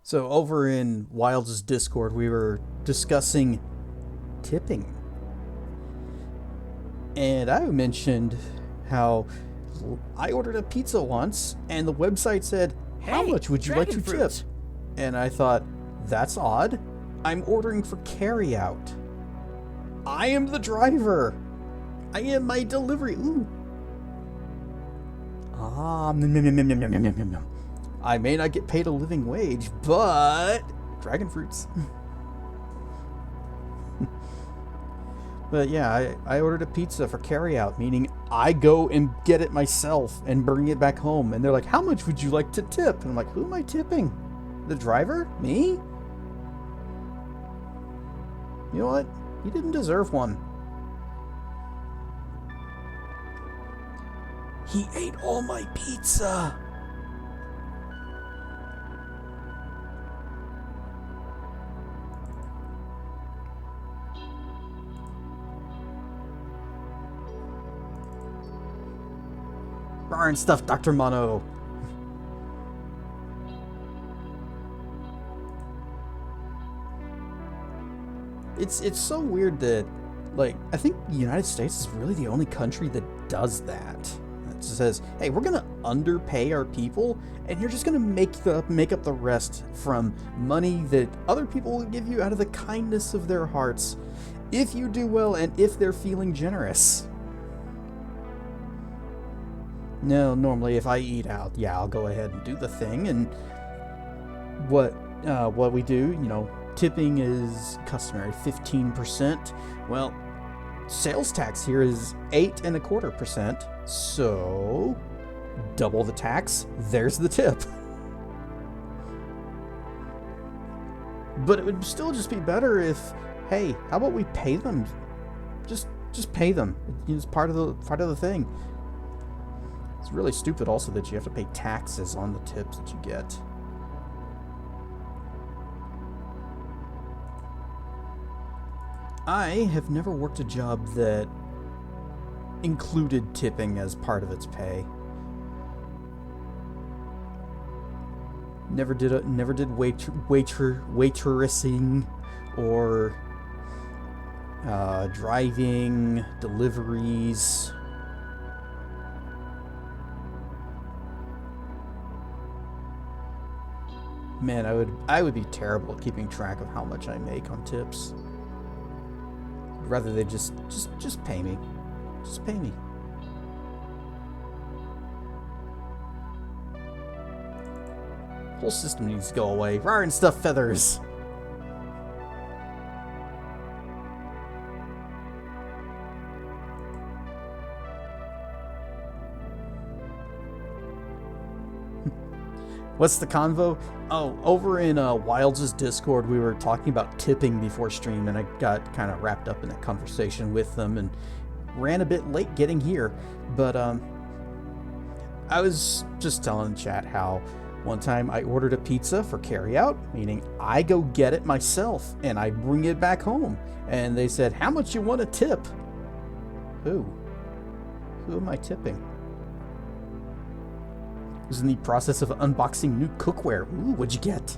So over in Wild's Discord, we were discussing tipping. And I mentioned how I ordered a pizza once and the website said, how much would you like to tip? And I thought, that's odd. I'm ordering for carryout. I am the driver. I am my delivery. Ooh. I may not get paid a living wage, but dragon fruits. But yeah, I ordered a pizza for carryout, meaning I go and get it myself and bring it back home. And they're like, how much would you like to tip? And I'm like, who am I tipping? The driver? Me? You know what? He didn't deserve one. He ate all my pizza. Darn stuff, Dr. Mono. It's so weird that, like, I think the United States is really the only country that does that. It says, hey, we're gonna underpay our people, and you're just gonna make up the rest from money that other people will give you out of the kindness of their hearts, if you do well and if they're feeling generous. No, normally if I eat out, yeah, I'll go ahead and do the thing, and what we do, you know, tipping is customary 15%. Well, sales tax here is 8.25%, so double the tax, there's the tip. But it would still just be better if, hey, how about we pay them? Just pay them. It's part of the thing. It's really stupid also that you have to pay taxes on the tips that you get. I have never worked a job that included tipping as part of its pay. Never did waitressing or driving, deliveries. Man, I would be terrible at keeping track of how much I make on tips. Rather they just pay me. Just pay me. Whole system needs to go away. Rar and stuff feathers. What's the convo? Oh, over in Wilds' Discord, we were talking about tipping before stream, and I got kind of wrapped up in that conversation with them and ran a bit late getting here. But I was just telling the chat how one time I ordered a pizza for carryout, meaning I go get it myself and I bring it back home. And they said, how much you want to tip? Who? Who am I tipping? Was in the process of unboxing new cookware. Ooh, what'd you get?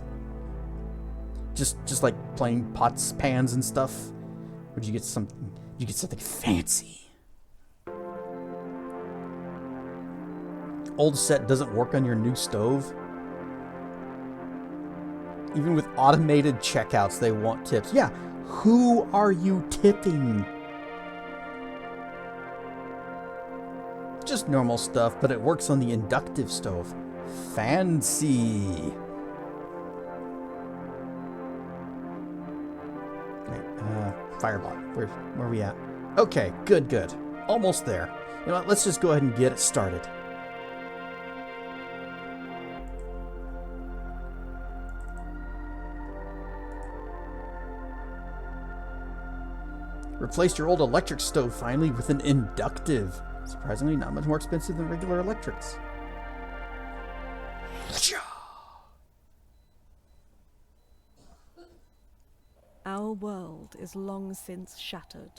Just like plain pots, pans, and stuff. Or did you get something? Did you get something fancy? Old set doesn't work on your new stove. Even with automated checkouts, they want tips. Yeah, who are you tipping? Just normal stuff, but it works on the inductive stove. Fancy. Okay, Fireball. Where are we at? Okay, good. Almost there. You know what? Let's just go ahead and get it started. Replaced your old electric stove finally with an inductive. Surprisingly, not much more expensive than regular electrics. Our world is long since shattered.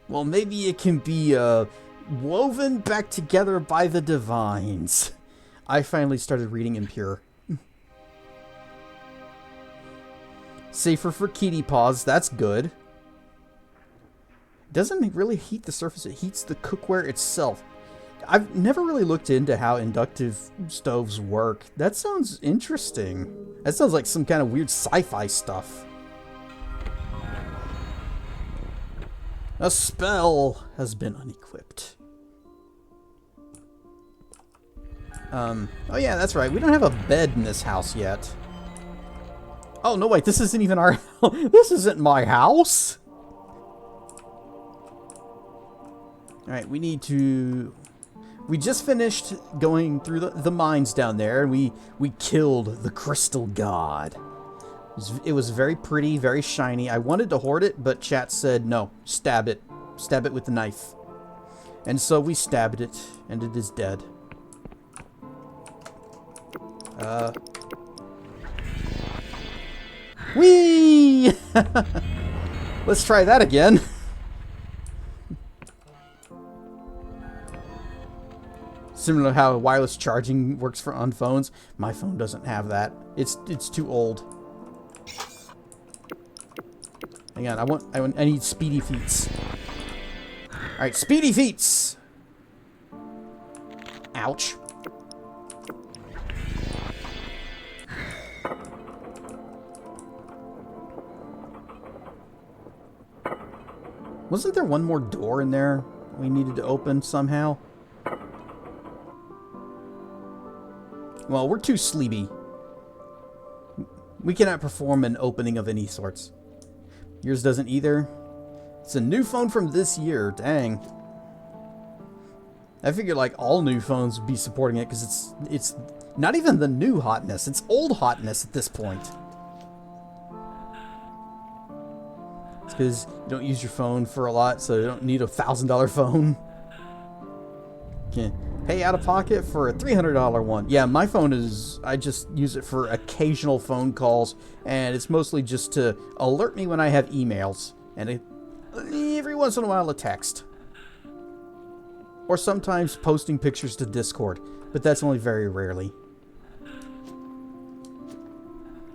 Well, maybe it can be woven back together by the divines. I finally started reading Impure. Safer for kitty paws. That's good. It doesn't really heat the surface. It heats the cookware itself. I've never really looked into how inductive stoves work. That sounds interesting. That sounds like some kind of weird sci-fi stuff. A spell has been unequipped. Oh yeah, that's right. We don't have a bed in this house yet. Oh, no, wait. This isn't even our house. This isn't my house. Alright, we need to... We just finished going through the mines down there, and we killed the crystal god. It was very pretty, very shiny. I wanted to hoard it, but chat said, no, stab it. Stab it with the knife. And so we stabbed it, and it is dead. Whee! Let's try that again. Similar to how wireless charging works on phones. My phone doesn't have that. It's too old. Hang on, I need speedy feats. Alright, speedy feats! Ouch. Wasn't there one more door in there we needed to open somehow? Well, we're too sleepy. We cannot perform an opening of any sorts. Yours doesn't either. It's a new phone from this year. Dang. I figured like all new phones would be supporting it because it's not even the new hotness. It's old hotness at this point. It's because you don't use your phone for a lot, so you don't need a $1,000 phone. You can pay out of pocket for a $300 one. Yeah, my phone is... I just use it for occasional phone calls, and it's mostly just to alert me when I have emails. And every once in a while a text. Or sometimes posting pictures to Discord, but that's only very rarely.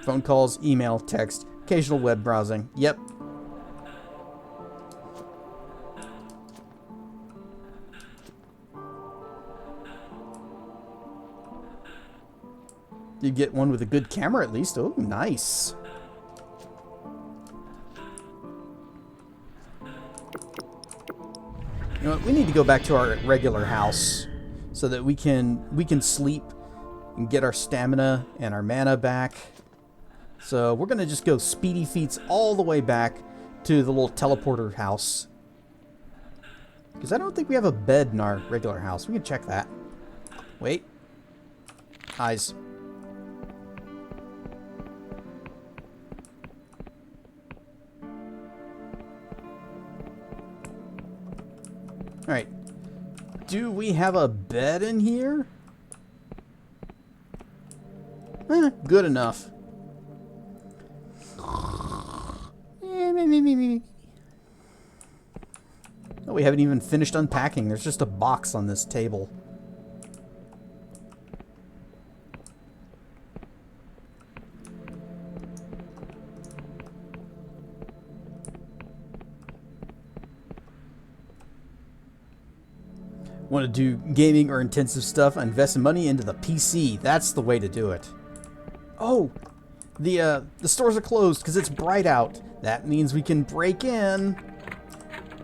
Phone calls, email, text, occasional web browsing. Yep. You get one with a good camera at least. Oh, nice. You know what? We need to go back to our regular house so that we can sleep and get our stamina and our mana back. So we're gonna just go speedy feats all the way back to the little teleporter house. Because I don't think we have a bed in our regular house. We can check that. Wait. Eyes. Alright. Do we have a bed in here? Good enough. Oh, we haven't even finished unpacking. There's just a box on this table. Want to do gaming or intensive stuff? Invest money into the PC. That's the way to do it. Oh, the stores are closed because it's bright out. That means we can break in.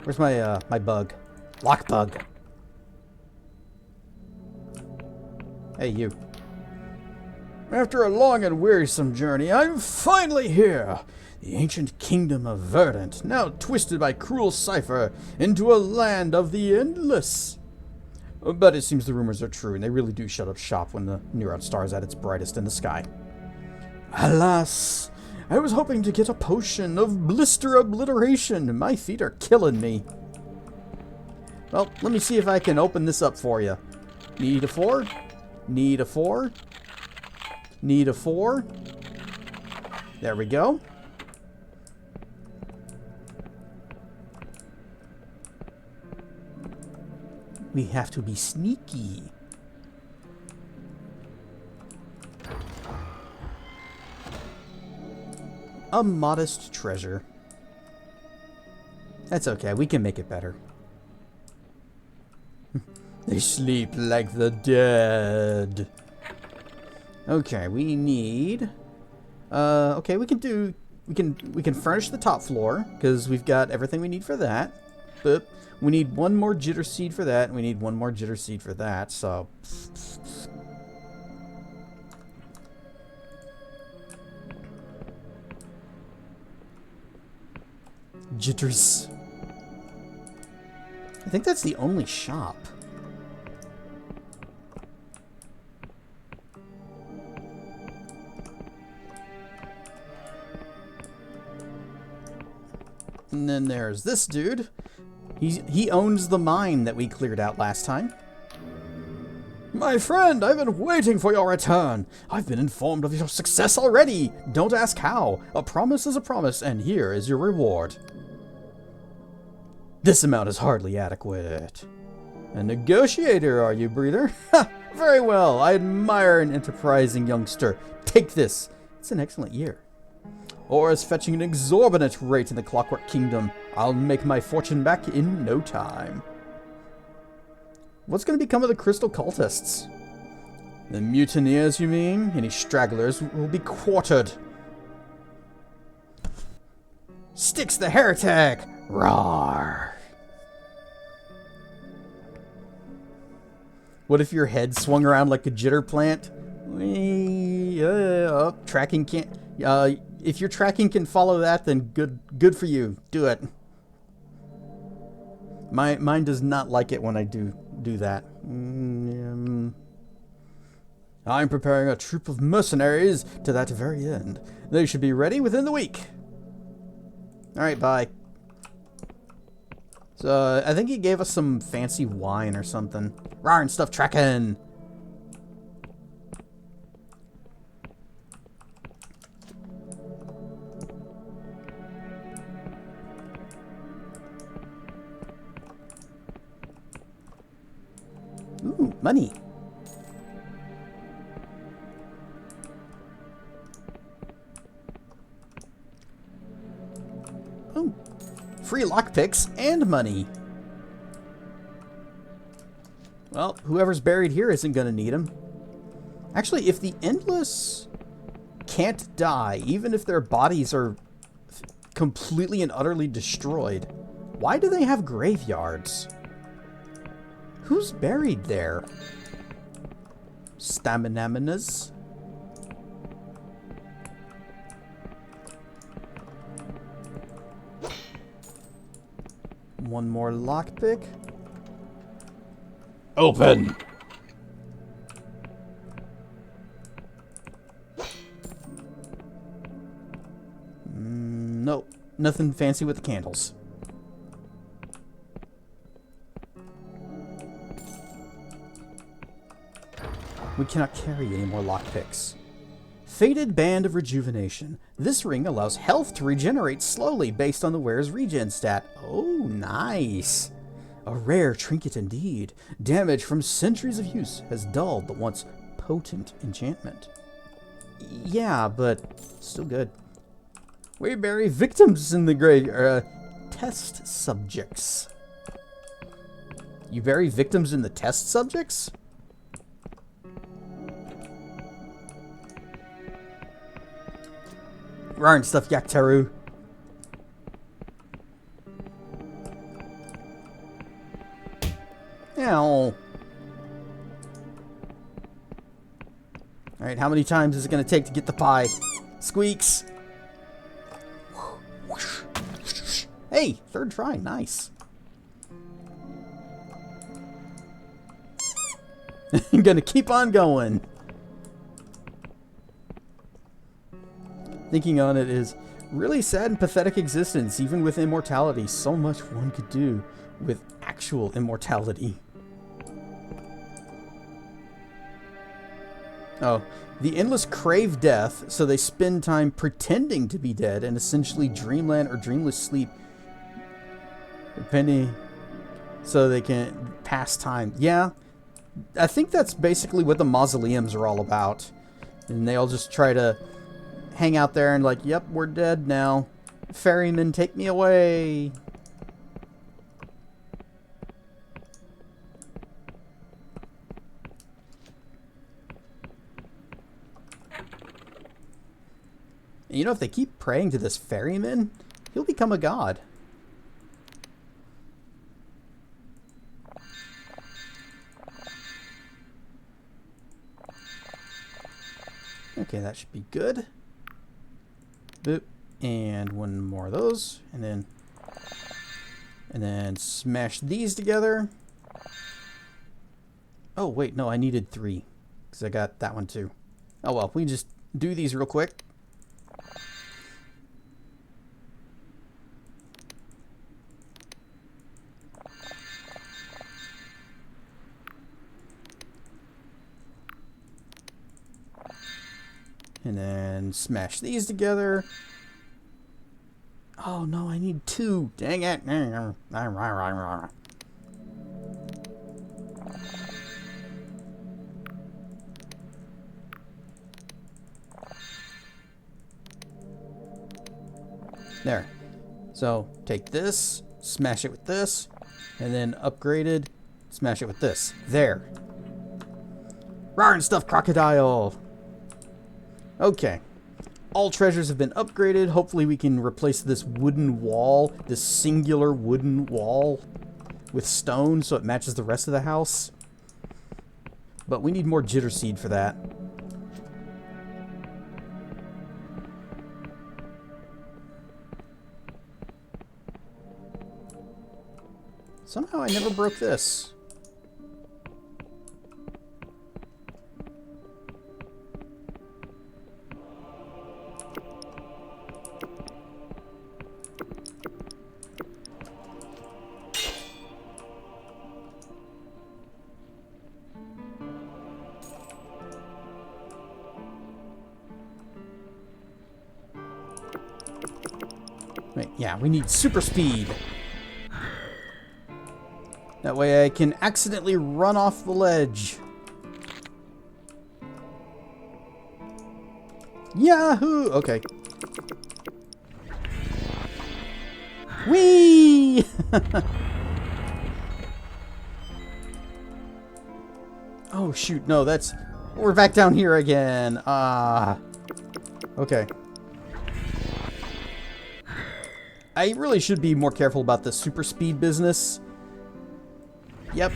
Where's my my bug? Lock bug. Hey, you. After a long and wearisome journey, I'm finally here. The ancient kingdom of Verdant, now twisted by cruel cipher into a land of the endless. But it seems the rumors are true, and they really do shut up shop when the Neuron star is at its brightest in the sky. Alas, I was hoping to get a potion of blister obliteration. My feet are killing me. Well, let me see if I can open this up for you. Need a 4? Need a 4? Need a 4? There we go. We have to be sneaky. A modest treasure. That's okay, we can make it better. They sleep like the dead. Okay, we need... okay, we can furnish the top floor, because we've got everything we need for that. Boop. We need one more jitter seed for that, and we need one more jitter seed for that, so... Jitters. I think that's the only shop. And then there's this dude. He owns the mine that we cleared out last time. My friend, I've been waiting for your return. I've been informed of your success already. Don't ask how. A promise is a promise, and here is your reward. This amount is hardly adequate. A negotiator, are you, breather? Ha! Very well. I admire an enterprising youngster. Take this. It's an excellent year. Ore is fetching an exorbitant rate in the Clockwork Kingdom. I'll make my fortune back in no time. What's going to become of the Crystal Cultists? The mutineers, you mean? Any stragglers will be quartered. Styx the heretic! Roar! What if your head swung around like a jitter plant? Tracking can't... if your tracking can follow that, then good for you. Do it. Mine does not like it when I do that. I'm preparing a troop of mercenaries to that very end. They should be ready within the week. Alright, bye. So, I think he gave us some fancy wine or something. Rawr and stuff tracking! Ooh, money. Oh, free lockpicks and money. Well, whoever's buried here isn't going to need them. Actually, if the Endless can't die, even if their bodies are completely and utterly destroyed, why do they have graveyards? Who's buried there? Staminaminas? One more lockpick. Open! Nope. Nothing fancy with the candles. We cannot carry any more lockpicks. Fated Band of Rejuvenation. This ring allows health to regenerate slowly based on the wearer's regen stat. Oh, nice. A rare trinket indeed. Damage from centuries of use has dulled the once potent enchantment. Yeah, but still good. We bury victims in the grave. Test subjects. You bury victims in the test subjects? Rarn stuff, Yaktaru. Ow. Alright, how many times is it going to take to get the pie? Squeaks. Hey, third try. Nice. I'm going to keep on going. Thinking on it is really sad and pathetic existence, even with immortality. So much one could do with actual immortality. Oh, the Endless crave death, so they spend time pretending to be dead and essentially dreamland or dreamless sleep, depending, so they can pass time. Yeah, I think that's basically what the mausoleums are all about. And they all just try to hang out there and like, yep, we're dead now. Ferryman, take me away. And you know, if they keep praying to this ferryman, he'll become a god. Okay, that should be good. Boop. And one more of those. And then smash these together. Oh, wait, no, I needed 3. Because I got that one too. Oh well, we just do these real quick. And then smash these together. Oh no, I need 2. Dang it. There. So take this, smash it with this, and then upgraded, smash it with this. There. Rawr and stuff, crocodile. Okay. All treasures have been upgraded. Hopefully we can replace this wooden wall, this singular wooden wall, with stone so it matches the rest of the house. But we need more jitter seed for that. Somehow I never broke this. Wait, yeah, we need super speed. That way I can accidentally run off the ledge. Yahoo! Okay. Whee! Oh shoot, no, that's... We're back down here again. Okay. I really should be more careful about the super speed business. Yep.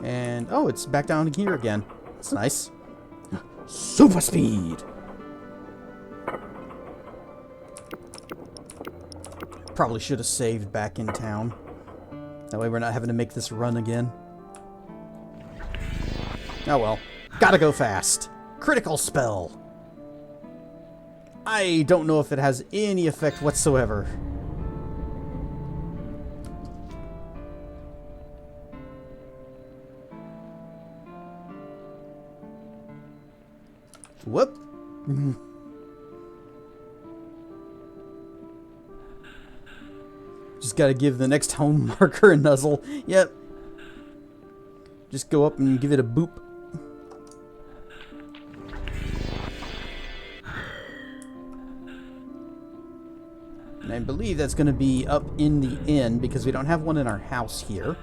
And, oh, it's back down here again. That's nice. Super speed! Probably should have saved back in town. That way we're not having to make this run again. Oh well. Gotta go fast. Critical spell. I don't know if it has any effect whatsoever. Whoop. Just gotta give the next home marker a nuzzle. Yep. Just go up and give it a boop. And I believe that's going to be up in the inn because we don't have one in our house here.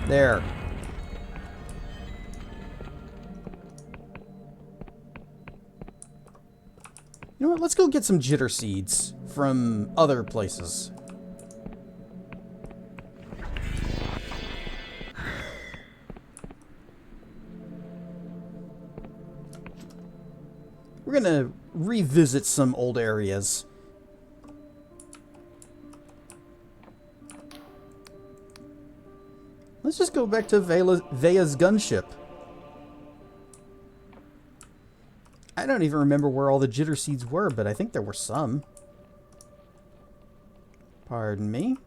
There. You know what? Let's go get some jitter seeds from other places. We're gonna revisit some old areas. Let's just go back to Vea's gunship. I don't even remember where all the jitter seeds were, but I think there were some. Pardon me.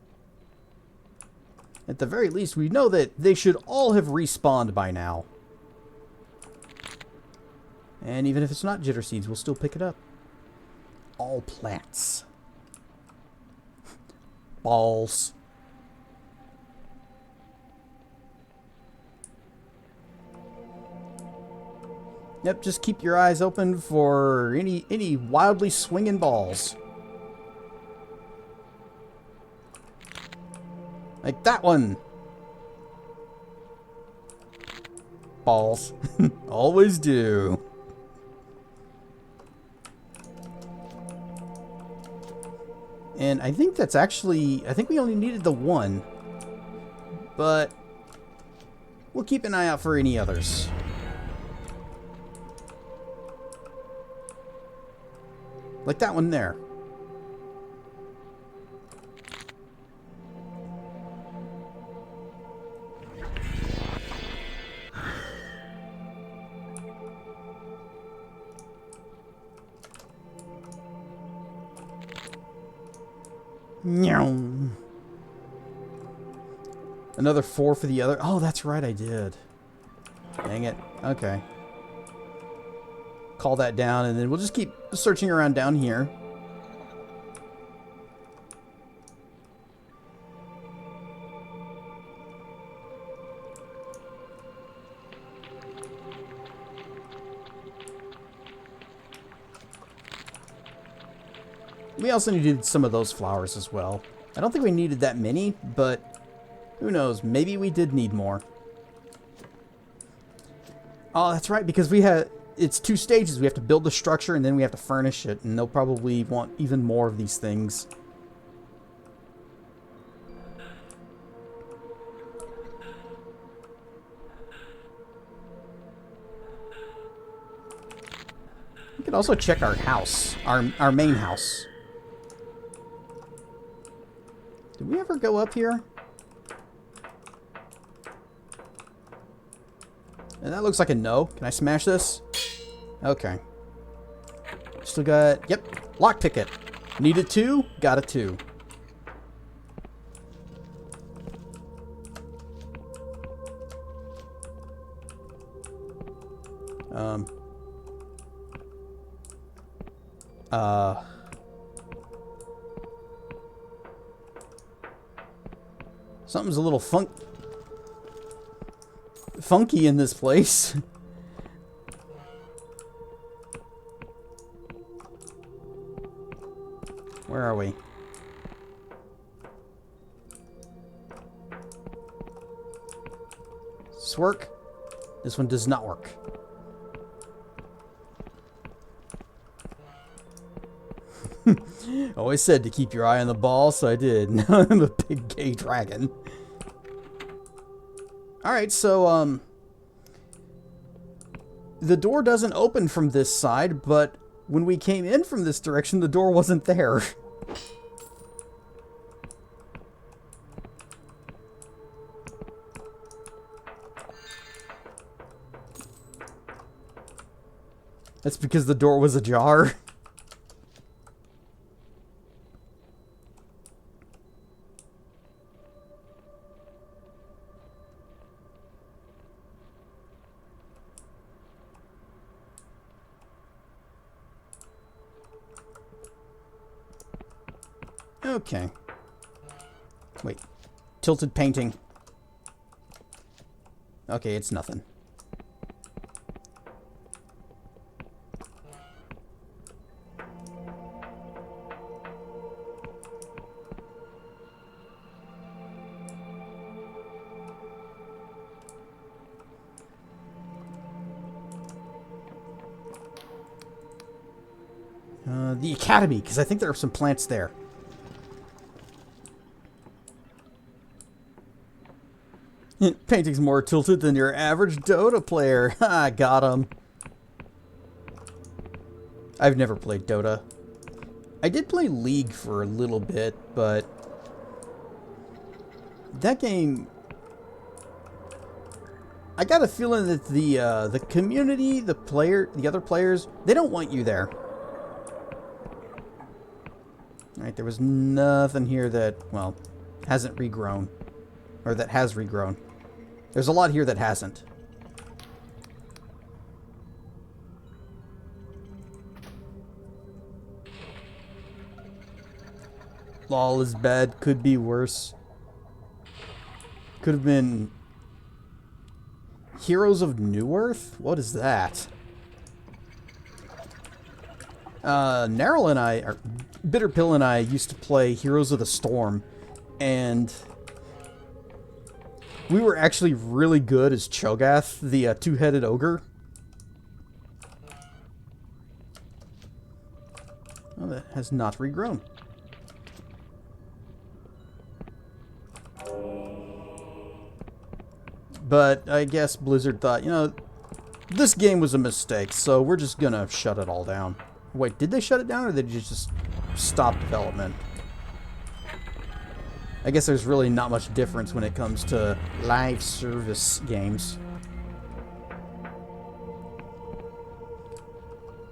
At the very least, we know that they should all have respawned by now. And even if it's not jitter seeds, we'll still pick it up. All plants. Balls. Yep, just keep your eyes open for any wildly swinging balls. Like that one. Balls. Always do. And I think that's actually... I think we only needed the one. But we'll keep an eye out for any others. Like that one there. Another 4 for the other. Oh, that's right, I did. Dang it. Okay. Call that down, and then we'll just keep searching around down here. We also needed some of those flowers as well. I don't think we needed that many, but who knows? Maybe we did need more. Oh, that's right, because we had... It's 2 stages. We have to build the structure, and then we have to furnish it, and they'll probably want even more of these things. We can also check our house, our main house. Did we ever go up here? And that looks like a no. Can I smash this? Okay. Still got... Yep. Lockpick it. Needed 2. Got a 2. Something's a little funky in this place. Where are we? Does this work? This one does not work. Always said to keep your eye on the ball, so I did. Now I'm a big gay dragon. Alright, so, the door doesn't open from this side, but when we came in from this direction, the door wasn't there. That's because the door was ajar. Okay. Wait. Tilted painting. Okay, it's nothing. The academy, because I think there are some plants there. Painting's more tilted than your average Dota player. Ha, got him. I've never played Dota. I did play League for a little bit, but that game... I got a feeling that the community, the other players, they don't want you there. Alright, there was nothing here that, well, hasn't regrown. Or that has regrown. There's a lot here that hasn't. Lol is bad. Could be worse. Could have been... Heroes of New Earth? What is that? Nerl and I, or Bitterpill and I, used to play Heroes of the Storm, and we were actually really good as Cho'Gath, the two-headed ogre. Well, that has not regrown. But I guess Blizzard thought, you know, this game was a mistake, so we're just gonna shut it all down. Wait, did they shut it down, or did they just stop development? I guess there's really not much difference when it comes to live service games.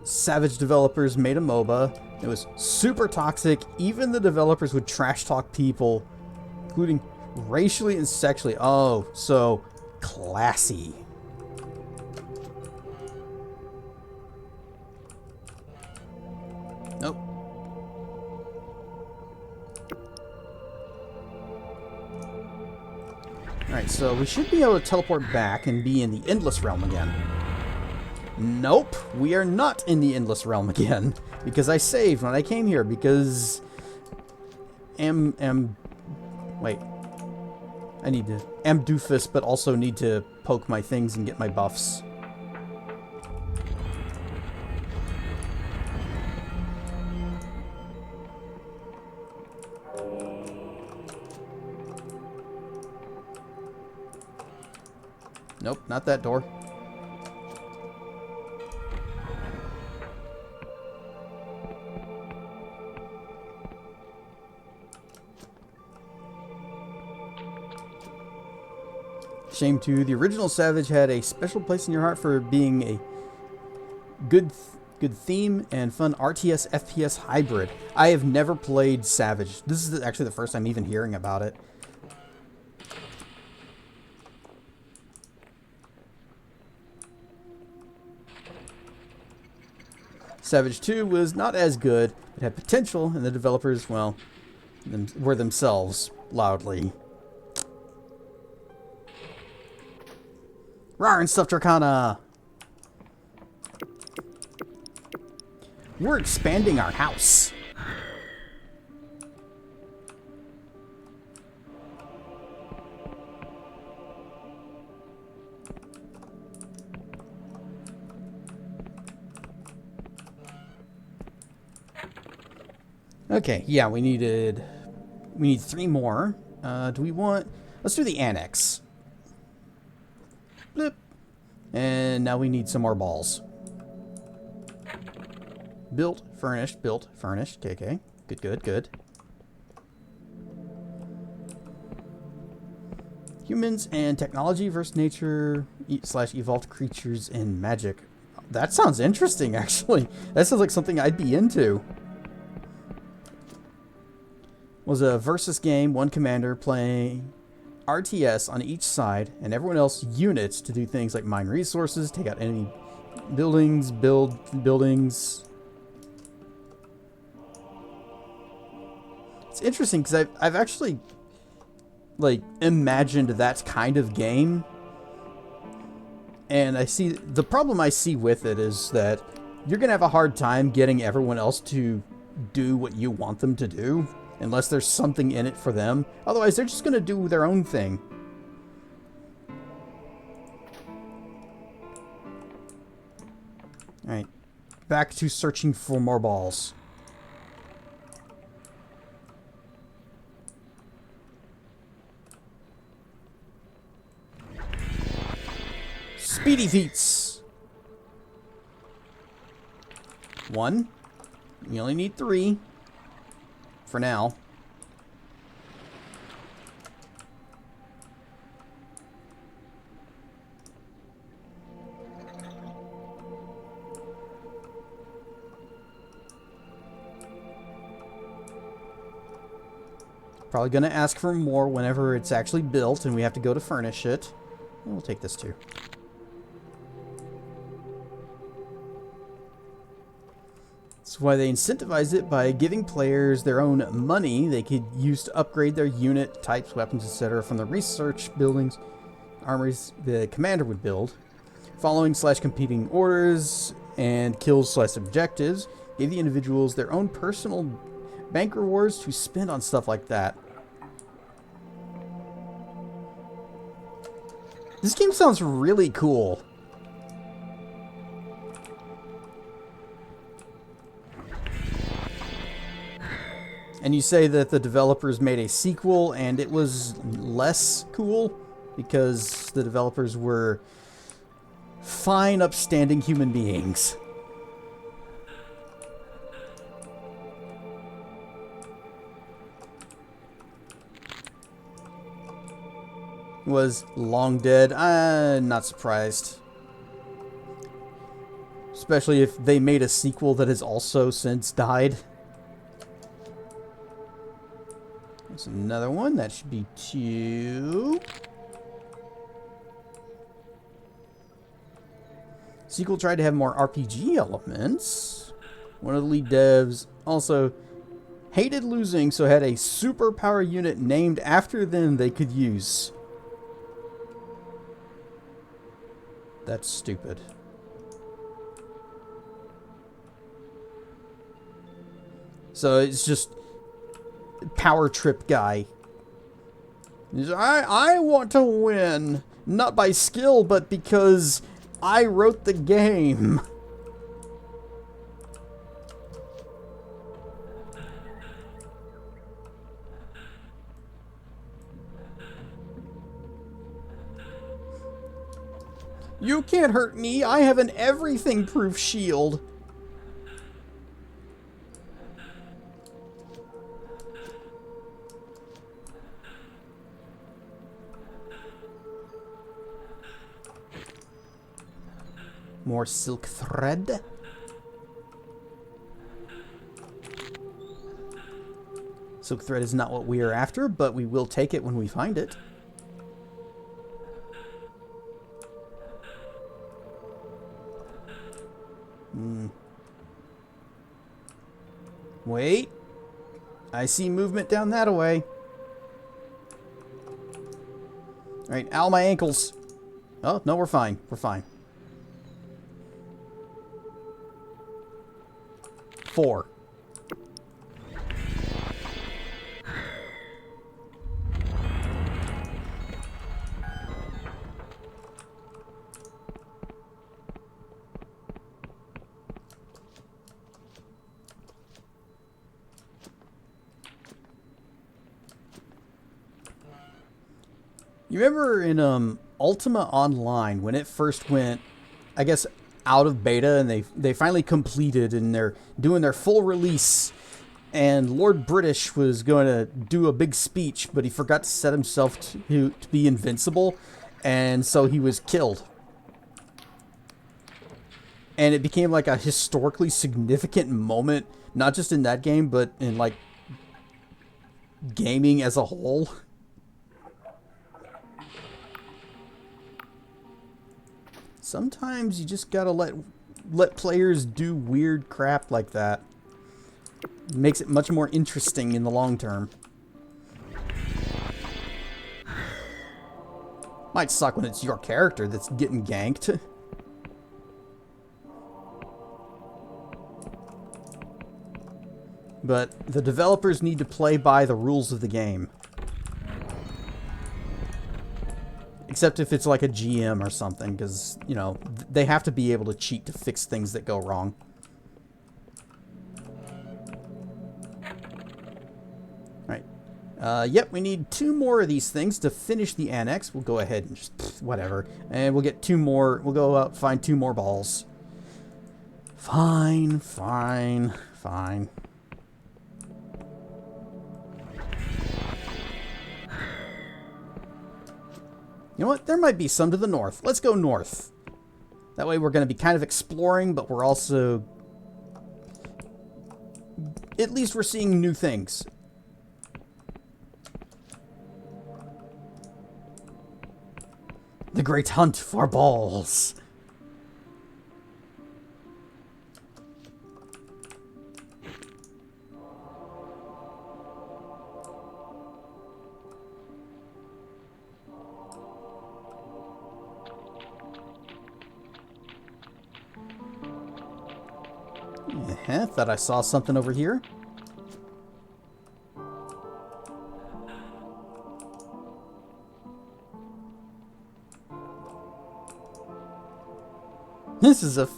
Savage developers made a MOBA. It was super toxic. Even the developers would trash talk people, including racially and sexually. Oh, so classy. Nope. Alright, so we should be able to teleport back and be in the Endless Realm again. Nope, we are not in the Endless Realm again. Because I saved when I came here, because... Wait. I need to... am doofus, but also need to poke my things and get my buffs. Nope, not that door. Shame too. The original Savage had a special place in your heart for being a good theme and fun RTS FPS hybrid. I have never played Savage. This is actually the first time even hearing about it. Savage 2 was not as good. It had potential, and the developers, well, were themselves loudly. Rawr and Stuff Dracana! We're expanding our house. Okay, yeah, we need 3 more. Do we want... Let's do the annex. Blip. And now we need some more balls. Built, furnished, KK. Good. Humans and technology versus nature / evolved creatures and magic. That sounds interesting, actually. That sounds like something I'd be into. Was a versus game, one commander playing RTS on each side, and everyone else units to do things like mine resources, take out enemy buildings, build buildings. It's interesting because I've actually like imagined that kind of game, and I see the problem I see with it is that you're gonna have a hard time getting everyone else to do what you want them to do. Unless there's something in it for them. Otherwise, they're just going to do their own thing. Alright. Back to searching for more balls. Speedy feats! 1. We only need 3. For now. Probably going to ask for more whenever it's actually built and we have to go to furnish it. We'll take this too. That's why they incentivize it by giving players their own money they could use to upgrade their unit, types, weapons, etc. from the research buildings, armories the commander would build. Following/competing orders and kills/objectives gave the individuals their own personal bank rewards to spend on stuff like that. This game sounds really cool. And you say that the developers made a sequel and it was less cool because the developers were fine, upstanding human beings. Was long dead. Not surprised. Especially if they made a sequel that has also since died. There's another one. That should be 2. Sequel tried to have more RPG elements. One of the lead devs also hated losing, so had a superpower unit named after them they could use. That's stupid. So it's just power trip guy. I want to win, not by skill, but because I wrote the game. You can't hurt me. I have an everything-proof shield. More silk thread. Silk thread is not what we are after, but we will take it when we find it. Wait. I see movement down that way. Alright, ow, my ankles. Oh, no, we're fine. We're fine. 4. You remember in Ultima Online when it first went, I guess, out of beta and they finally completed and they're doing their full release, and Lord British was going to do a big speech, but he forgot to set himself to be invincible, and so he was killed. And it became like a historically significant moment, not just in that game, but in like gaming as a whole. Sometimes you just gotta let players do weird crap like that. It makes it much more interesting in the long term. Might suck when it's your character that's getting ganked. But the developers need to play by the rules of the game. Except if it's like a GM or something, because, you know, they have to be able to cheat to fix things that go wrong. Right. Yep, we need 2 more of these things to finish the annex. We'll go ahead and just, whatever. And we'll get 2 more. We'll go out and find 2 more balls. Fine, fine, fine. You know what? There might be some to the north. Let's go north. That way we're going to be kind of exploring, but we're also... At least we're seeing new things. The great hunt for balls. Thought I saw something over here. This is a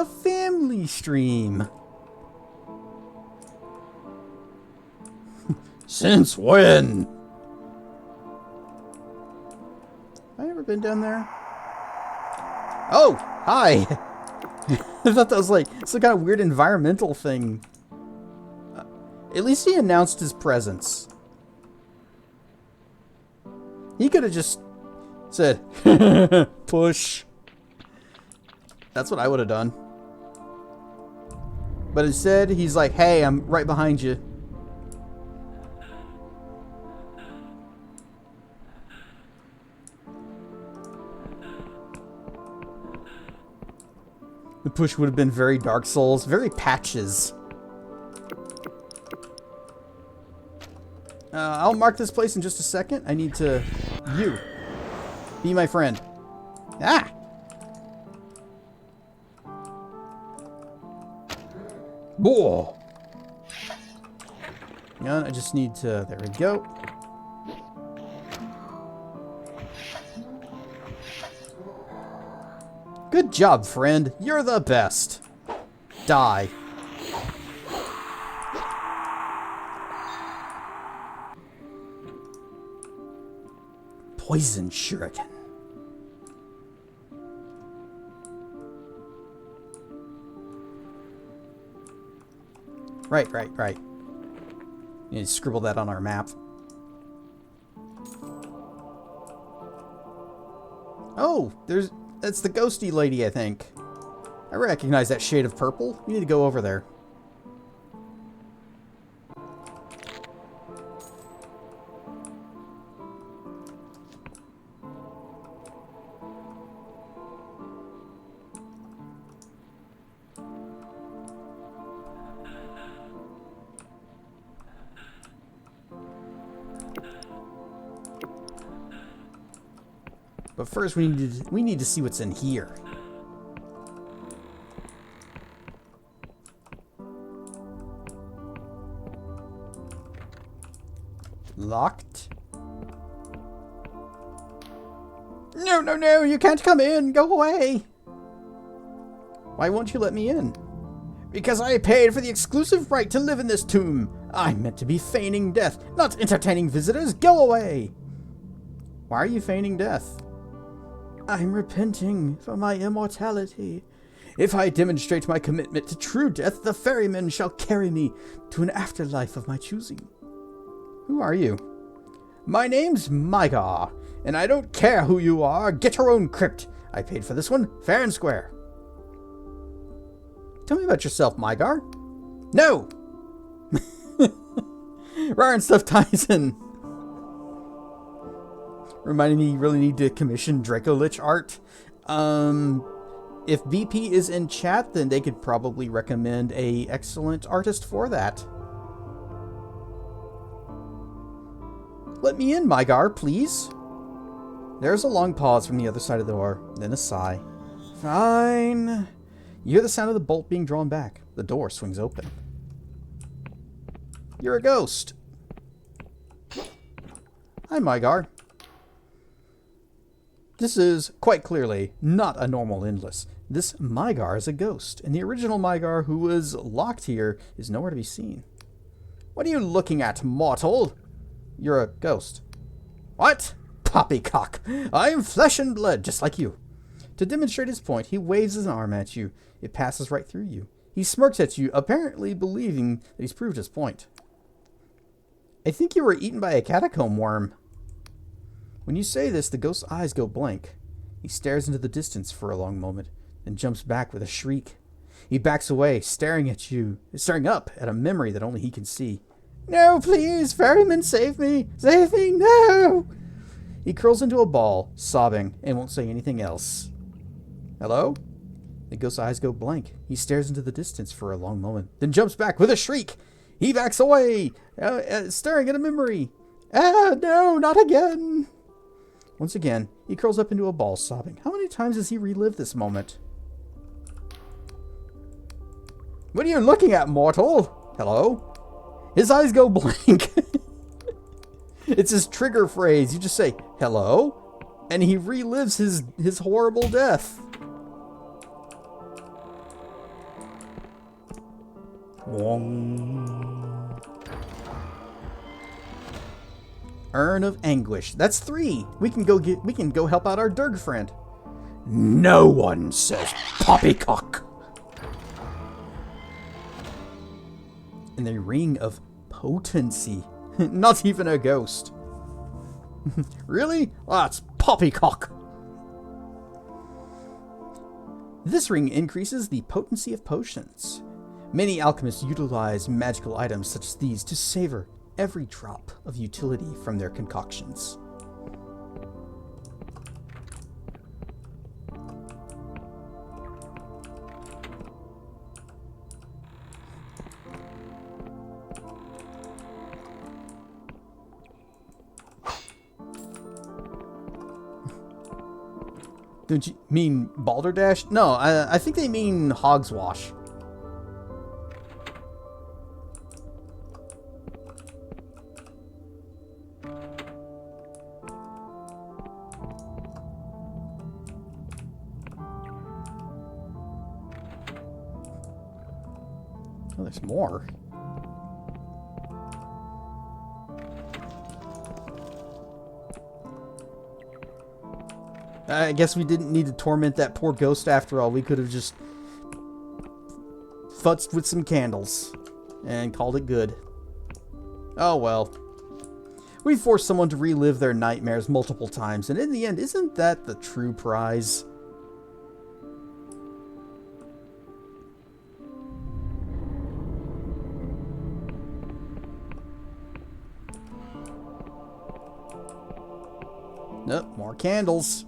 family stream. Since when? Have I ever been down there? Oh, hi. I thought that was like some kind of weird environmental thing. At least he announced his presence. He could have just said, push. That's what I would have done. But instead, he's like, hey, I'm right behind you. The push would have been very Dark Souls, very Patches. I'll mark this place in just a second. I need to... You. Be my friend. Ah! Whoa! Yeah, I just need to... There we go. Good job, friend. You're the best. Die. Poison shuriken. Right. You need to scribble that on our map. Oh, that's the ghosty lady, I think. I recognize that shade of purple. We need to go over there. But first, we need to see what's in here. Locked? No, you can't come in. Go away. Why won't you let me in? Because I paid for the exclusive right to live in this tomb. I'm meant to be feigning death, not entertaining visitors. Go away. Why are you feigning death? I'm repenting for my immortality. If I demonstrate my commitment to true death, the ferryman shall carry me to an afterlife of my choosing. Who are you? My name's Mygar, and I don't care who you are. Get your own crypt. I paid for this one, fair and square. Tell me about yourself, Mygar. No! Rare and stuff ties in. Reminding me you really need to commission Draco Lich art. If BP is in chat, then they could probably recommend a excellent artist for that. Let me in, Mygar, please. There's a long pause from the other side of the door, then a sigh. Fine. You hear the sound of the bolt being drawn back. The door swings open. You're a ghost. Hi, Mygar. This is, quite clearly, not a normal endless. This Mygar is a ghost, and the original Mygar who was locked here is nowhere to be seen. What are you looking at, mortal? You're a ghost. What? Poppycock! I am flesh and blood, just like you. To demonstrate his point, he waves his arm at you. It passes right through you. He smirks at you, apparently believing that he's proved his point. I think you were eaten by a catacomb worm. When you say this, the ghost's eyes go blank. He stares into the distance for a long moment, then jumps back with a shriek. He backs away, staring up at a memory that only he can see. No, please, ferryman, save me! Save me, no! He curls into a ball, sobbing, and won't say anything else. Hello? The ghost's eyes go blank. He stares into the distance for a long moment, then jumps back with a shriek. He backs away, staring at a memory. Ah, no, not again. Once again, he curls up into a ball, sobbing. How many times has he relived this moment? What are you looking at, mortal? Hello? His eyes go blank. It's his trigger phrase. You just say, hello? And he relives his horrible death. Wong. Urn of Anguish. That's 3. We can go help out our Durg friend. No one says poppycock. And the Ring of Potency. Not even a ghost. Really? That's poppycock. This ring increases the potency of potions. Many alchemists utilize magical items such as these to savor every drop of utility from their concoctions. Don't you mean Balderdash? No, I think they mean Hogswash. Oh, there's more. I guess we didn't need to torment that poor ghost after all. We could have just futzed with some candles and called it good. Oh well. We forced someone to relive their nightmares multiple times, and in the end, isn't that the true prize? Nope, more candles.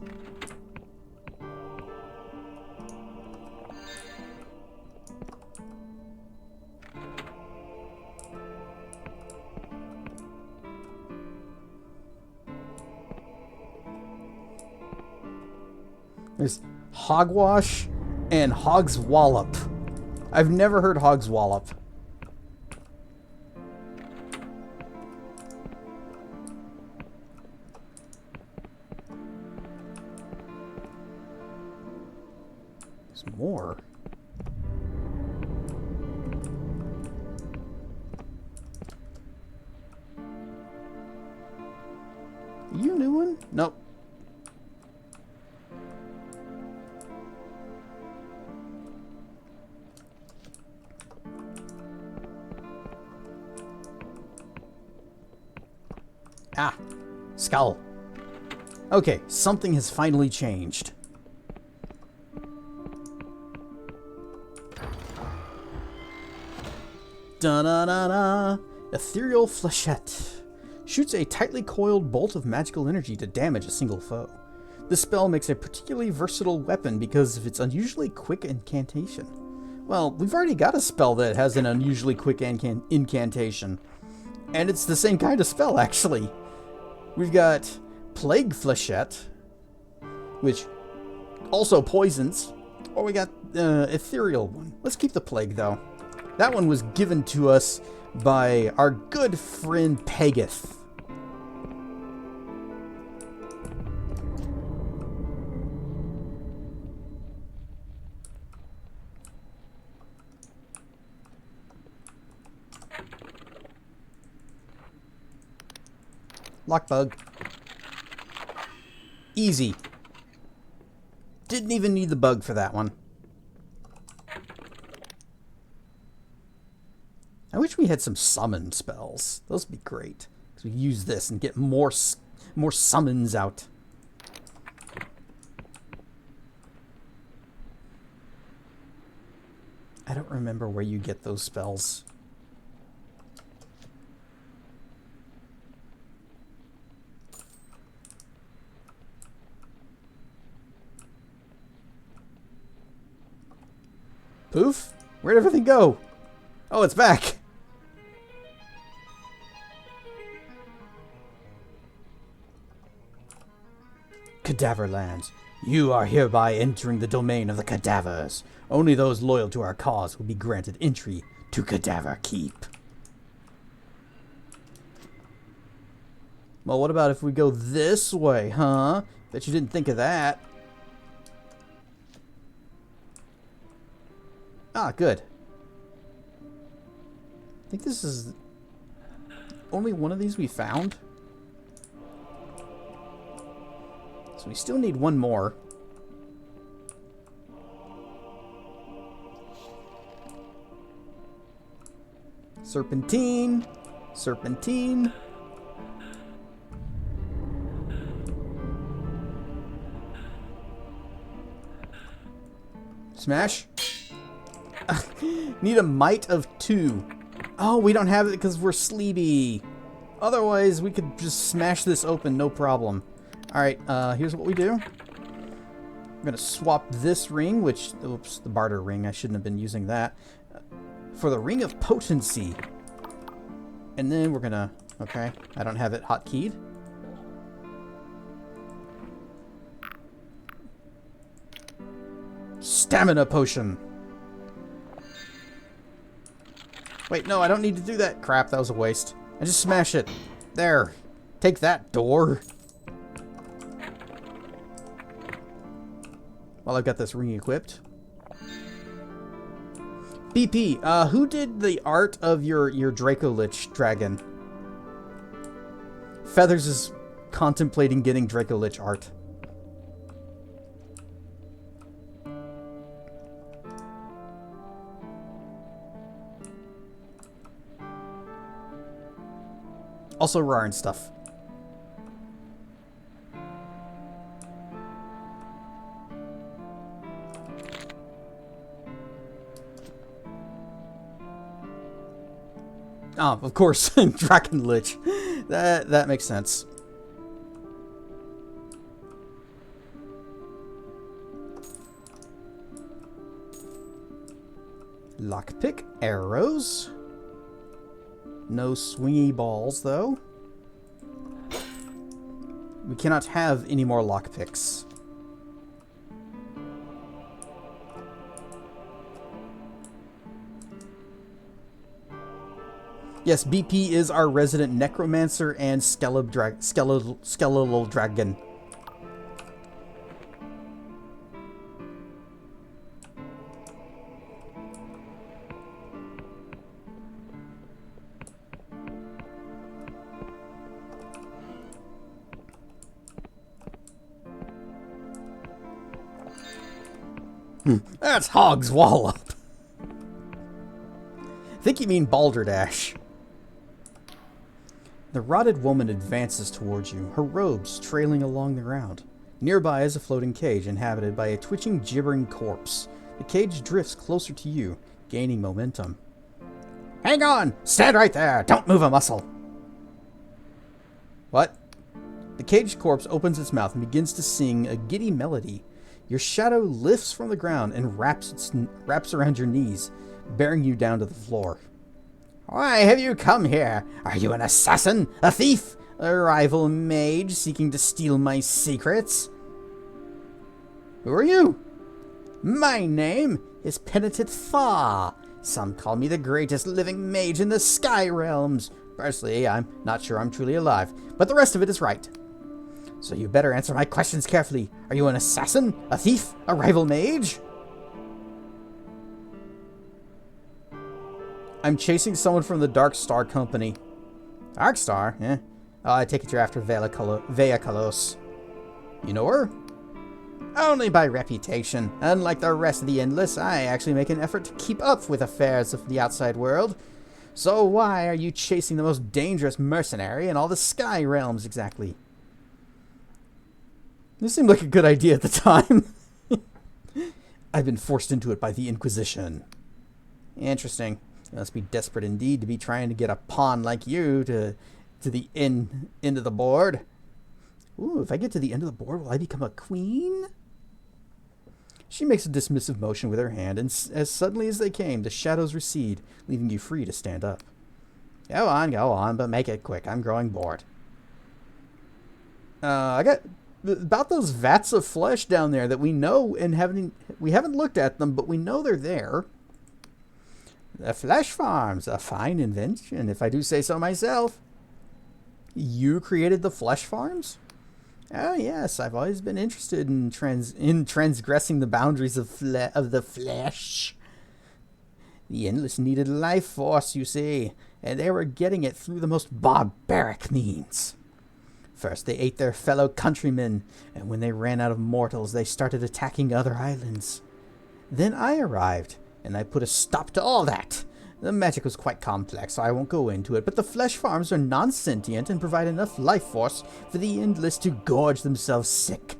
There's Hogwash and Hogswallop. I've never heard Hogswallop. There's more. Are you a new one? Nope. Ah, skull. Okay, something has finally changed. Da-da-da-da. Ethereal Flechette. Shoots a tightly coiled bolt of magical energy to damage a single foe. This spell makes a particularly versatile weapon because of its unusually quick incantation. Well, we've already got a spell that has an unusually quick incantation. And it's the same kind of spell, actually. We've got Plague Flechette, which also poisons. Or we got Ethereal one. Let's keep the Plague, though. That one was given to us by our good friend Pegith. Lockbug. Easy. Didn't even need the bug for that one. I wish we had some summon spells. Those would be great. Because we use this and get more summons out. I don't remember where you get those spells. Poof? Where'd everything go? Oh, it's back. Cadaver lands. You are hereby entering the domain of the cadavers. Only those loyal to our cause will be granted entry to Cadaver Keep. Well, what about if we go this way, huh? Bet you didn't think of that. Ah, good. I think this is only one of these we found. So we still need one more. Serpentine. Serpentine. Smash. Need a might of 2. Oh, we don't have it because we're sleepy. Otherwise, we could just smash this open, no problem. Alright, here's what we do. I'm going to swap this ring, which... Oops, the barter ring. I shouldn't have been using that. For the Ring of Potency. And then we're going to... Okay, I don't have it hotkeyed. Stamina Potion. Wait, no, I don't need to do that. Crap, that was a waste. I just smash it. There. Take that, door. While I've got this ring equipped. BP, who did the art of your Dracolich dragon? Feathers is contemplating getting Dracolich art. Also Rar and stuff. Oh, of course, Dragon Lich. That makes sense. Lockpick, arrows. No swingy balls, though. We cannot have any more lockpicks. Yes, BP is our resident necromancer and skeletal dragon. That's Hog's Wallop. I think you mean Balderdash. The rotted woman advances towards you, her robes trailing along the ground. Nearby is a floating cage inhabited by a twitching, gibbering corpse. The cage drifts closer to you, gaining momentum. Hang on! Stand right there! Don't move a muscle! What? The caged corpse opens its mouth and begins to sing a giddy melody. Your shadow lifts from the ground and wraps around your knees, bearing you down to the floor. Why have you come here? Are you an assassin? A thief? A rival mage seeking to steal my secrets? Who are you? My name is Penitent Thaw. Some call me the greatest living mage in the Sky Realms. Personally, I'm not sure I'm truly alive, but the rest of it is right. So you better answer my questions carefully. Are you an assassin? A thief? A rival mage? I'm chasing someone from the Dark Star Company. Dark Star? Eh? Oh, I take it you're after Vea Kalos. You know her? Only by reputation. Unlike the rest of the Endless, I actually make an effort to keep up with affairs of the outside world. So why are you chasing the most dangerous mercenary in all the Sky Realms exactly? This seemed like a good idea at the time. I've been forced into it by the Inquisition. Interesting. You must be desperate indeed to be trying to get a pawn like you to the end of the board. Ooh, if I get to the end of the board, will I become a queen? She makes a dismissive motion with her hand, and as suddenly as they came, the shadows recede, leaving you free to stand up. Go on, but make it quick. I'm growing bored. I got about those vats of flesh down there that we know and we haven't looked at them, but we know they're there. The flesh farms, a fine invention, if I do say so myself. You created the flesh farms? Oh yes, I've always been interested in transgressing the boundaries of the flesh. The Endless needed life force, you see, and they were getting it through the most barbaric means. First, they ate their fellow countrymen, and when they ran out of mortals, they started attacking other islands. Then I arrived, and I put a stop to all that. The magic was quite complex, so I won't go into it, but the flesh farms are non-sentient and provide enough life force for the Endless to gorge themselves sick,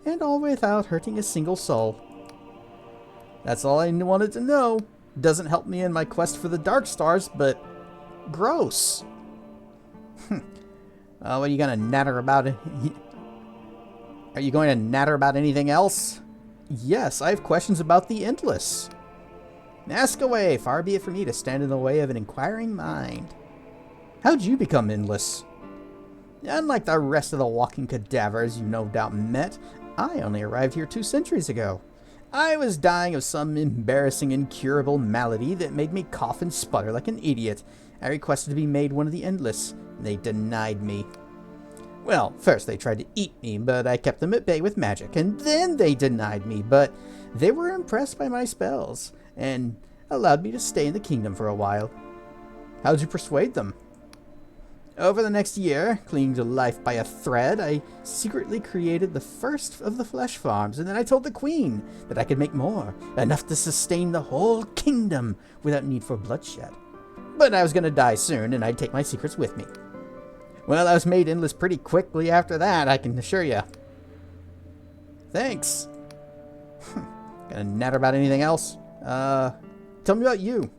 and all without hurting a single soul. That's all I wanted to know. Doesn't help me in my quest for the Dark Stars, but gross. What are you gonna natter about? Are you going to natter about anything else? Yes, I have questions about the Endless. Ask away, far be it for me to stand in the way of an inquiring mind. How'd you become Endless? Unlike the rest of the walking cadavers you no doubt met, I only arrived here 2 centuries ago. I was dying of some embarrassing, incurable malady that made me cough and sputter like an idiot. I requested to be made one of the Endless. They denied me. Well, first they tried to eat me, but I kept them at bay with magic, and then they denied me, but they were impressed by my spells, and allowed me to stay in the kingdom for a while. How'd you persuade them? Over the next year, clinging to life by a thread, I secretly created the first of the flesh farms, and then I told the queen that I could make more, enough to sustain the whole kingdom without need for bloodshed. But I was going to die soon, and I'd take my secrets with me. Well, I was made Endless pretty quickly after that, I can assure you. Thanks. Gonna natter about anything else? Tell me about you.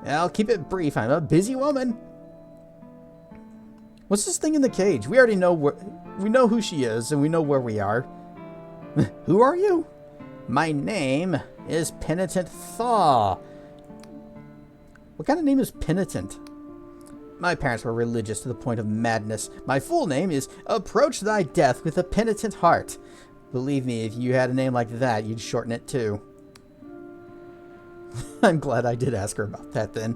I'll keep it brief. I'm a busy woman. What's this thing in the cage? We already know we know who she is, and we know where we are. Who are you? My name is Penitent Thaw. What kind of name is Penitent? My parents were religious to the point of madness. My full name is Approach Thy Death with a Penitent Heart. Believe me, if you had a name like that, you'd shorten it too. I'm glad I did ask her about that then.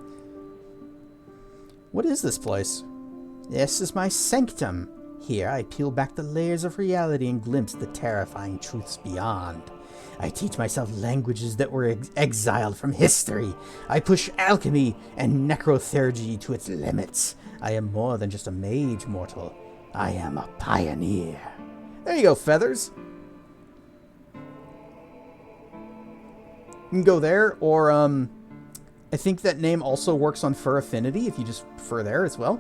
What is this place? This is my sanctum. Here I peel back the layers of reality and glimpse the terrifying truths beyond. I teach myself languages that were exiled from history. I push alchemy and necrotheurgy to its limits. I am more than just a mage, mortal. I am a pioneer. There you go, Feathers. You can go there, or I think that name also works on Fur Affinity, if you just prefer there as well.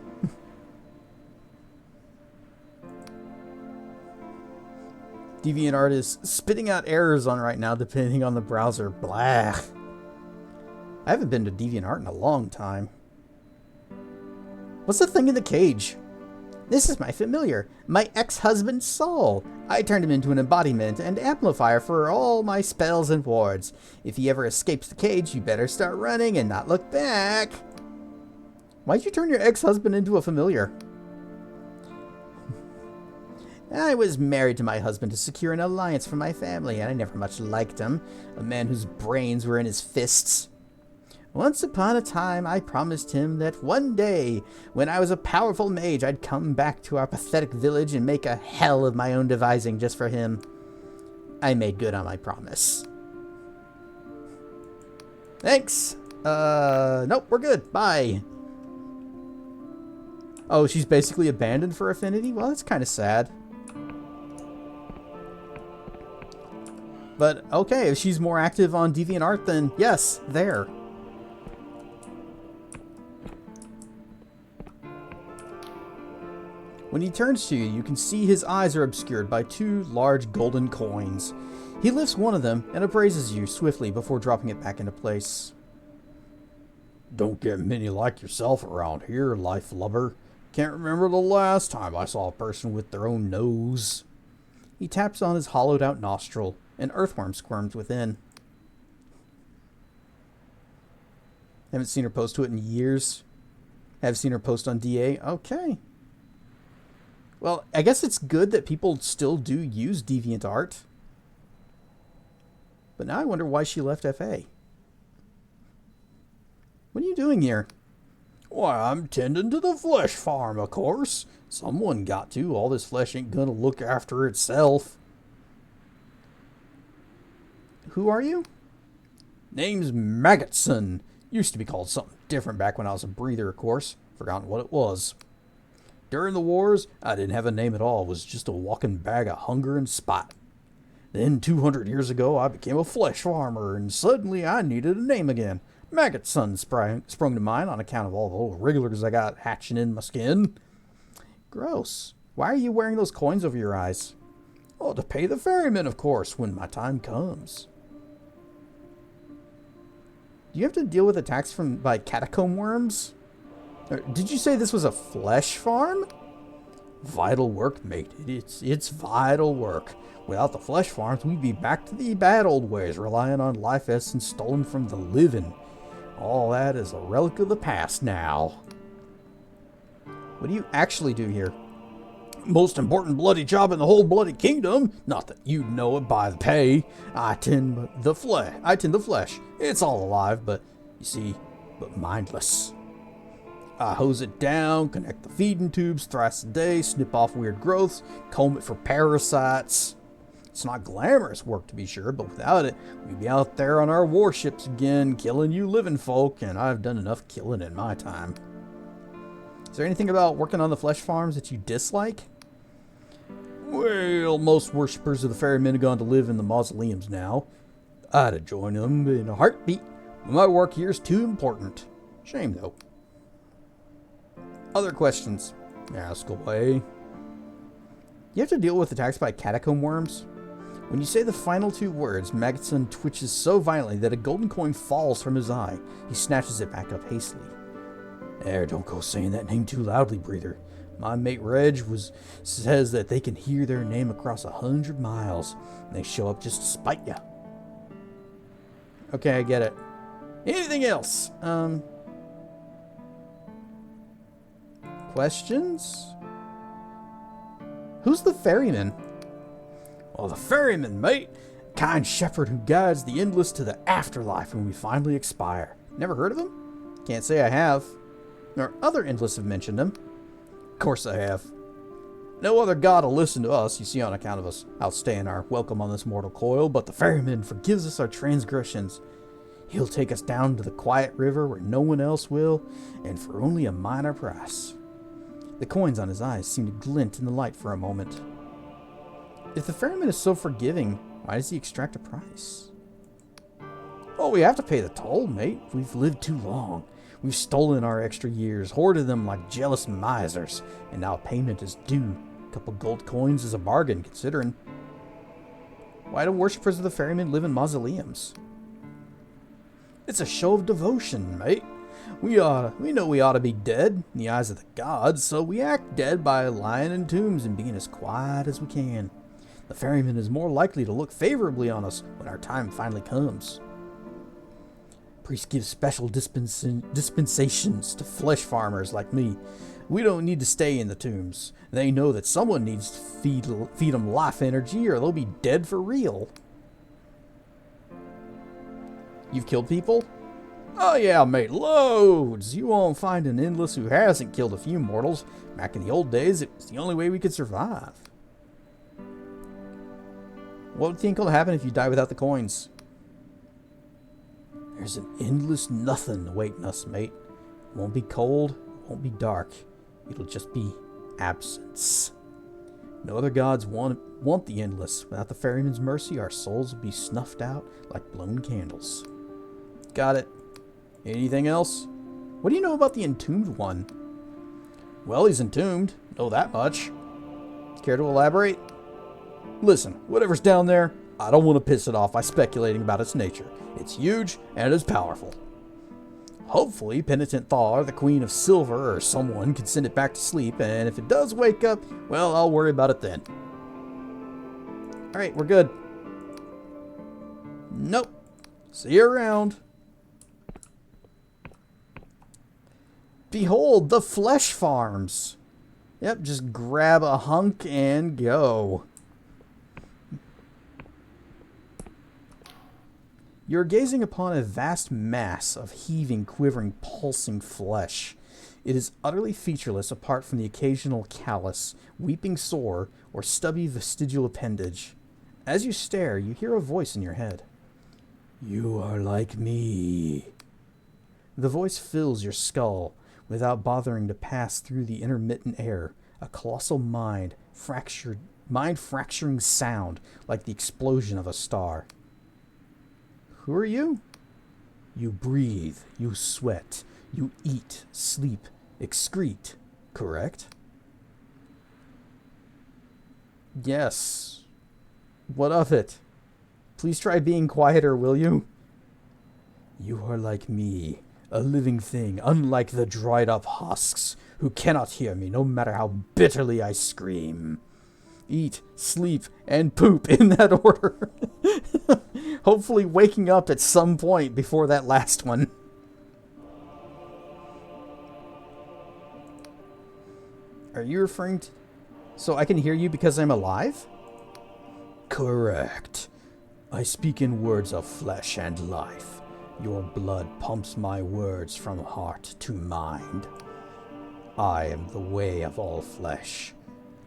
DeviantArt is spitting out errors on right now, depending on the browser. Blah. I haven't been to DeviantArt in a long time. What's the thing in the cage? This is my familiar, my ex-husband Saul. I turned him into an embodiment and amplifier for all my spells and wards. If he ever escapes the cage, you better start running and not look back. Why'd you turn your ex-husband into a familiar? I was married to my husband to secure an alliance for my family, and I never much liked him, a man whose brains were in his fists. Once upon a time, I promised him that one day, when I was a powerful mage, I'd come back to our pathetic village and make a hell of my own devising just for him. I made good on my promise. Thanks. Nope, we're good. Bye. Oh, she's basically abandoned for Affinity? Well, that's kind of sad. But, okay, if she's more active on DeviantArt, then yes, there. When he turns to you, you can see his eyes are obscured by 2 large golden coins. He lifts one of them and appraises you swiftly before dropping it back into place. Don't get many like yourself around here, life lubber. Can't remember the last time I saw a person with their own nose. He taps on his hollowed out nostril. An earthworm squirms within. Haven't seen her post to it in years. Have seen her post on DA. Okay. Well, I guess it's good that people still do use DeviantArt. But now I wonder why she left FA. What are you doing here? Why, I'm tending to the flesh farm, of course. Someone got to. All this flesh ain't gonna look after itself. Who are you? Name's Maggotson. Used to be called something different back when I was a breather, of course. Forgotten what it was. During the wars, I didn't have a name at all. Was just a walking bag of hunger and spite. Then 200 years ago, I became a flesh farmer, and suddenly I needed a name again. Maggotson sprung to mind on account of all the little wrigglers I got hatching in my skin. Gross. Why are you wearing those coins over your eyes? Oh, to pay the ferryman, of course, when my time comes. Do you have to deal with attacks by catacomb worms? Or, did you say this was a flesh farm? Vital work, mate. It's vital work. Without the flesh farms, we'd be back to the bad old ways, relying on life essence stolen from the living. All that is a relic of the past now. What do you actually do here? Most important bloody job in the whole bloody kingdom. Not that you know it by the pay. I tend the flesh. It's all alive, but you see, but mindless. I hose it down, connect the feeding tubes thrice a day, snip off weird growths, comb it for parasites. It's not glamorous work to be sure, but without it, we'd be out there on our warships again, killing you living folk, and I've done enough killing in my time. Is there anything about working on the flesh farms that you dislike? Well, most worshippers of the ferrymen have gone to live in the mausoleums now. I'd have joined them in a heartbeat, but my work here is too important. Shame, though. Other questions? Ask away. You have to deal with attacks by catacomb worms? When you say the final two words, Maggotson twitches so violently that a golden coin falls from his eye. He snatches it back up hastily. There, don't go saying that name too loudly, breather. My mate Reg says that they can hear their name across 100 miles, and they show up just to spite you. Okay, I get it. Anything else? Questions? Who's the ferryman? Well, the ferryman, mate. Kind shepherd who guides the endless to the afterlife when we finally expire. Never heard of him? Can't say I have. Or other endless have mentioned him. Of course I have. No other god will listen to us, you see, on account of us outstaying our welcome on this mortal coil, but the ferryman forgives us our transgressions. He'll take us down to the quiet river where no one else will, and for only a minor price. The coins on his eyes seem to glint in the light for a moment. If the ferryman is so forgiving, why does he extract a price? Well, we have to pay the toll, mate. We've lived too long. We've stolen our extra years, hoarded them like jealous misers, and now payment is due. A couple gold coins is a bargain, considering. Why do worshippers of the ferryman live in mausoleums? It's a show of devotion, mate. We know we ought to be dead in the eyes of the gods, so we act dead by lying in tombs and being as quiet as we can. The ferryman is more likely to look favorably on us when our time finally comes. Priests give special dispensations to flesh farmers like me. We don't need to stay in the tombs. They know that someone needs to feed them life energy or they'll be dead for real. You've killed people? Oh yeah, mate, loads! You won't find an endless who hasn't killed a few mortals. Back in the old days, it was the only way we could survive. What do you think will happen if you die without the coins? There's an endless nothing awaiting us, mate. It won't be cold, it won't be dark. It'll just be absence. No other gods want the endless. Without the ferryman's mercy, our souls will be snuffed out like blown candles. Got it. Anything else? What do you know about the entombed one? Well, he's entombed. Know that much. Care to elaborate? Listen, whatever's down there, I don't want to piss it off by speculating about its nature. It's huge and it's powerful. Hopefully, Penitent Thar, the Queen of Silver, or someone can send it back to sleep, and if it does wake up, well, I'll worry about it then. Alright, we're good. Nope. See you around. Behold, the flesh farms. Yep, just grab a hunk and go. You're gazing upon a vast mass of heaving, quivering, pulsing flesh. It is utterly featureless apart from the occasional callus, weeping sore, or stubby vestigial appendage. As you stare, you hear a voice in your head. You are like me. The voice fills your skull without bothering to pass through the intermittent air, a colossal mind-fracturing sound like the explosion of a star. Who are you? You breathe, you sweat, you eat, sleep, excrete, correct? Yes. What of it? Please try being quieter, will you? You are like me, a living thing, unlike the dried-up husks, who cannot hear me no matter how bitterly I scream. Eat, sleep, and poop in that order. Hopefully waking up at some point before that last one. Are you referring to... So I can hear you because I'm alive? Correct. I speak in words of flesh and life. Your blood pumps my words from heart to mind. I am the way of all flesh.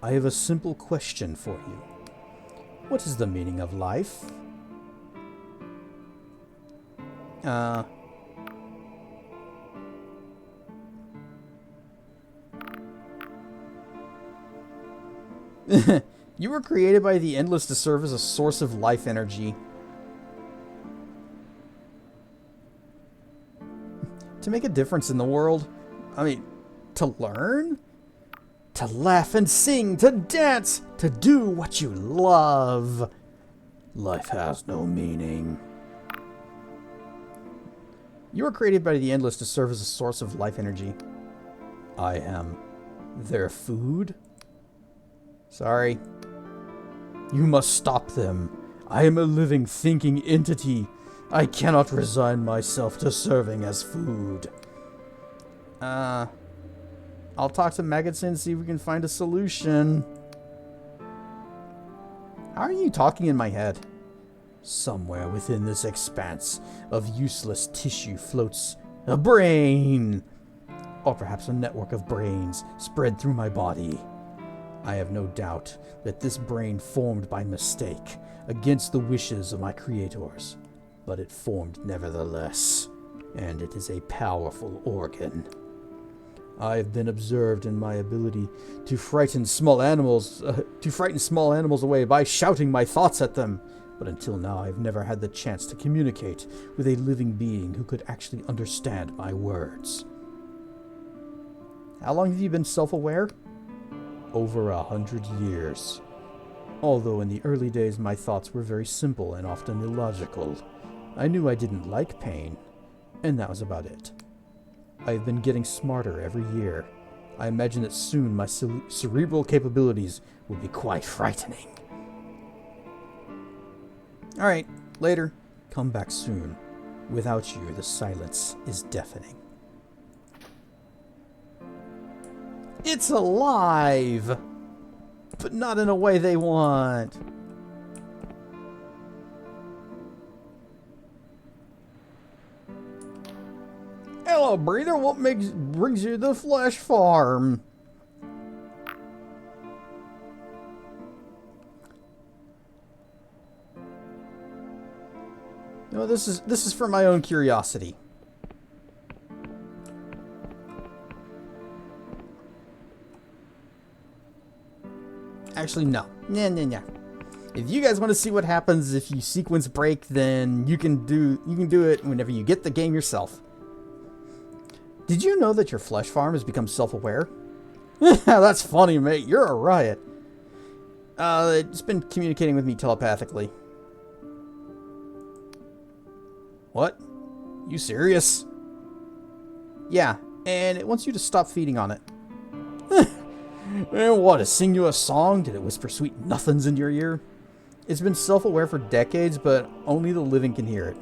I have a simple question for you. What is the meaning of life? You were created by the Endless to serve as a source of life energy. To make a difference in the world? I mean, to learn? To laugh and sing, to dance, to do what you love. Life has no meaning. You were created by the Endless to serve as a source of life energy. I am their food? Sorry. You must stop them. I am a living, thinking entity. I cannot resign myself to serving as food. I'll talk to Maggots and see if we can find a solution. How are you talking in my head? Somewhere within this expanse of useless tissue floats a brain. Or perhaps a network of brains spread through my body. I have no doubt that this brain formed by mistake, against the wishes of my creators. But it formed nevertheless, and it is a powerful organ. I have been observed in my ability to frighten small animals away by shouting my thoughts at them. But until now, I've never had the chance to communicate with a living being who could actually understand my words. How long have you been self-aware? Over 100 years. Although in the early days my thoughts were very simple and often illogical. I knew I didn't like pain, and that was about it. I've been getting smarter every year. I imagine that soon my cerebral capabilities will be quite frightening. Alright, later. Come back soon. Without you, the silence is deafening. It's alive! But not in a way they want. Hello, breather. What brings you to the flesh farm? No, this is for my own curiosity. Actually, no. Nah. If you guys want to see what happens if you sequence break, then you can do it whenever you get the game yourself. Did you know that your flesh farm has become self-aware? That's funny, mate. You're a riot. It's been communicating with me telepathically. What? You serious? Yeah, and it wants you to stop feeding on it. And what, to sing you a song? Did it whisper sweet nothings into your ear? It's been self-aware for decades, but only the living can hear it.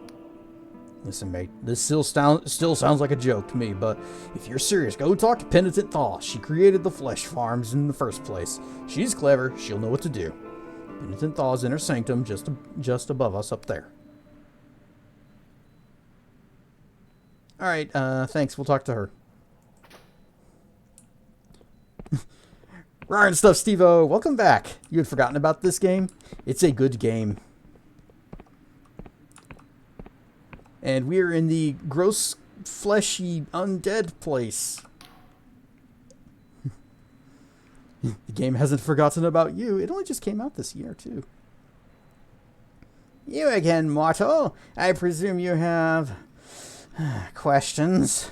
Listen, mate, this still sounds like a joke to me, but if you're serious, go talk to Penitent Thaw. She created the flesh farms in the first place. She's clever. She'll know what to do. Penitent Thaw's inner sanctum just above us up there. Alright, thanks. We'll talk to her. Rar and stuff, Steve-O. Welcome back. You had forgotten about this game? It's a good game. And we're in the gross, fleshy, undead place. The game hasn't forgotten about you. It only just came out this year, too. You again, mortal. I presume you have questions.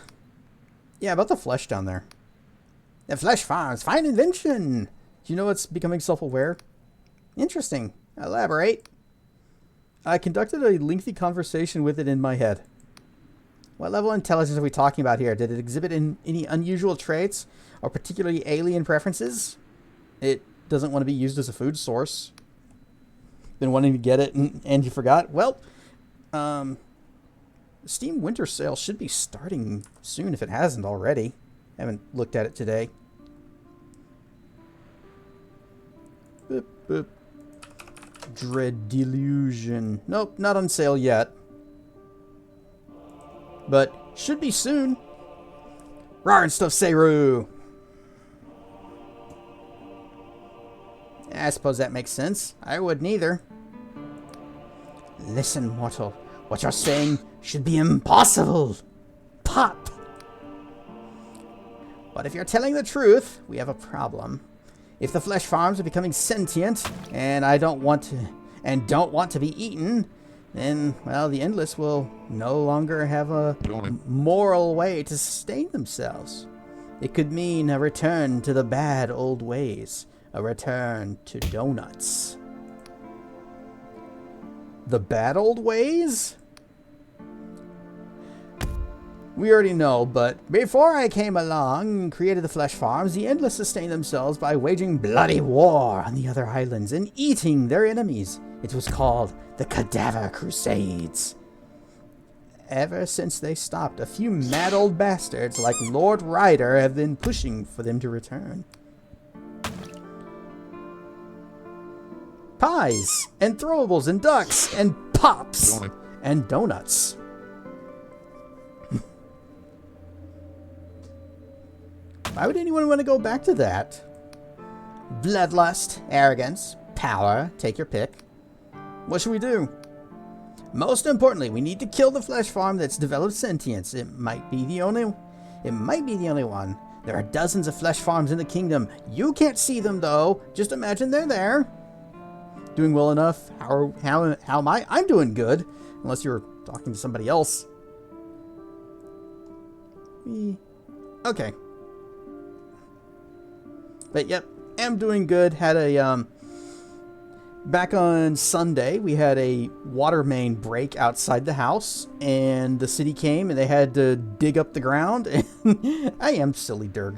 Yeah, about the flesh down there. The flesh farms, fine invention. Do you know what's becoming self-aware? Interesting. Elaborate. I conducted a lengthy conversation with it in my head. What level of intelligence are we talking about here? Did it exhibit any unusual traits or particularly alien preferences? It doesn't want to be used as a food source. Been wanting to get it and you forgot? Well, Steam Winter Sale should be starting soon if it hasn't already. I haven't looked at it today. Boop, boop. Dread Delusion. Nope, not on sale yet. But should be soon. Rar and stuff, Seru. I suppose that makes sense. I wouldn't either. Listen, mortal. What you're saying should be impossible. Pop. But if you're telling the truth, we have a problem. If the flesh farms are becoming sentient, and don't want to be eaten, then, well, the Endless will no longer have a moral way to sustain themselves. It could mean a return to the bad old ways, a return to donuts. The bad old ways? We already know, but before I came along and created the flesh farms, the Endless sustained themselves by waging bloody war on the other islands and eating their enemies. It was called the Cadaver Crusades. Ever since they stopped, a few mad old bastards like Lord Ryder have been pushing for them to return. Pies, and throwables, and ducks, and pops, and donuts. Why would anyone want to go back to that? Bloodlust, arrogance, power, take your pick. What should we do? Most importantly, we need to kill the flesh farm that's developed sentience. It might be the only one. There are dozens of flesh farms in the kingdom. You can't see them though. Just imagine they're there. Doing well enough? How am I? I'm doing good. Unless you're talking to somebody else. Okay. But yep, am doing good. Had a back on Sunday we had a water main break outside the house, and the city came and they had to dig up the ground. And I am silly Dirk.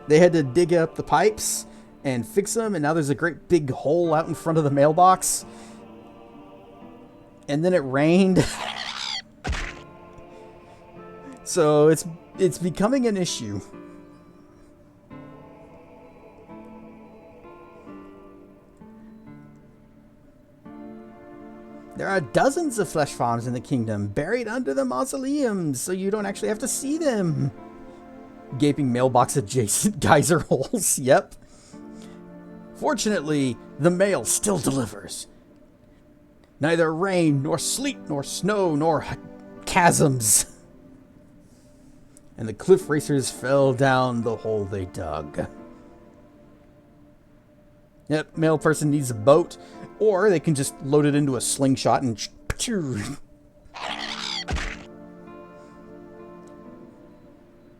They had to dig up the pipes and fix them, and now there's a great big hole out in front of the mailbox. And then it rained. So it's becoming an issue. There are dozens of flesh farms in the kingdom, buried under the mausoleums, so you don't actually have to see them. Gaping mailbox adjacent geyser holes, yep. Fortunately, the mail still delivers. Neither rain, nor sleet, nor snow, nor chasms. And the cliff racers fell down the hole they dug. Yep, mail person needs a boat, or they can just load it into a slingshot and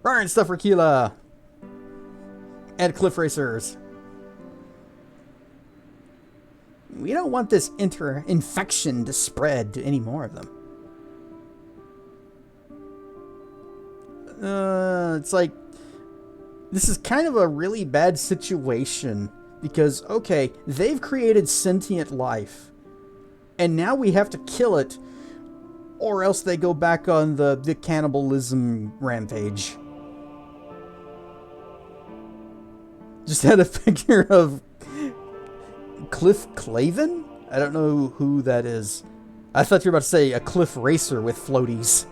Burn stuff for Keela. And cliff racers. We don't want this infection to spread to any more of them. It's like, this is kind of a really bad situation Because, okay, they've created sentient life. And now we have to kill it. Or else they go back on the cannibalism rampage. Just had a figure of Cliff Clavin? I don't know who that is. I thought you were about to say a cliff racer with floaties.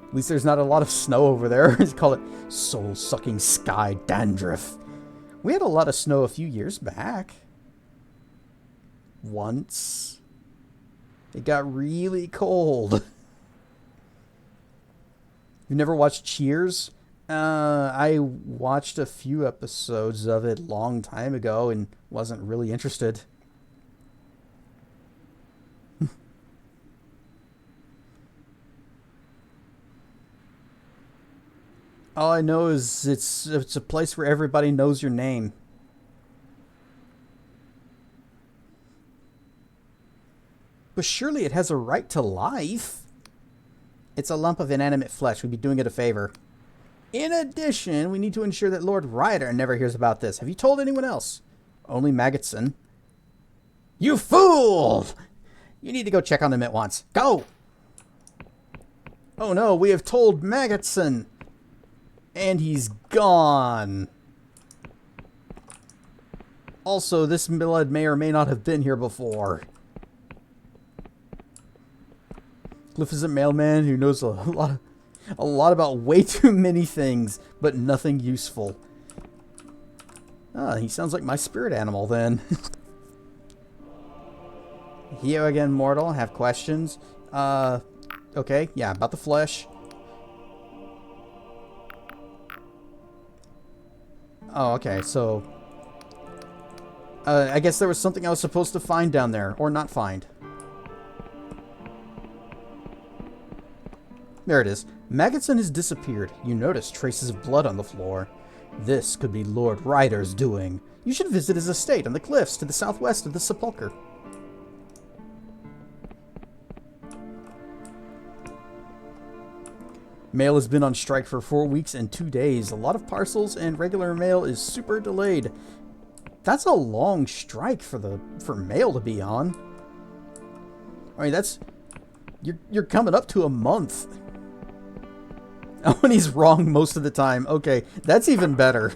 At least there's not a lot of snow over there. Let's call it soul-sucking sky dandruff. We had a lot of snow a few years back. Once. It got really cold. You've never watched Cheers? I watched a few episodes of it a long time ago and wasn't really interested. All I know is it's a place where everybody knows your name. But surely it has a right to life. It's a lump of inanimate flesh. We'd be doing it a favor. In addition, we need to ensure that Lord Ryder never hears about this. Have you told anyone else? Only Maggotson. You fool! You need to go check on him at once. Go! Oh no, we have told Maggotson. And he's gone. Also, this Millad may or may not have been here before. Cliff is a mailman who knows a lot about way too many things, but nothing useful. Ah, he sounds like my spirit animal then. Here again, mortal. Have questions? Okay, yeah, about the flesh. Oh, okay, so... I guess there was something I was supposed to find down there, or not find. There it is. Maggotson has disappeared. You notice traces of blood on the floor. This could be Lord Ryder's doing. You should visit his estate on the cliffs to the southwest of the sepulchre. Mail has been on strike for 4 weeks and 2 days. A lot of parcels and regular mail is super delayed. That's a long strike for mail to be on. I mean, that's... You're coming up to a month. Oh, and he's wrong most of the time. Okay, that's even better.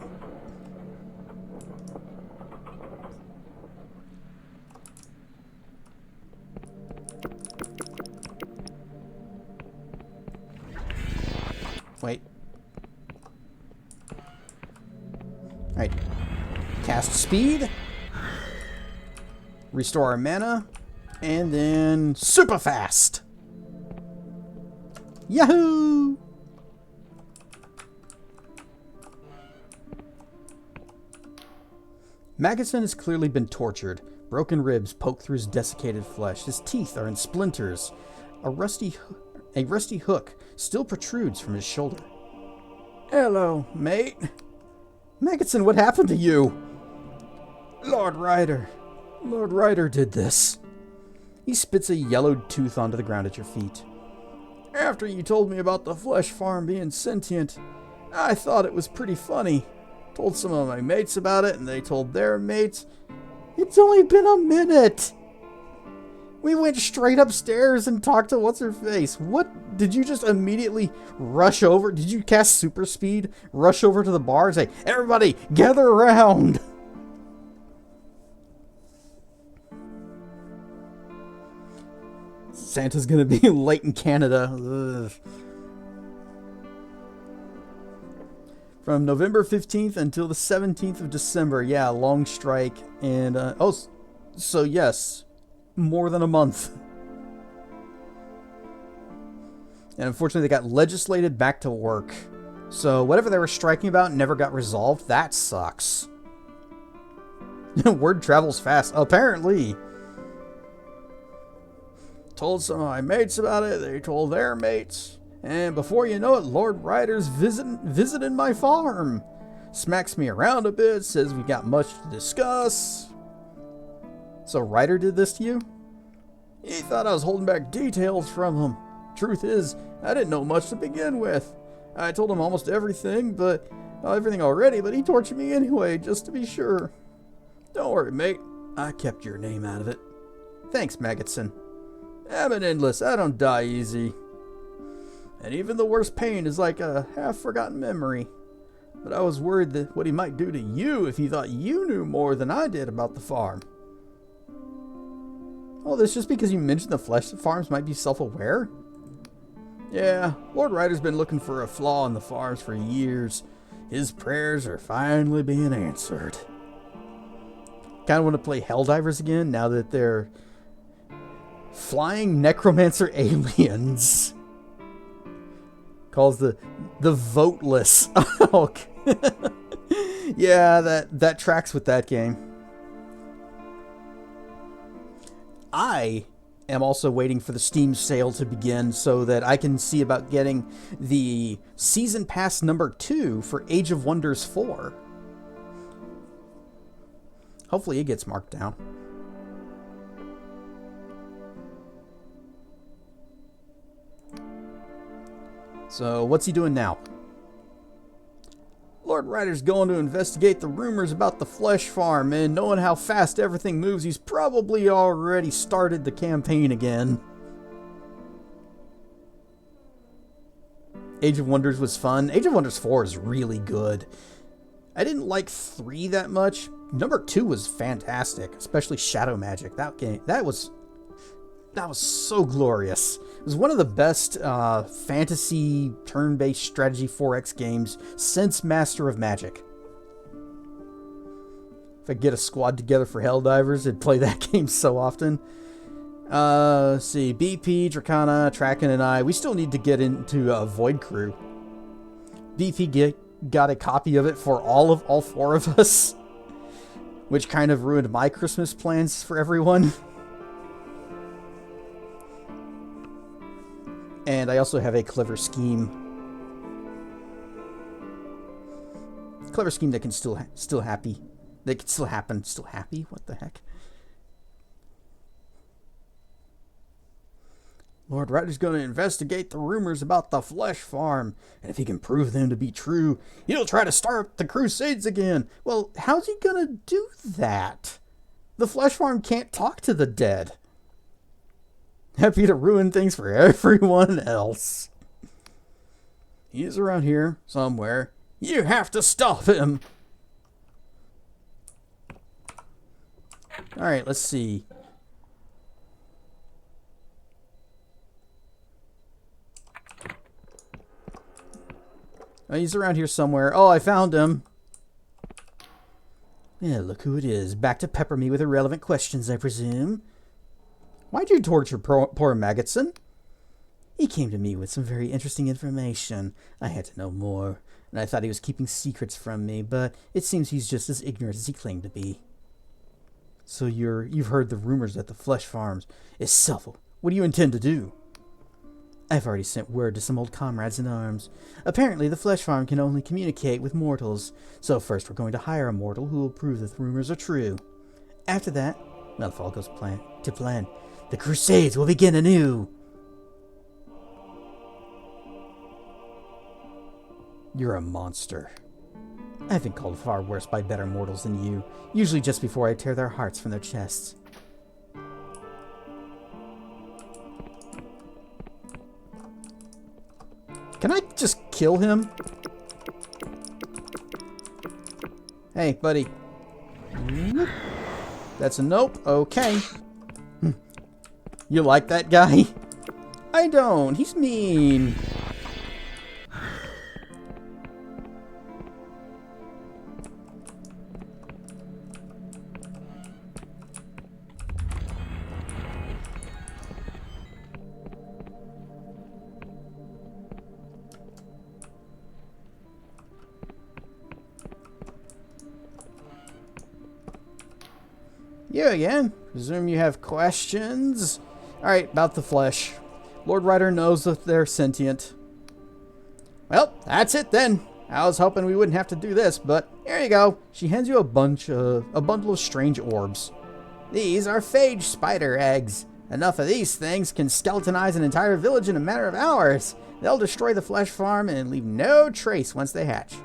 Wait. Alright. Cast speed. Restore our mana. And then super fast. Yahoo! Maggotson has clearly been tortured. Broken ribs poke through his desiccated flesh. His teeth are in splinters. A rusty hook still protrudes from his shoulder. Hello, mate. Maggotson, what happened to you? Lord Ryder. Lord Ryder did this. He spits a yellowed tooth onto the ground at your feet. After you told me about the flesh farm being sentient, I thought it was pretty funny. Told some of my mates about it, and they told their mates. It's only been a minute. We went straight upstairs and talked to what's-her-face. What? Did you just immediately rush over? Did you cast super speed? Rush over to the bar and say, everybody, gather around. Santa's gonna be late in Canada. Ugh. From November 15th until the 17th of December. Yeah, long strike. And, oh, so yes, more than a month. And unfortunately, they got legislated back to work. So whatever they were striking about never got resolved. That sucks. Word travels fast, apparently. Told some of my mates about it. They told their mates. And before you know it, Lord Ryder's visiting my farm. Smacks me around a bit, says we got much to discuss. So Ryder did this to you? He thought I was holding back details from him. Truth is, I didn't know much to begin with. I told him almost everything, but everything already, but he tortured me anyway, just to be sure. Don't worry, mate. I kept your name out of it. Thanks, Magotson. I'm an endless. I don't die easy. And even the worst pain is like a half-forgotten memory. But I was worried that what he might do to you if he thought you knew more than I did about the farm. Oh, that's just because you mentioned the flesh farms might be self-aware? Yeah, Lord Ryder's been looking for a flaw in the farms for years. His prayers are finally being answered. Kind of want to play Helldivers again now that they're flying necromancer aliens. Calls the voteless. Yeah, that tracks with that game. I am also waiting for the Steam sale to begin so that I can see about getting the Season Pass number 2 for Age of Wonders 4. Hopefully it gets marked down. So, what's he doing now? Lord Ryder's going to investigate the rumors about the flesh farm, and knowing how fast everything moves, he's probably already started the campaign again. Age of Wonders was fun. Age of Wonders 4 is really good. I didn't like 3 that much. Number 2 was fantastic, especially Shadow Magic. That game, that was so glorious. It was one of the best fantasy turn-based strategy 4X games since Master of Magic. If I get a squad together for Helldivers, I'd play that game so often. Let's see, BP, Dracana, Traken, and I, we still need to get into Void Crew. BP got a copy of it for all 4 of us, which kind of ruined my Christmas plans for everyone. And I also have a clever scheme. Clever scheme that can still happy. That can still happen. Still happy? What the heck? Lord Ryder's going to investigate the rumors about the flesh farm. And if he can prove them to be true, he'll try to start the Crusades again. Well, how's he going to do that? The flesh farm can't talk to the dead. Happy to ruin things for everyone else. He's around here somewhere. You have to stop him. Alright, let's see. Oh, he's around here somewhere. Oh, I found him. Yeah, look who it is. Back to pepper me with irrelevant questions, I presume. Why'd you torture poor Magotson? He came to me with some very interesting information. I had to know more, and I thought he was keeping secrets from me, but it seems he's just as ignorant as he claimed to be. So you've heard the rumors that the flesh farms is self. What do you intend to do? I've already sent word to some old comrades in arms. Apparently the flesh farm can only communicate with mortals, so first we're going to hire a mortal who will prove that the rumors are true. After that, well, if all goes to plan, the Crusades will begin anew. You're a monster. I've been called far worse by better mortals than you, usually just before I tear their hearts from their chests. Can I just kill him? Hey, buddy. That's a nope. Okay. You like that guy? I don't. He's mean. You again? Presume you have questions? Alright, about the flesh. Lord Ryder knows that they're sentient. Well, that's it then. I was hoping we wouldn't have to do this, but here you go. She hands you a bundle of strange orbs. These are phage spider eggs. Enough of these things can skeletonize an entire village in a matter of hours. They'll destroy the flesh farm and leave no trace once they hatch.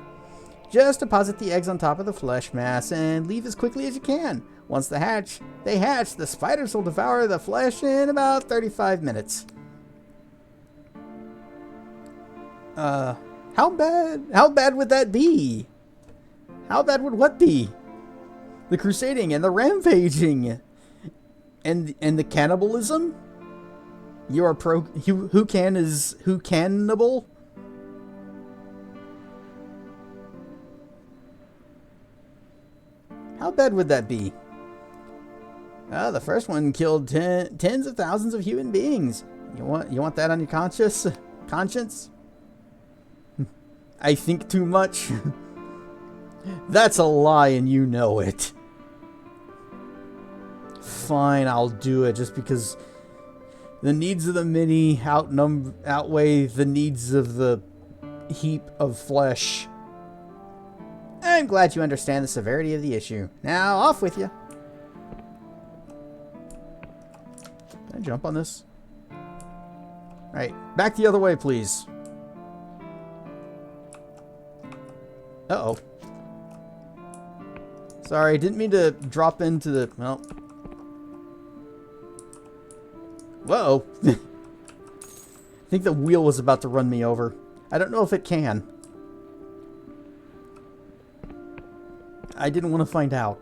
Just deposit the eggs on top of the flesh mass and leave as quickly as you can. Once they hatch, the spiders will devour the flesh in about 35 minutes. How bad would that be? How bad would what be? The crusading and the rampaging and the cannibalism? You are pro who cannibal? How bad would that be? The first one killed tens of thousands of human beings. You want that on your conscience? I think too much. That's a lie and you know it. Fine, I'll do it just because the needs of the many outweigh the needs of the heap of flesh. I'm glad you understand the severity of the issue. Now, off with you. Can I jump on this? Alright, back the other way, please. Uh-oh. Sorry, didn't mean to drop into the... Well... Whoa. I think the wheel was about to run me over. I don't know if it can. I didn't want to find out.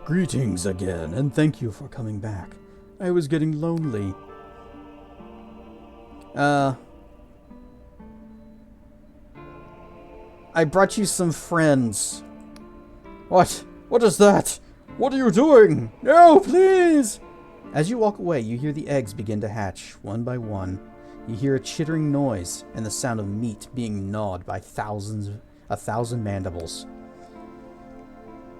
Greetings again, and thank you for coming back. I was getting lonely. I brought you some friends. What? What is that? What are you doing? No, please! As you walk away, you hear the eggs begin to hatch, one by one. You hear a chittering noise and the sound of meat being gnawed by a thousand mandibles.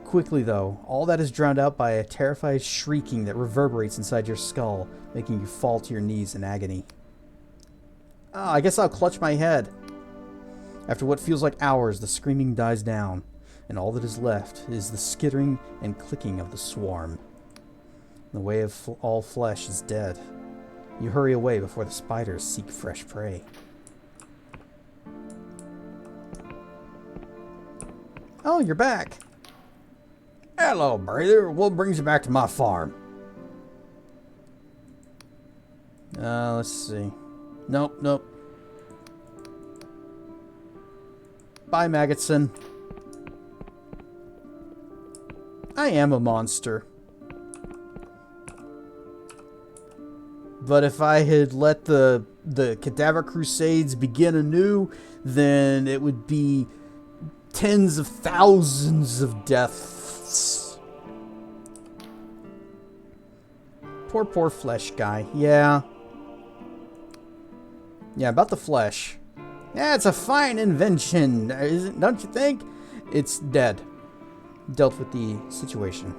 Quickly, though, all that is drowned out by a terrified shrieking that reverberates inside your skull, making you fall to your knees in agony. I guess I'll clutch my head. After what feels like hours, the screaming dies down, and all that is left is the skittering and clicking of the swarm. The way of all flesh is dead. You hurry away before the spiders seek fresh prey. Oh, you're back. Hello, brother. What brings you back to my farm? Let's see. Nope. Bye, Maggotson. I am a monster. But if I had let the Cadaver Crusades begin anew, then it would be tens of thousands of deaths. Poor flesh guy. Yeah, about the flesh. Yeah, it's a fine invention, don't you think? It's dead. Dealt with the situation.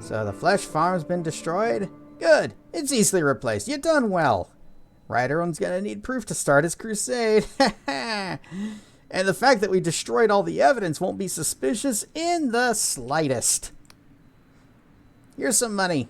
So the flesh farm's been destroyed? Good. It's easily replaced. You've done well. Ryderun's gonna need proof to start his crusade. And the fact that we destroyed all the evidence won't be suspicious in the slightest. Here's some money.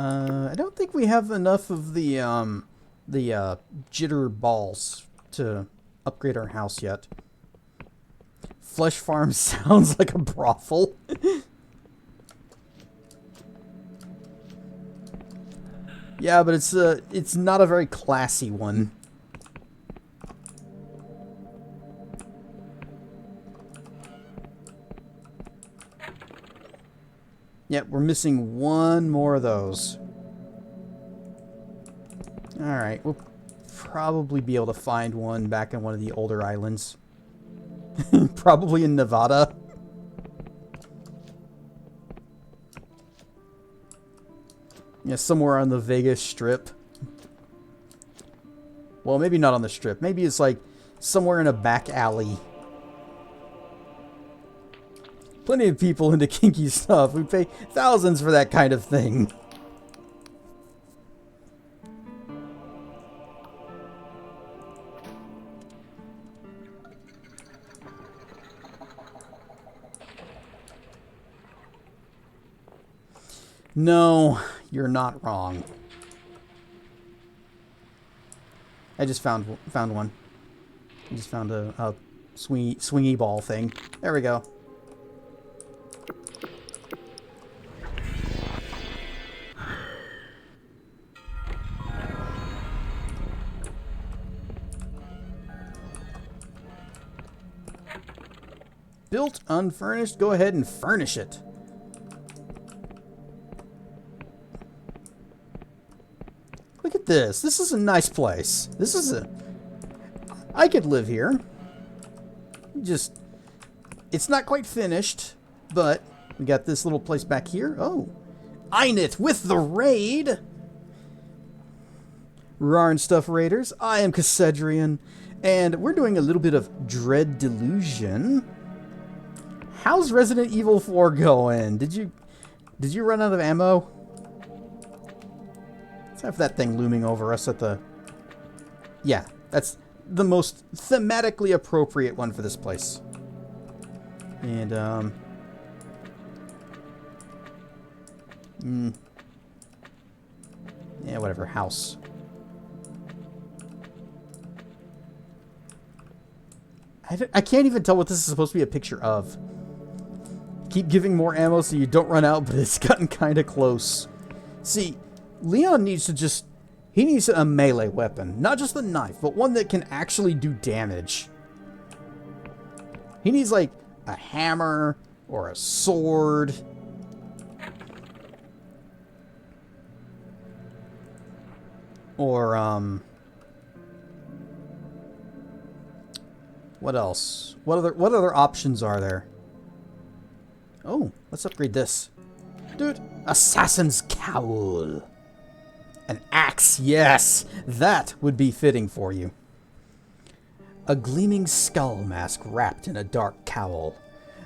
I don't think we have enough of the jitter balls to upgrade our house yet. Flesh farm sounds like a brothel. Yeah, but it's not a very classy one. Yep, we're missing one more of those. Alright, we'll probably be able to find one back in one of the older islands. Probably in Nevada. Yeah, somewhere on the Vegas Strip. Well, maybe not on the Strip. Maybe it's like somewhere in a back alley. Plenty of people into kinky stuff. We pay thousands for that kind of thing. No, you're not wrong. I just found one. I just found a swingy ball thing. There we go. Built unfurnished. Go ahead and furnish it. Look at this. This is a nice place. This is a... I could live here. Just... It's not quite finished, but we got this little place back here. Oh. Einit with the raid. Rarn Stuff Raiders. I am Cassedrian, and we're doing a little bit of Dread Delusion. How's Resident Evil 4 going? Did you run out of ammo? Let's have that thing looming over us at the... Yeah, that's the most thematically appropriate one for this place. And, yeah, whatever. House. I can't even tell what this is supposed to be a picture of. Keep giving more ammo so you don't run out, but it's gotten kind of close. See... Leon needs to just... He needs a melee weapon. Not just a knife, but one that can actually do damage. He needs, like, a hammer or a sword. Or, what else? What other options are there? Oh, let's upgrade this. Dude, Assassin's Cowl. An axe, yes! That would be fitting for you. A gleaming skull mask wrapped in a dark cowl.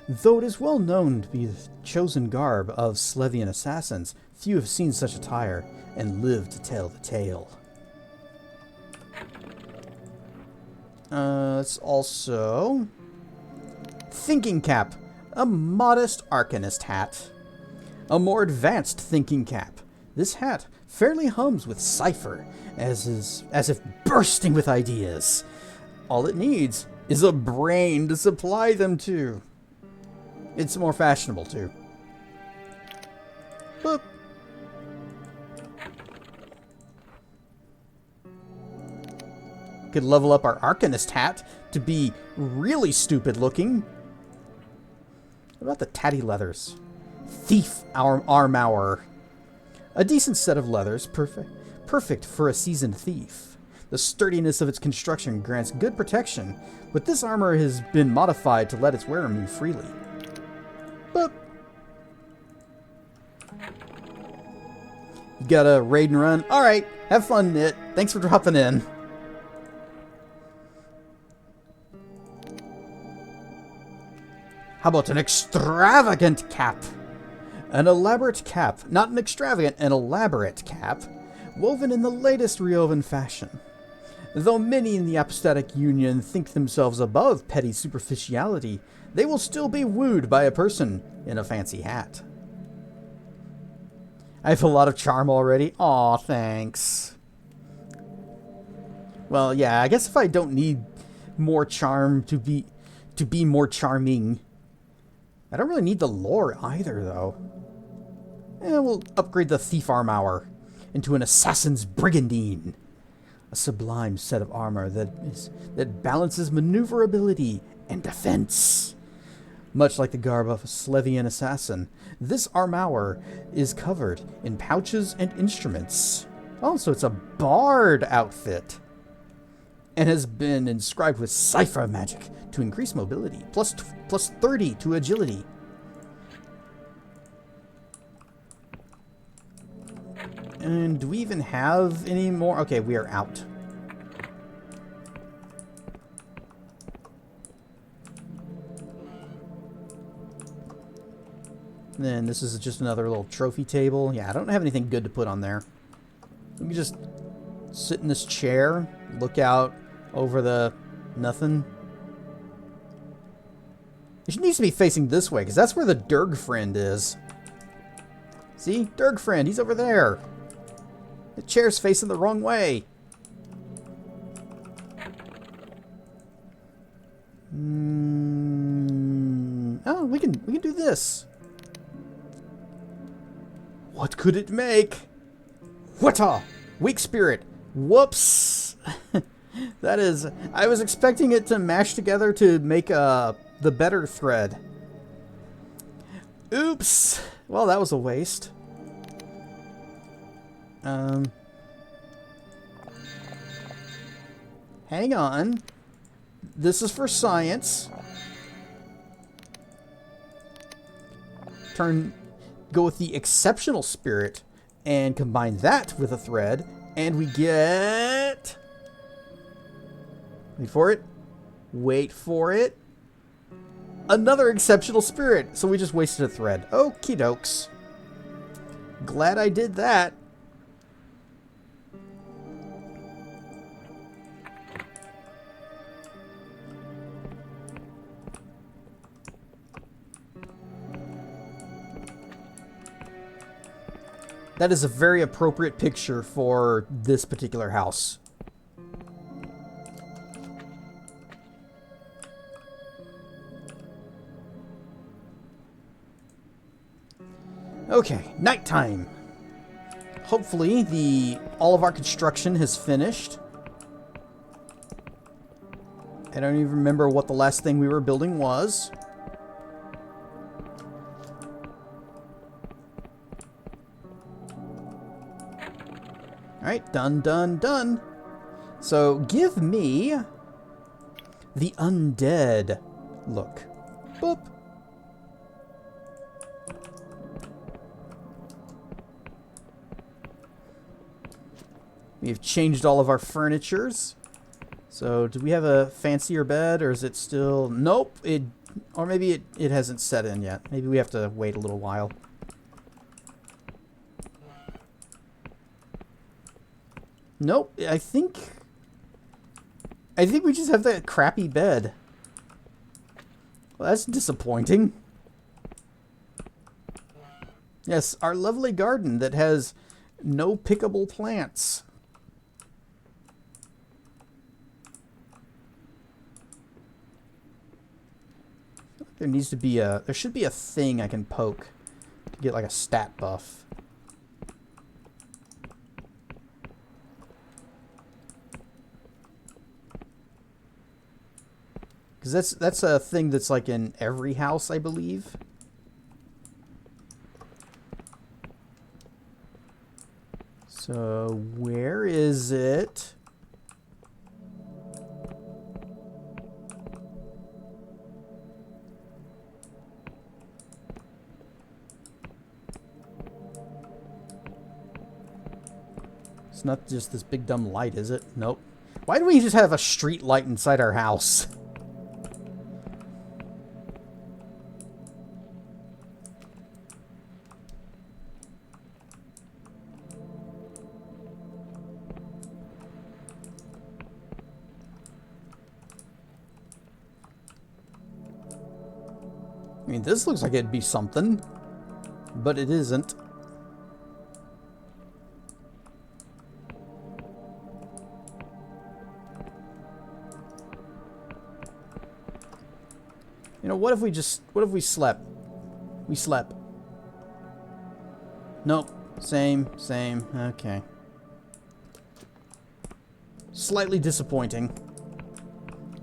Though it is well known to be the chosen garb of Slevian assassins, few have seen such attire and lived to tell the tale. It's also... Thinking Cap. A modest Arcanist hat. A more advanced thinking cap. This hat fairly hums with cipher, as if bursting with ideas. All it needs is a brain to supply them to. It's more fashionable, too. Boop. Could level up our Arcanist hat to be really stupid looking. What about the tatty leathers? Thief Armour. A decent set of leathers, perfect for a seasoned thief. The sturdiness of its construction grants good protection, but this armor has been modified to let its wearer move freely. Boop. You got a raid and run? Alright, have fun, Knit. Thanks for dropping in. How about an extravagant cap? An elaborate cap, not an extravagant, an elaborate cap, woven in the latest Riovan fashion. Though many in the Apostatic Union think themselves above petty superficiality, they will still be wooed by a person in a fancy hat. I have a lot of charm already. Aw, thanks. Well, yeah, I guess if I don't need more charm to be more charming, I don't really need the lore either, though. We'll upgrade the Thief Armour into an Assassin's Brigandine. A sublime set of armor that balances maneuverability and defense. Much like the garb of a Slevian assassin, this armour is covered in pouches and instruments. Oh, so it's a bard outfit. And has been inscribed with cipher magic to increase mobility, plus 30 to agility. And do we even have any more? Okay, we are out. And then this is just another little trophy table. Yeah, I don't have anything good to put on there. We can just sit in this chair, look out over the nothing. It needs to be facing this way, because that's where the Derg friend is. See? Derg friend, he's over there. The chair's facing the wrong way. Oh, we can do this. What could it make? Whata! Weak spirit. Whoops. That is... I was expecting it to mash together to make the better thread. Oops. Well, that was a waste. Hang on. This is for science. Go with the exceptional spirit and combine that with a thread, and we get... Wait for it. Wait for it. Another exceptional spirit. So we just wasted a thread. Okie dokes. Glad I did that. That is a very appropriate picture for this particular house. Okay, nighttime. Hopefully all of our construction has finished. I don't even remember what the last thing we were building was. Alright, done, done, done. So, give me the undead look. Boop. We've changed all of our furnitures. So, do we have a fancier bed, or is it still... Nope, or maybe it hasn't set in yet. Maybe we have to wait a little while. Nope, I think we just have that crappy bed. Well, that's disappointing. Yes, our lovely garden that has no pickable plants. There should be a thing I can poke to get like a stat buff. Because that's a thing that's like in every house, I believe. So, where is it? It's not just this big dumb light, is it? Nope. Why do we just have a street light inside our house? I mean, this looks like it'd be something, but it isn't. You know, what if we slept? We slept. Nope. Same. Okay. Slightly disappointing.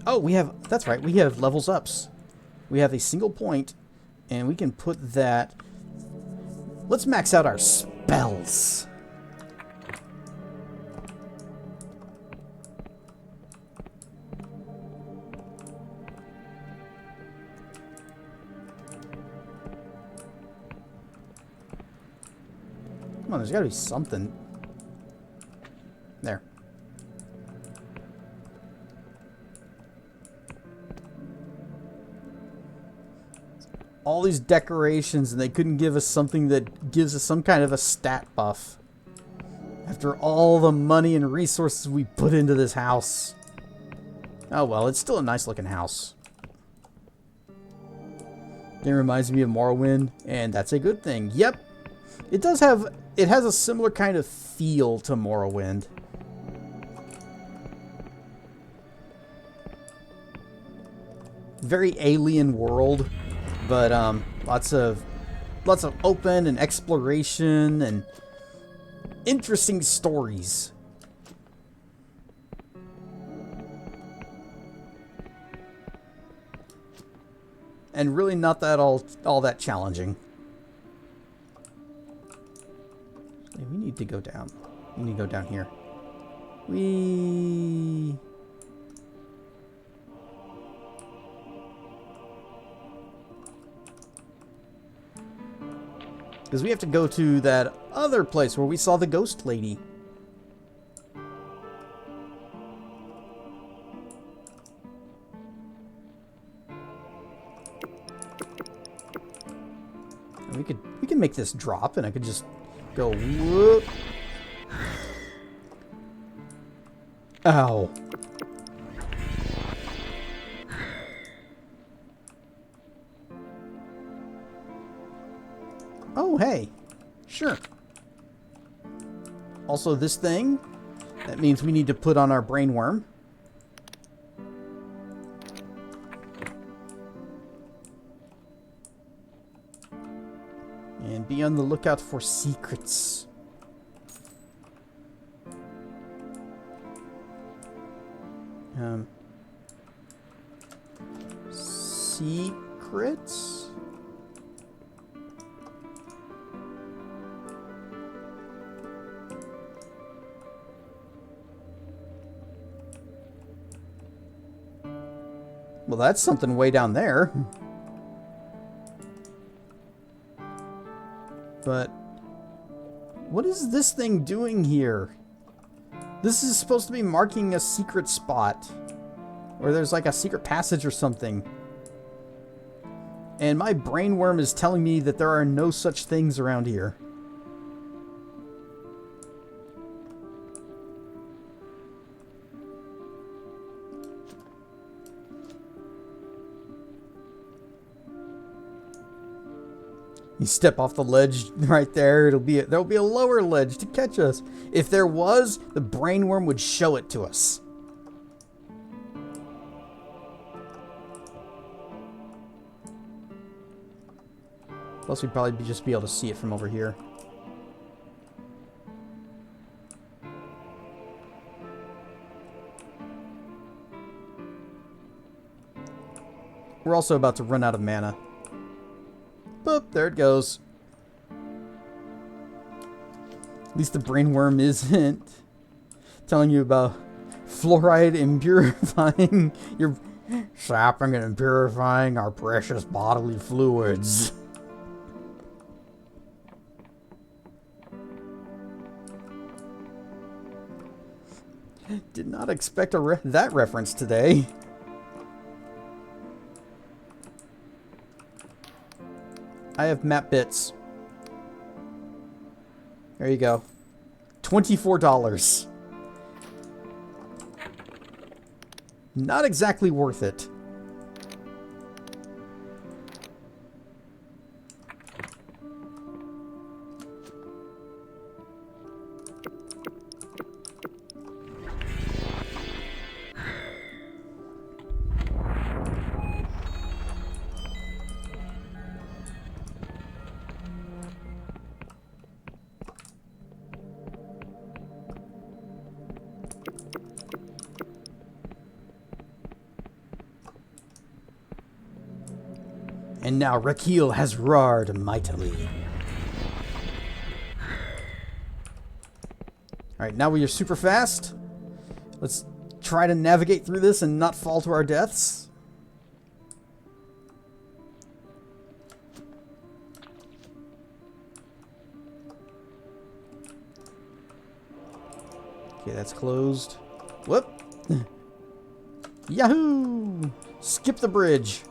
Oh, that's right, we have levels ups. We have a single point, and we can put that... Let's max out our spells. Come on, there's gotta be something. There. all these decorations and they couldn't give us something that gives us some kind of a stat buff. After all the money and resources we put into this house. Oh well, it's still a nice looking house. It reminds me of Morrowind, and that's a good thing. Yep, it does have, it has a similar kind of feel to Morrowind. Very alien world, but lots of open and exploration and interesting stories. And really not that all that challenging. Okay, we need to go down. We need to go down here. Because we have to go to that other place where we saw the ghost lady. And we can make this drop, and I could just go whoop. Ow. Oh, hey. Sure. Also, this thing, that means we need to put on our brain worm. And be on the lookout for secrets. Secrets? Well, that's something way down there. But what is this thing doing here? This is supposed to be marking a secret spot. Or there's like a secret passage or something. And my brain worm is telling me that there are no such things around here. You step off the ledge right there, there'll be a lower ledge to catch us. If there was, the brain worm would show it to us. Plus, we'd probably just be able to see it from over here. We're also about to run out of mana. Boop, there it goes. At least the brain worm isn't telling you about fluoride impurifying your sapping and purifying our precious bodily fluids. Did not expect that reference today. I have map bits. There you go. $24. Not exactly worth it. And now Rakeel has roared mightily. Alright, now we are super fast. Let's try to navigate through this and not fall to our deaths. Okay, that's closed. Whoop! Yahoo! Skip the bridge.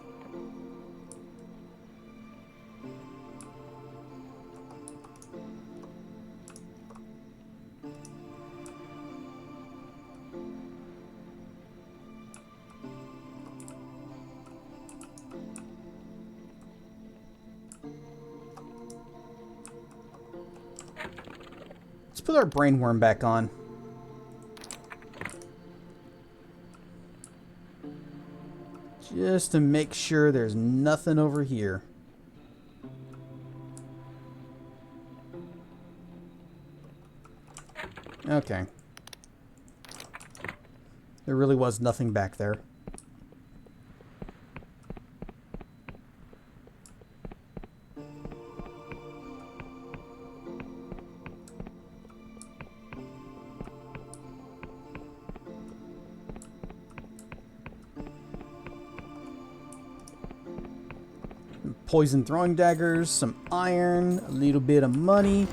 Let's put our brainworm back on. Just to make sure there's nothing over here. Okay. There really was nothing back there. Poison throwing daggers, some iron, a little bit of money.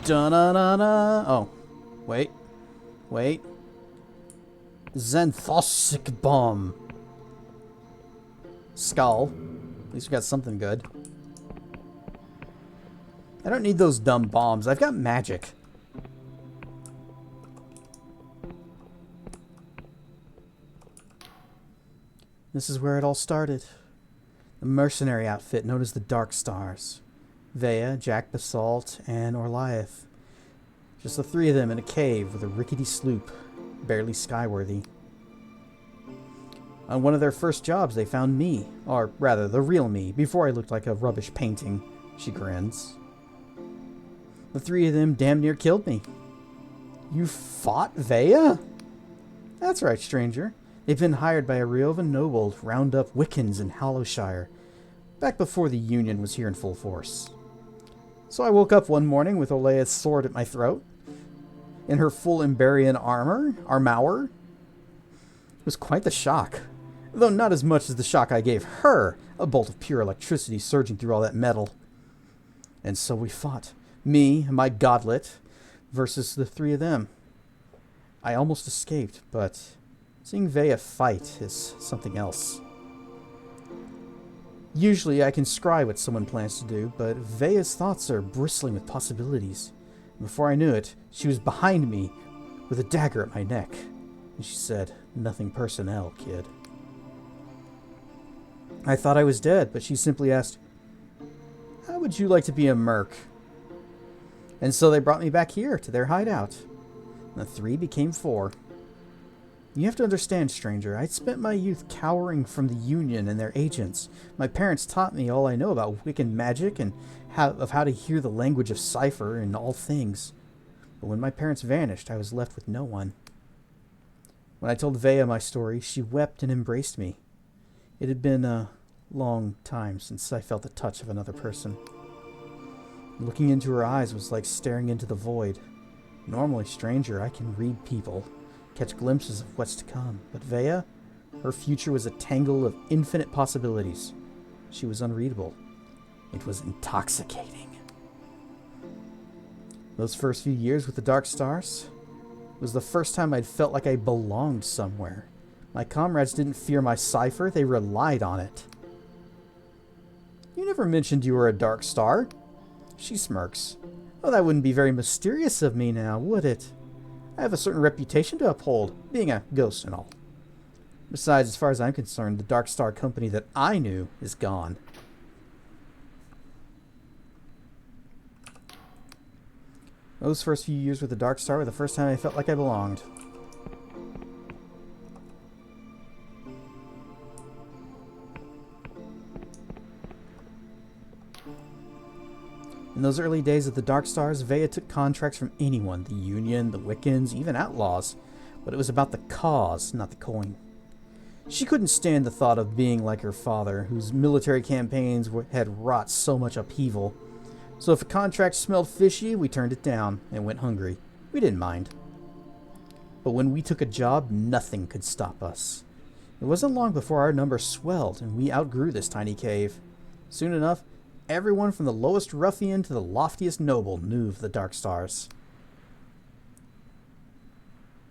Da-na-na-na. Oh, wait. Wait. Xanthosic bomb. Skull. At least we got something good. I don't need those dumb bombs. I've got magic. This is where it all started. The mercenary outfit known as the Dark Stars. Vea, Jack Basalt, and Orliath. Just the three of them in a cave with a rickety sloop, barely skyworthy. On one of their first jobs, they found me. Or rather, the real me, before I looked like a rubbish painting. She grins. The three of them damn near killed me. You fought Vea? That's right, stranger. They've been hired by a Riovan noble to round up Wiccans in Hollowshire, back before the Union was here in full force. So I woke up one morning with Olea's sword at my throat, in her full Emberian armor. It was quite the shock, though not as much as the shock I gave her, a bolt of pure electricity surging through all that metal. And so we fought, me and my godlet, versus the three of them. I almost escaped, but seeing Vea fight is something else. Usually I can scry what someone plans to do, but Vea's thoughts are bristling with possibilities. And before I knew it, she was behind me with a dagger at my neck. And she said, "Nothing personnel, kid." I thought I was dead, but she simply asked, "How would you like to be a merc?" And so they brought me back here to their hideout. And the three became four. You have to understand, stranger, I'd spent my youth cowering from the Union and their agents. My parents taught me all I know about Wiccan magic and how to hear the language of cipher and all things. But when my parents vanished, I was left with no one. When I told Vea my story, she wept and embraced me. It had been a long time since I felt the touch of another person. Looking into her eyes was like staring into the void. Normally, stranger, I can read people, catch glimpses of what's to come. But Vea, her future was a tangle of infinite possibilities. She was unreadable. It was intoxicating. Those first few years with the Dark Stars was the first time I'd felt like I belonged somewhere. My comrades didn't fear my cipher, they relied on it. You never mentioned you were a Dark Star. She smirks. Oh, that wouldn't be very mysterious of me now, would it? I have a certain reputation to uphold, being a ghost and all. Besides, as far as I'm concerned, the Dark Star company that I knew is gone. Those first few years with the Dark Star were the first time I felt like I belonged. In those early days of the Dark Stars, Vea took contracts from anyone, the Union, the Wiccans, even outlaws, but it was about the cause, not the coin. She couldn't stand the thought of being like her father, whose military campaigns had wrought so much upheaval. So if a contract smelled fishy, we turned it down and went hungry. We didn't mind. But when we took a job, nothing could stop us. It wasn't long before our numbers swelled and we outgrew this tiny cave. Soon enough, everyone from the lowest ruffian to the loftiest noble knew of the Dark Stars.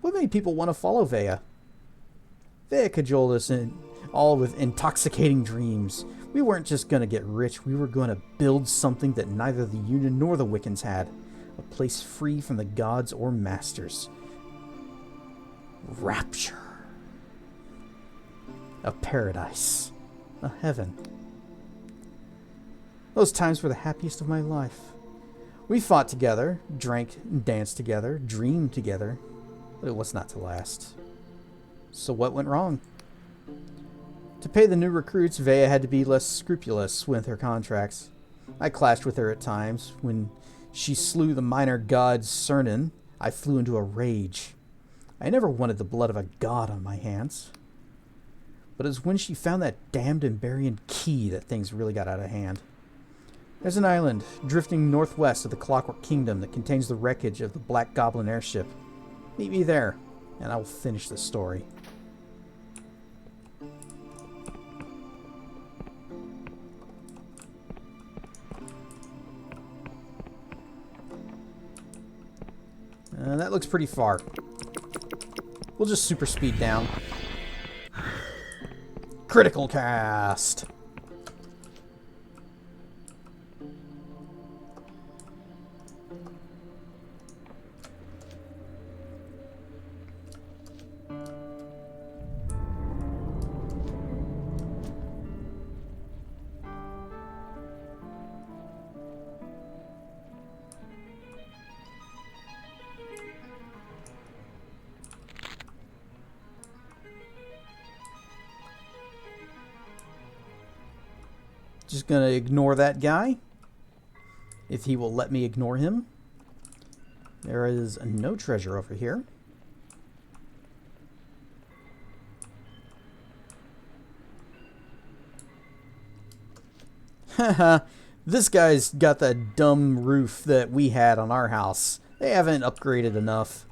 What made people want to follow Vea? Vea cajoled us all with intoxicating dreams. We weren't just going to get rich, we were going to build something that neither the Union nor the Wiccans had. A place free from the gods or masters. Rapture. A paradise. A heaven. Those times were the happiest of my life. We fought together, drank and danced together, dreamed together, but it was not to last. So what went wrong? To pay the new recruits, Vea had to be less scrupulous with her contracts. I clashed with her at times. When she slew the minor god Cernan, I flew into a rage. I never wanted the blood of a god on my hands. But it was when she found that damned Emberian key that things really got out of hand. There's an island drifting northwest of the Clockwork Kingdom that contains the wreckage of the Black Goblin airship. Meet me there, and I will finish the story. That looks pretty far. We'll just super speed down. Critical cast! Just gonna ignore that guy, if he will let me ignore him. There is no treasure over here. Haha, this guy's got that dumb roof that we had on our house. They haven't upgraded enough.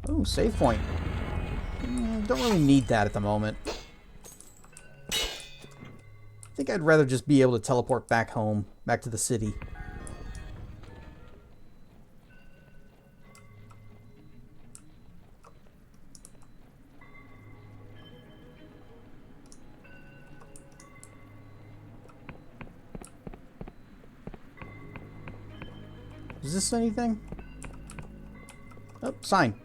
Oh, save point. Don't really need that at the moment. I think I'd rather just be able to teleport back home, back to the city. Is this anything? Oh, sign.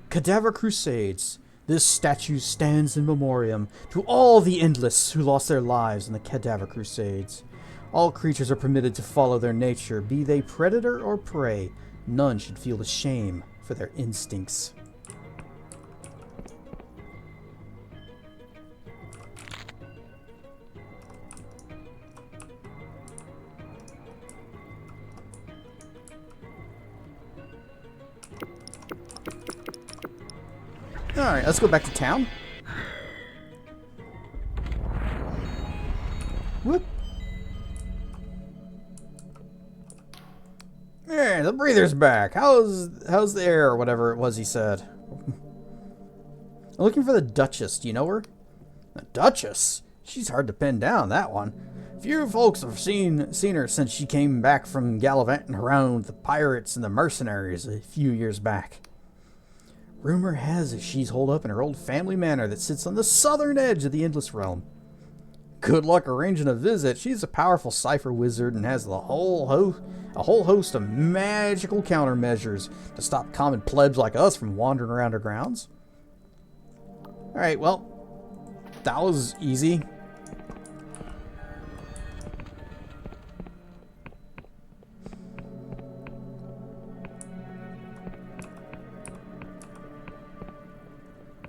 Cadaver Crusades. This statue stands in memoriam to all the Endless who lost their lives in the Cadaver Crusades. All creatures are permitted to follow their nature, be they predator or prey. None should feel the shame for their instincts. Alright, let's go back to town. Whoop. Yeah, the breather's back. How's the air, or whatever it was he said. I'm looking for the Duchess. Do you know her? The Duchess? She's hard to pin down, that one. Few folks have seen her since she came back from gallivanting around with the pirates and the mercenaries a few years back. Rumor has it she's holed up in her old family manor that sits on the southern edge of the Endless Realm. Good luck arranging a visit. She's a powerful cipher wizard and has a whole host of magical countermeasures to stop common plebs like us from wandering around her grounds. Alright, well, that was easy.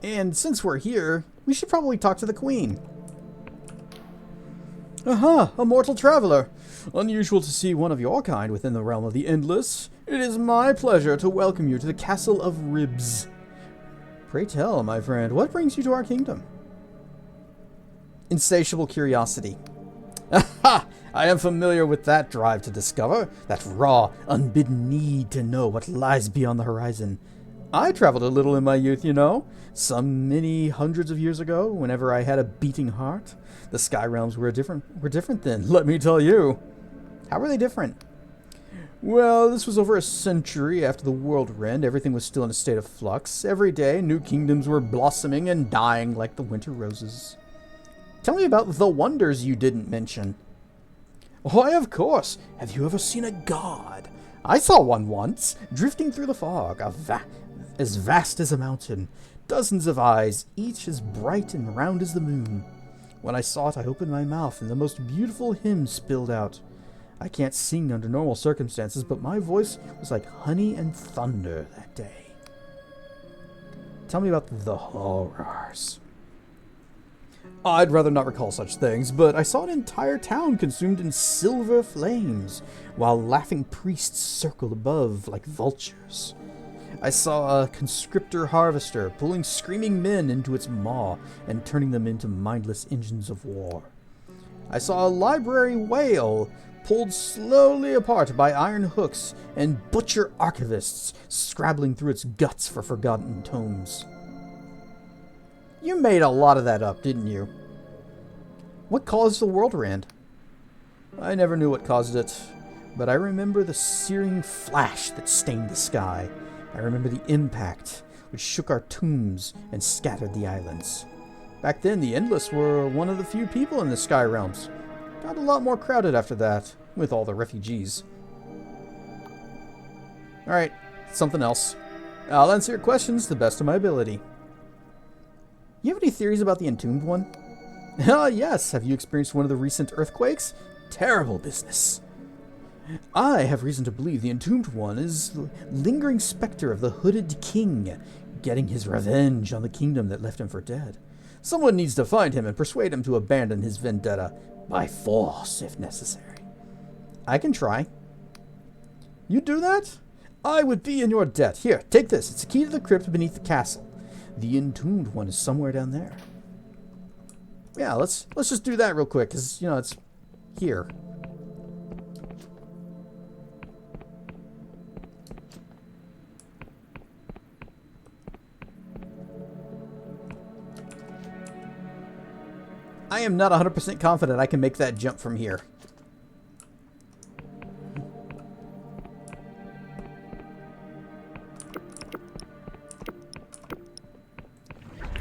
And since we're here, we should probably talk to the Queen. Aha, a mortal traveler. Unusual to see one of your kind within the realm of the Endless. It is my pleasure to welcome you to the Castle of Ribs. Pray tell, my friend, what brings you to our kingdom? Insatiable curiosity. Aha! I am familiar with that drive to discover, that raw, unbidden need to know what lies beyond the horizon. I traveled a little in my youth, you know. Some many hundreds of years ago, whenever I had a beating heart. The sky realms were different then, let me tell you. How were they different? Well, this was over a century after the world rend. Everything was still in a state of flux. Every day, new kingdoms were blossoming and dying like the winter roses. Tell me about the wonders you didn't mention. Why, of course. Have you ever seen a god? I saw one once, drifting through the fog, as vast as a mountain. Dozens of eyes, each as bright and round as the moon. When I saw it, I opened my mouth, and the most beautiful hymn spilled out. I can't sing under normal circumstances, but my voice was like honey and thunder that day. Tell me about the horrors. I'd rather not recall such things, but I saw an entire town consumed in silver flames, while laughing priests circled above like vultures. I saw a conscriptor harvester pulling screaming men into its maw and turning them into mindless engines of war. I saw a library whale pulled slowly apart by iron hooks and butcher archivists scrabbling through its guts for forgotten tomes. You made a lot of that up, didn't you? What caused the world end? I never knew what caused it, but I remember the searing flash that stained the sky. I remember the impact, which shook our tombs and scattered the islands. Back then, the Endless were one of the few people in the Sky Realms. Got a lot more crowded after that, with all the refugees. Alright, something else. I'll answer your questions to the best of my ability. You have any theories about the Entombed One? Yes. Have you experienced one of the recent earthquakes? Terrible business. I have reason to believe the Entombed One is the lingering specter of the Hooded King, getting his revenge on the kingdom that left him for dead. Someone needs to find him and persuade him to abandon his vendetta, by force if necessary. I can try. You do that? I would be in your debt. Here, take this. It's the key to the crypt beneath the castle. The Entombed One is somewhere down there. Yeah, let's just do that real quick, because, you know, it's here. I am not 100% confident I can make that jump from here.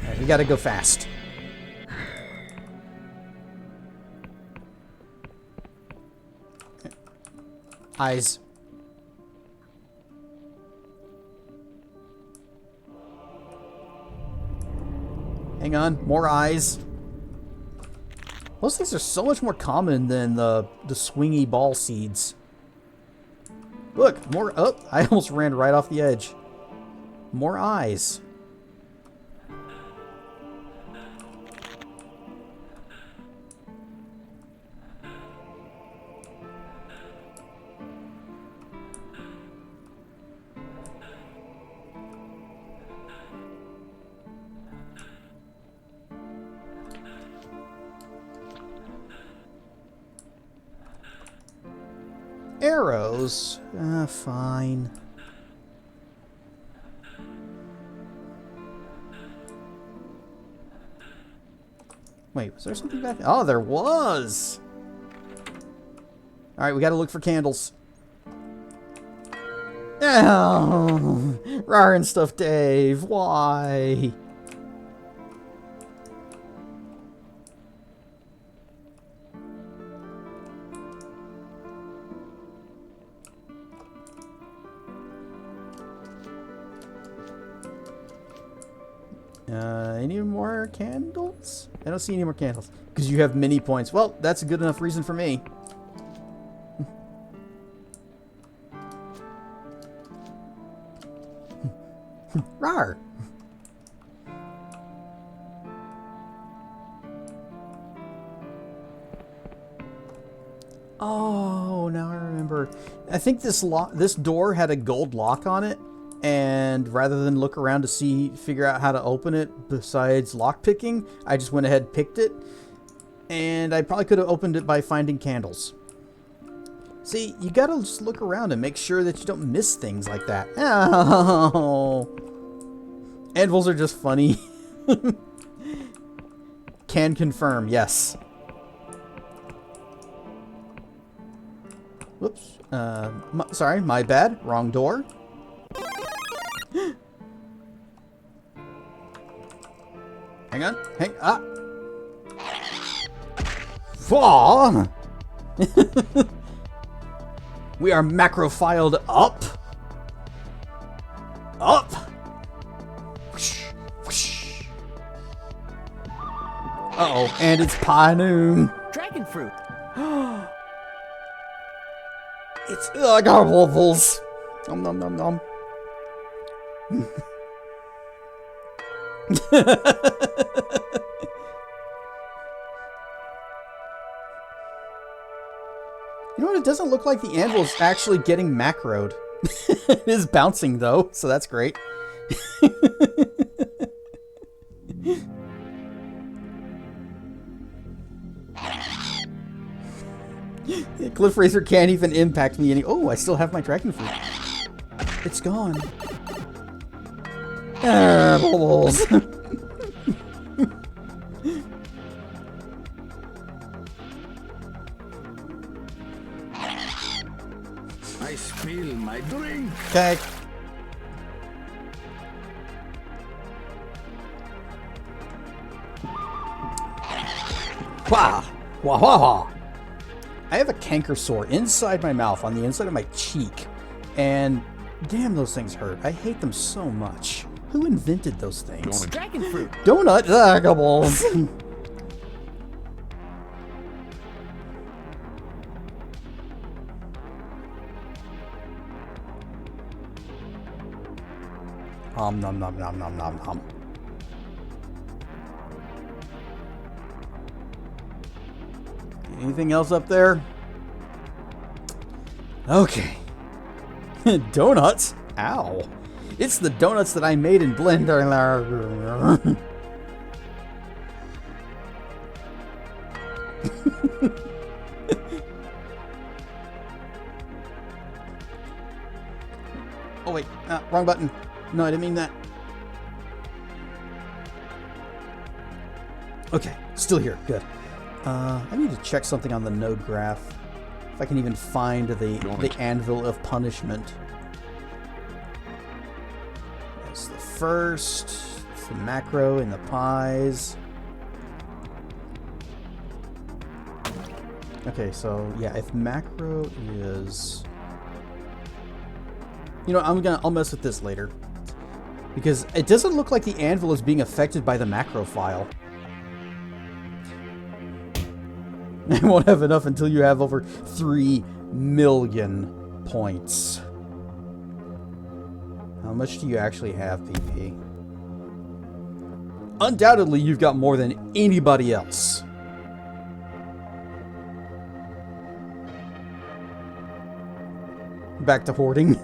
Alright, we gotta go fast. Eyes. Hang on, more eyes. Those things are so much more common than the swingy ball seeds. Look, more... Oh, I almost ran right off the edge. More eyes. Arrows? Fine. Wait, was there something back? Oh, there was! Alright, we gotta look for candles. Oh, Rar and stuff, Dave. Why? Any more candles? I don't see any more candles. Because you have many points. Well, that's a good enough reason for me. Rar! Oh, now I remember. I think this door had a gold lock on it. And rather than look around to figure out how to open it besides lockpicking, I just went ahead and picked it. And I probably could have opened it by finding candles. See, you gotta just look around and make sure that you don't miss things like that. Oh. Anvils are just funny. Can confirm, yes. Whoops. Sorry, my bad. Wrong door. Hang on. Fall. We are macrophiled up. Up. Whoosh, whoosh. Uh-oh, and it's pie noon. Dragon fruit. It's waffles. Nom nom nom nom. You know what? It doesn't look like the anvil is actually getting macroed. It is bouncing though, so that's great. Cliff Racer can't even impact me any. Oh, I still have my dragon fruit. It's gone. Ah, bubbles. I spill my drink. Okay. Wah! Wah wah wah! I have a canker sore inside my mouth, on the inside of my cheek. And damn, those things hurt. I hate them so much. Who invented those things? Dragon fruit. Donut balls. Nom nom nom nom nom nom nom. Anything else up there? Okay. Donuts? Ow. It's the donuts that I made in Blender. Oh wait, wrong button. No, I didn't mean that. Okay, still here. Good. I need to check something on the node graph. If I can even find the anvil of punishment. That's the first. It's the macro and the pies. Okay, so yeah, if macro is, you know, I'll mess with this later because it doesn't look like the anvil is being affected by the macro file. I won't have enough until you have over 3 million points. How much do you actually have, PP? Undoubtedly, you've got more than anybody else. Back to hoarding.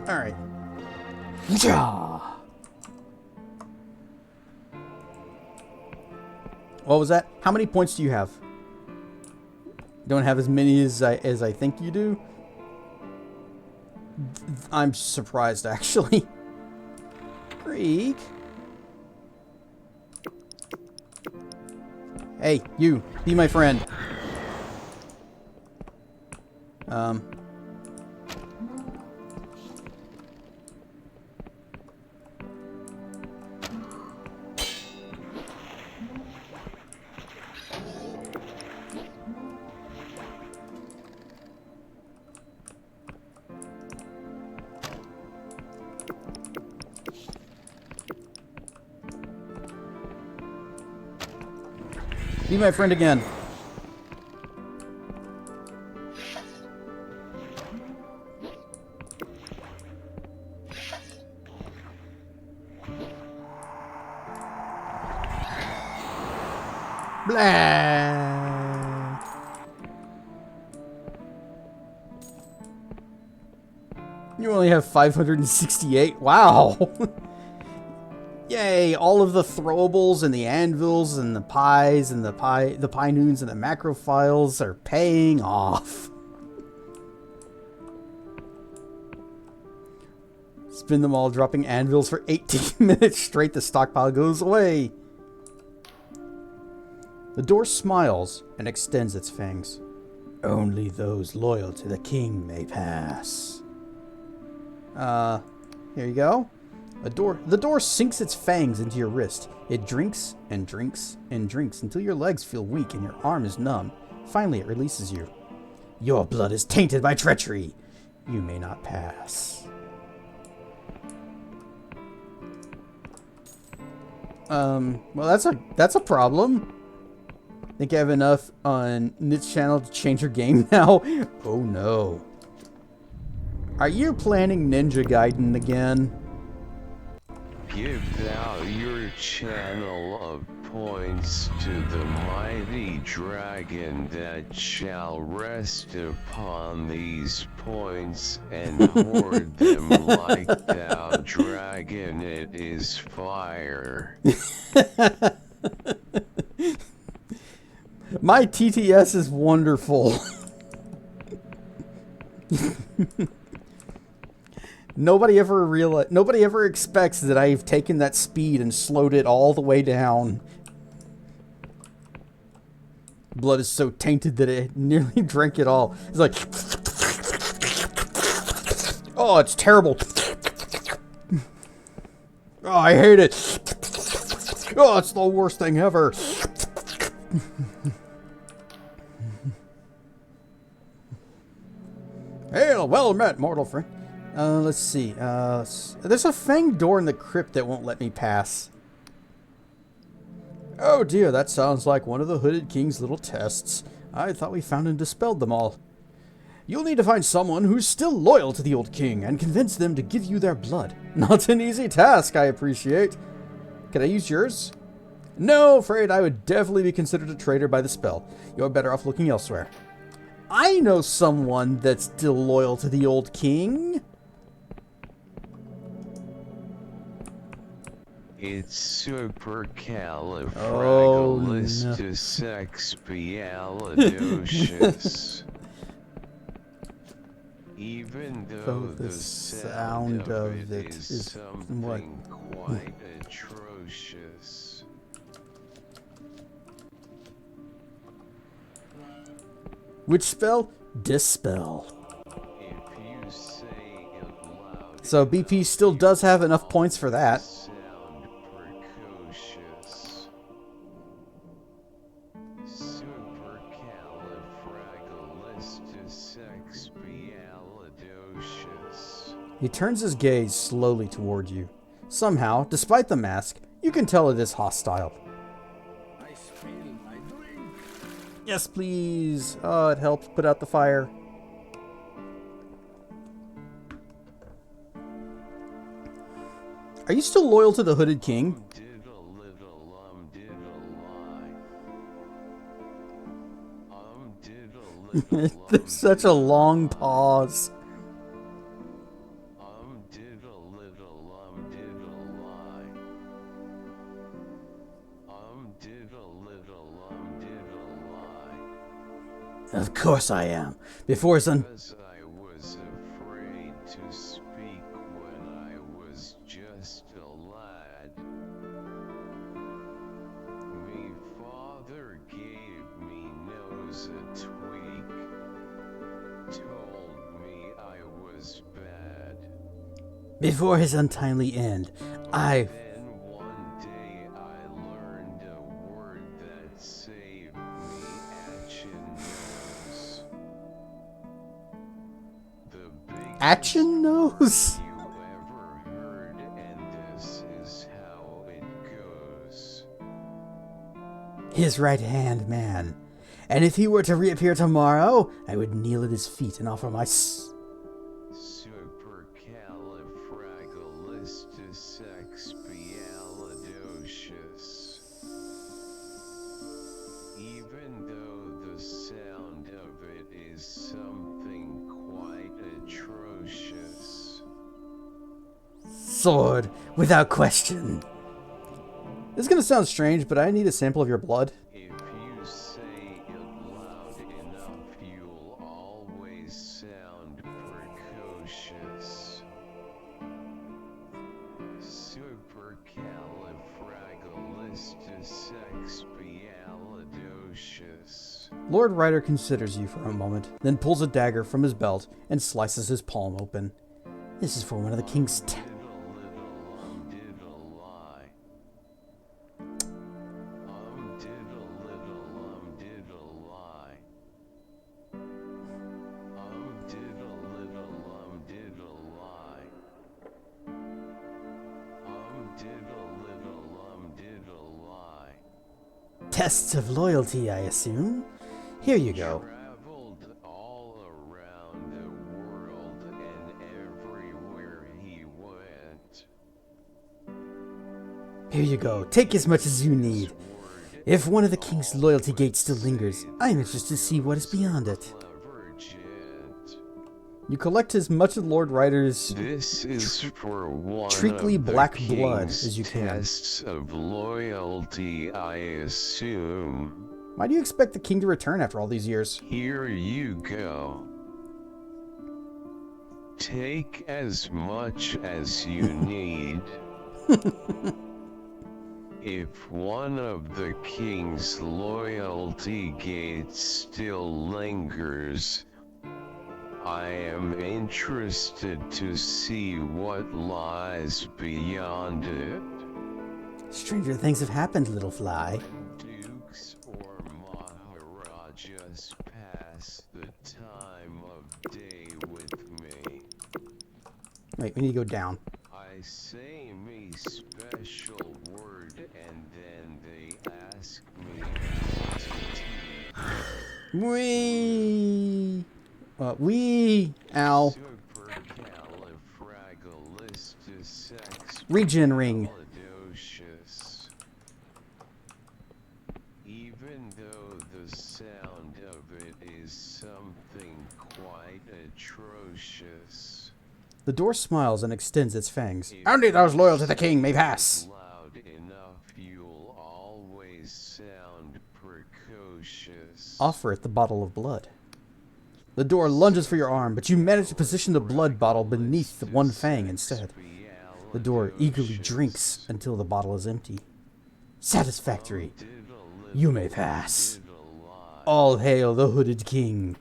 Alright. Ja! What was that? How many points do you have? Don't have as many as I think you do? I'm surprised, actually. Greek. Hey, you. Be my friend. Be my friend again. Blah. You only have 568. Wow. Yay, all of the throwables and the anvils and the pies and the pie noons and the macro files are paying off. Spin them all, dropping anvils for 18 minutes straight. The stockpile goes away. The door smiles and extends its fangs. Only those loyal to the king may pass. Here you go. The door sinks its fangs into your wrist. It drinks and drinks and drinks until your legs feel weak and your arm is numb. Finally, it releases you. Your blood is tainted by treachery. You may not pass. Well, that's a problem. Think I have enough on Nit's channel to change your game now? Oh no. Are you planning Ninja Gaiden again? Give thou your channel of points to the mighty dragon that shall rest upon these points and hoard them like thou dragon, it is fire. My TTS is wonderful. Nobody ever expects that I've taken that speed and slowed it all the way down. Blood is so tainted that it nearly drank it all. It's like, oh, it's terrible. Oh, I hate it. Oh, it's the worst thing ever. Hail, well met, mortal friend. Let's see. There's a fanged door in the crypt that won't let me pass. Oh dear, that sounds like one of the Hooded King's little tests. I thought we found and dispelled them all. You'll need to find someone who's still loyal to the old king and convince them to give you their blood. Not an easy task, I appreciate. Can I use yours? No, afraid I would definitely be considered a traitor by the spell. You're better off looking elsewhere. I know someone that's still loyal to the old king. It's supercalifragilisticexpialidocious. Even though the sound of it is something quite atrocious. Which spell? Dispel. If you say it loud, so BP still does have enough points for that. Sound precocious. Supercalifragilisticexpialidocious. He turns his gaze slowly toward you. Somehow, despite the mask, you can tell it is hostile. I spill my drink. Yes, please. Oh, it helps put out the fire. Are you still loyal to the Hooded King? There's such a long pause. Of course I am. Before his Because I was afraid to speak when I was just a lad. Me father gave me nose a tweak. Told me I was bad. Before his untimely end, I... Then one day I learned a word that saved me action nose. The biggest Action nose? you ever heard, and this is how it goes. His right-hand man. And if he were to reappear tomorrow, I would kneel at his feet and offer my Supercalifragilisticexpialidocious. Even though the sound of it is something quite atrocious. sword, without question. This is gonna sound strange, but I need a sample of your blood. If you say it loud enough, you'll always sound precocious. Supercalifragilisticexpialidocious. Lord Ryder considers you for a moment, then pulls a dagger from his belt and slices his palm open. This is for one of the king's Diddle-little-diddle-lie. Diddle-little-diddle-lie. Diddle-little-diddle-lie. Diddle-little-diddle-lie. Tests of loyalty, I assume. Here you go. Traveled all around the world and everywhere he went. Here you go. Take as much as you need. If one of the king's loyalty gates still lingers, I'm interested to see what is beyond it. Clever gent. You collect as much of Lord Ryder's This is for one treacly of the black blood king's as you can. tests of loyalty, I assume. Why do you expect the king to return after all these years? Here you go. Take as much as you need. If one of the king's loyalty gates still lingers, I am interested to see what lies beyond it. Stranger things have happened, little fly. Dukes or Maharajas pass the time of day with me. Wait, we need to go down. I say me special word and then they ask me to Wee! Ow. Regen ring. Duchess. Even though the sound of it is something quite atrocious. The door smiles and extends its fangs. Only those loyal to the king may pass. Loud enough, you'll always sound precocious. Offer it the bottle of blood. The door lunges for your arm, but you manage to position the blood bottle beneath the one fang instead. The door eagerly drinks until the bottle is empty. Satisfactory. You may pass. All hail the hooded king.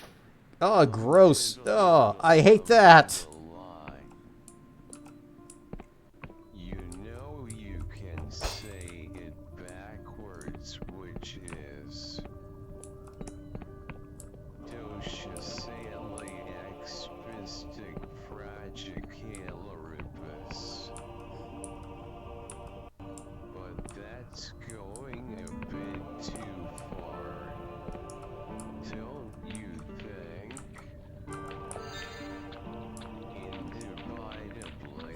Oh, gross. Oh, I hate that. You know you can say it backwards, which is Duchess expistic fragicaloribus. But that's going a bit too far, don't you think? Indubitably.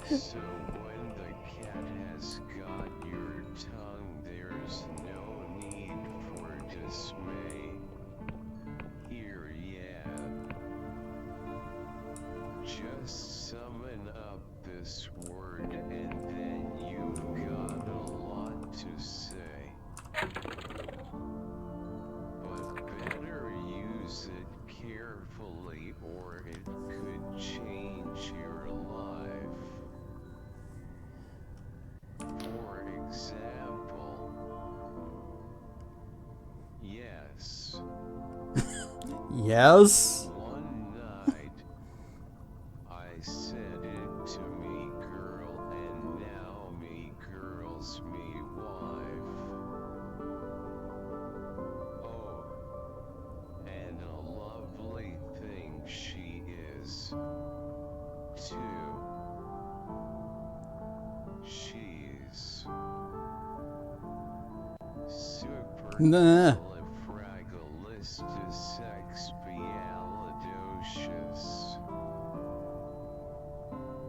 So when the cat has got your tongue, there's no need for dismay. Here, yeah. Just summon up this word and then you've got a lot to say. But better use it carefully or it could change your life. For example, yes. Yes? One night, I said it to me girl and now me girl's me wife. Oh, and a lovely thing she is, too. She's Nah. supercalifragilisticexpialidocious.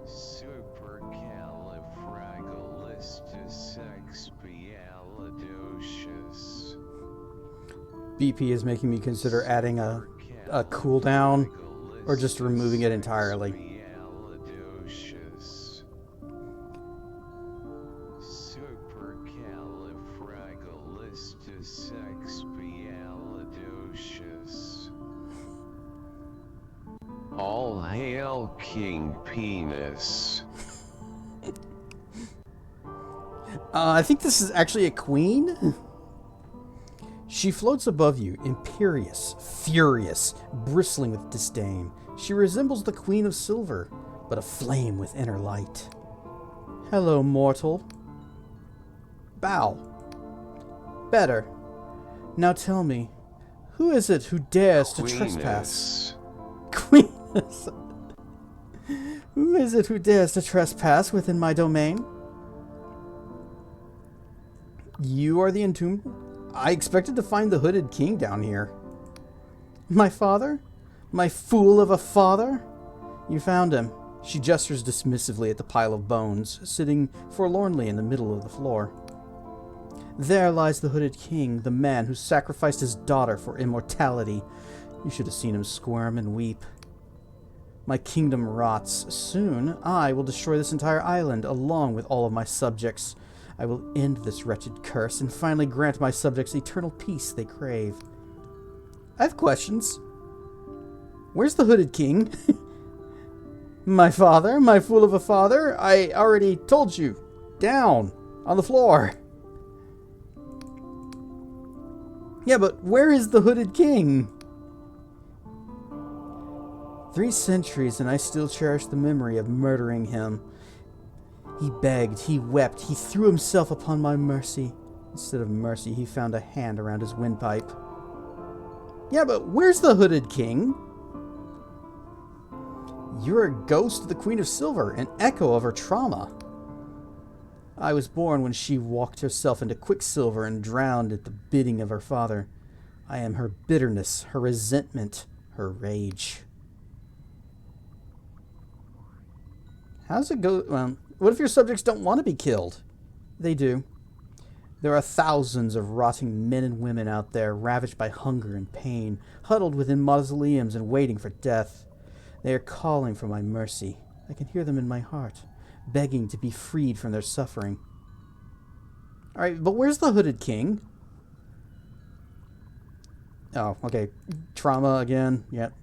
Supercalifragilisticexpialidocious. BP is making me consider adding a cooldown or just removing it entirely. Supercalifragilisticexpialidocious. Supercalifragilisticexpialidocious. All hail King Penis. I think this is actually a queen. She floats above you, imperious, furious, bristling with disdain. She resembles the Queen of Silver, but aflame with inner light. Hello, mortal. Bow. Better. Now tell me, who is it who dares to trespass? Queeness. Who is it who dares to trespass within my domain? You are the entombed? I expected to find the hooded king down here. My father? My fool of a father? You found him. She gestures dismissively at the pile of bones, sitting forlornly in the middle of the floor. There lies the hooded king, the man who sacrificed his daughter for immortality. You should have seen him squirm and weep. My kingdom rots. Soon, I will destroy this entire island, along with all of my subjects. I will end this wretched curse, and finally grant my subjects the eternal peace they crave. I have questions. Where's the hooded king? My father? My fool of a father? I already told you. Down. On the floor. Yeah, but where is the hooded king? 3 centuries, and I still cherish the memory of murdering him. He begged, he wept, he threw himself upon my mercy. Instead of mercy, he found a hand around his windpipe. Yeah, but where's the hooded king? You're a ghost of the Queen of Silver, an echo of her trauma. I was born when she walked herself into quicksilver and drowned at the bidding of her father. I am her bitterness, her resentment, her rage. How's it go? Well, what if your subjects don't want to be killed? They do. There are thousands of rotting men and women out there, ravaged by hunger and pain, huddled within mausoleums and waiting for death. They are calling for my mercy. I can hear them in my heart, begging to be freed from their suffering. Alright, but where's the hooded king? Oh, okay. Trauma again. Yep.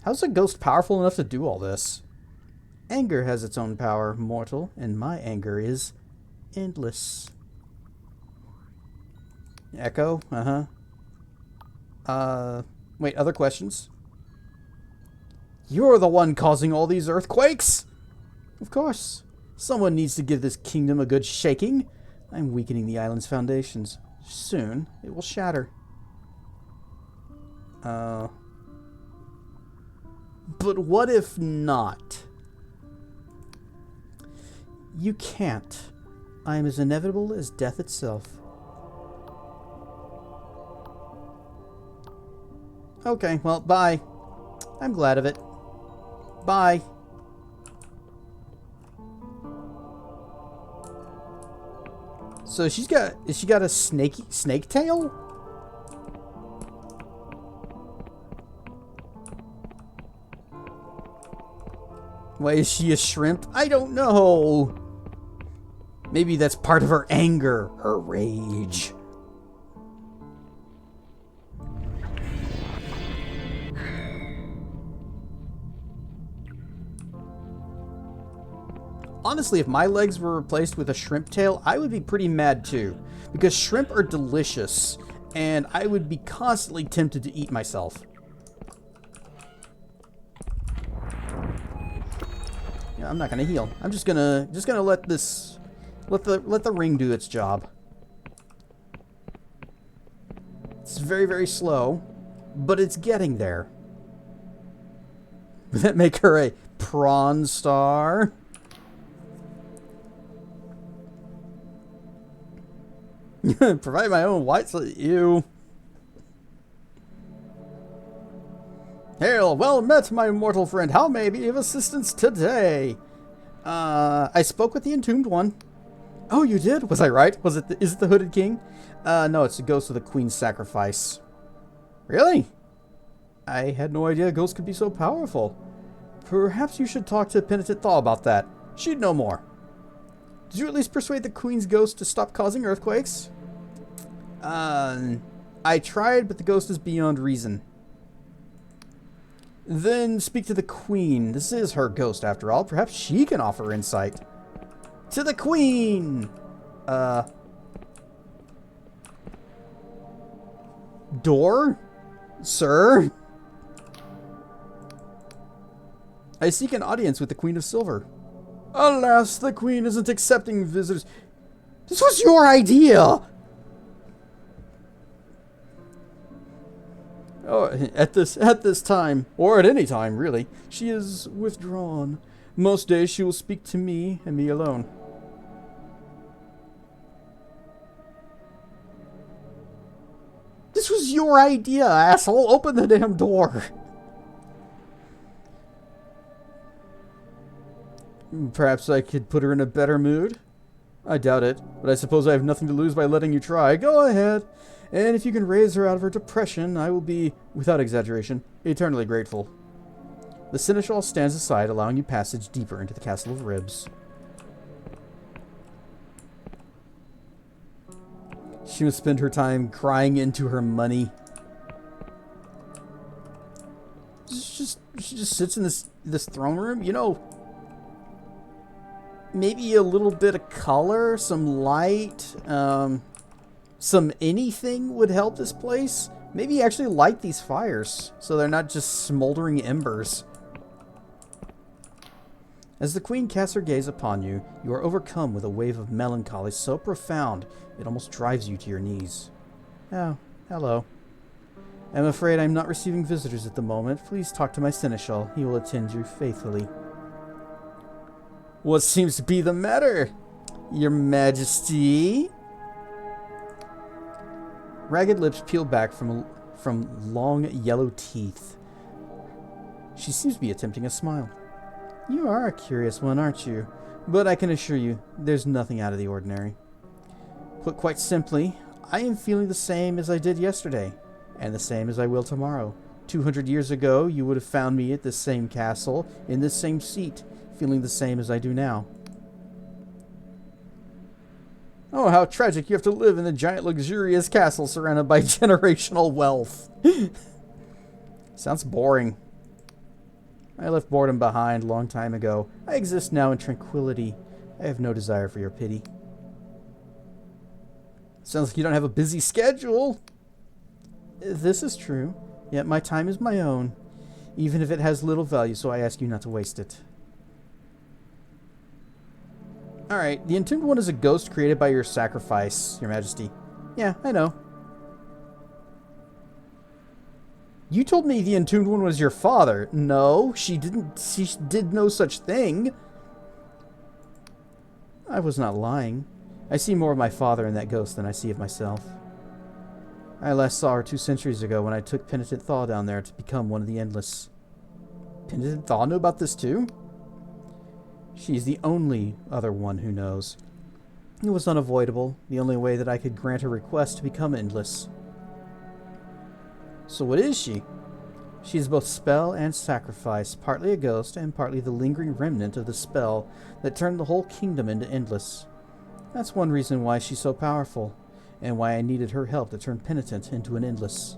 How's a ghost powerful enough to do all this? Anger has its own power, mortal, and my anger is endless. Echo? Wait, other questions? You're the one causing all these earthquakes? Of course. Someone needs to give this kingdom a good shaking. I'm weakening the island's foundations. Soon, it will shatter. But what if not? You can't. I am as inevitable as death itself. Okay, well, bye. I'm glad of it. Bye. So has she got a snake tail? Why is she a shrimp? I don't know. Maybe that's part of her anger, her rage. Honestly, if my legs were replaced with a shrimp tail, I would be pretty mad too. Because shrimp are delicious, and I would be constantly tempted to eat myself. Yeah, I'm not gonna heal. I'm just gonna let the ring do its job. It's very, very slow, but it's getting there. Would that make her a prawn star? Provide my own white slate. Ew. Hail, well met, my mortal friend. How may I be of assistance today? I spoke with the entombed one. Oh, you did? Was I right? Is it the hooded king? No, it's the ghost of the queen's sacrifice. Really? I had no idea ghosts could be so powerful. Perhaps you should talk to Penitent Thaw about that. She'd know more. Did you at least persuade the queen's ghost to stop causing earthquakes? I tried, but the ghost is beyond reason. Then speak to the queen. This is her ghost, after all. Perhaps she can offer insight. To the queen! Door? Sir? I seek an audience with the Queen of Silver. Alas, the queen isn't accepting visitors. This was your idea! Oh, at this time, or at any time, really, she is withdrawn. Most days she will speak to me and me alone. This was your idea, asshole. Open the damn door. Perhaps I could put her in a better mood? I doubt it, but I suppose I have nothing to lose by letting you try. Go ahead. And if you can raise her out of her depression, I will be, without exaggeration, eternally grateful. The Seneschal stands aside, allowing you passage deeper into the Castle of Ribs. She must spend her time crying into her money. She just sits in this throne room. You know, maybe a little bit of color, some light, some anything would help this place. Maybe actually light these fires so they're not just smoldering embers. As the queen casts her gaze upon you, you are overcome with a wave of melancholy so profound it almost drives you to your knees. Oh, hello. I'm afraid I'm not receiving visitors at the moment. Please talk to my seneschal. He will attend you faithfully. What seems to be the matter, your majesty? Ragged lips peel back from long yellow teeth. She seems to be attempting a smile. You are a curious one, aren't you? But I can assure you, there's nothing out of the ordinary. Put quite simply, I am feeling the same as I did yesterday, and the same as I will tomorrow. 200 years ago, you would have found me at this same castle, in this same seat, feeling the same as I do now. Oh, how tragic you have to live in a giant luxurious castle surrounded by generational wealth. Sounds boring. I left boredom behind a long time ago. I exist now in tranquility. I have no desire for your pity. Sounds like you don't have a busy schedule. This is true, yet my time is my own, even if it has little value, so I ask you not to waste it. Alright, the Entombed One is a ghost created by your sacrifice, your majesty. Yeah, I know. You told me the Entombed One was your father. No, she didn't. She did no such thing. I was not lying. I see more of my father in that ghost than I see of myself. I last saw her 2 centuries ago when I took Penitent Thaw down there to become one of the Endless. Penitent Thaw knew about this too? She's the only other one who knows. It was unavoidable, the only way that I could grant her request to become Endless. So what is she? She is both spell and sacrifice, partly a ghost and partly the lingering remnant of the spell that turned the whole kingdom into Endless. That's one reason why she's so powerful, and why I needed her help to turn Penitent into an Endless.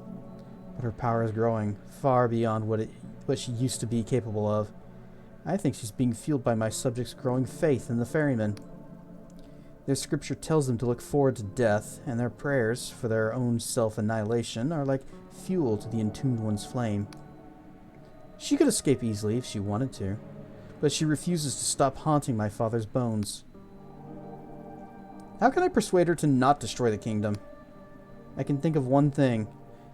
But her power is growing, far beyond what she used to be capable of. I think she's being fueled by my subjects' growing faith in the ferryman. Their scripture tells them to look forward to death, and their prayers for their own self-annihilation are like fuel to the Entombed One's flame. She could escape easily if she wanted to, but she refuses to stop haunting my father's bones. How can I persuade her to not destroy the kingdom? I can think of one thing.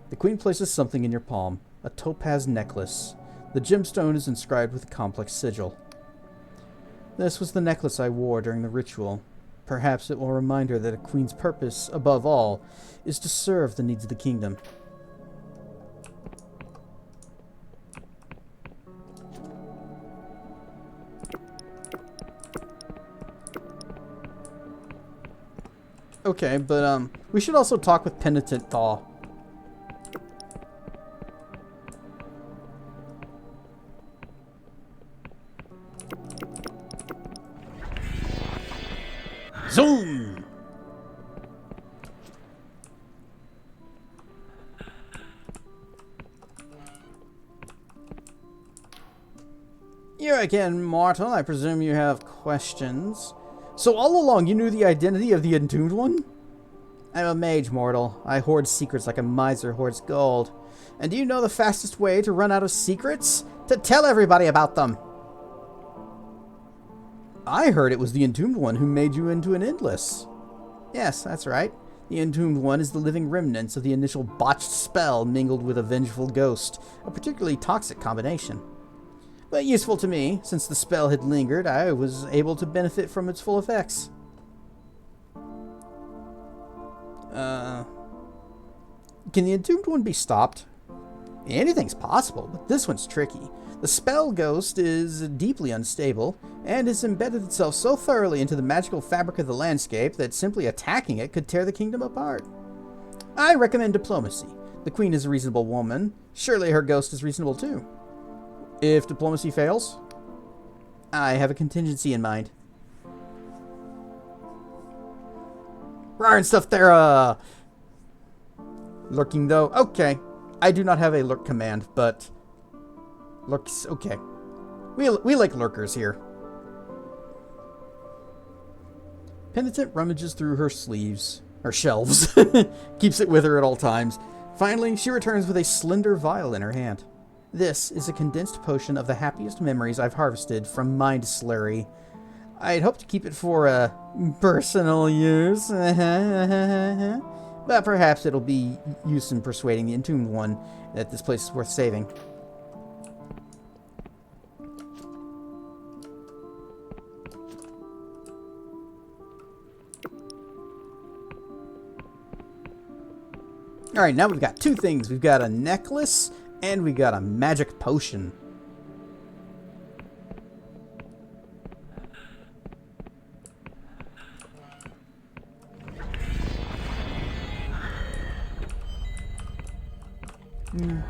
The queen places something in your palm, a topaz necklace. The gemstone is inscribed with a complex sigil. This was the necklace I wore during the ritual. Perhaps it will remind her that a queen's purpose, above all, is to serve the needs of the kingdom. Okay, but we should also talk with Penitent Thaw. Zoom! You again, mortal. I presume you have questions. So all along you knew the identity of the Entombed One? I'm a mage, mortal. I hoard secrets like a miser hoards gold. And do you know the fastest way to run out of secrets? To tell everybody about them! I heard it was the Entombed One who made you into an Endless. Yes, that's right. The Entombed One is the living remnants of the initial botched spell mingled with a vengeful ghost, a particularly toxic combination. But useful to me, since the spell had lingered, I was able to benefit from its full effects. Can the entombed one be stopped? Anything's possible, but this one's tricky. The spell ghost is deeply unstable, and has embedded itself so thoroughly into the magical fabric of the landscape that simply attacking it could tear the kingdom apart. I recommend diplomacy. The queen is a reasonable woman. Surely her ghost is reasonable too. If diplomacy fails, I have a contingency in mind. Rar and stuff there, Lurking though? Okay. I do not have a lurk command, but lurks, okay. We like lurkers here. Penitent rummages through her sleeves, her shelves, keeps it with her at all times. Finally, she returns with a slender vial in her hand. This is a condensed potion of the happiest memories I've harvested from Mind Slurry. I'd hoped to keep it for, personal use. But perhaps it'll be used in persuading the entombed one that this place is worth saving. Alright, now we've got two things. We've got a necklace, and we've got a magic potion.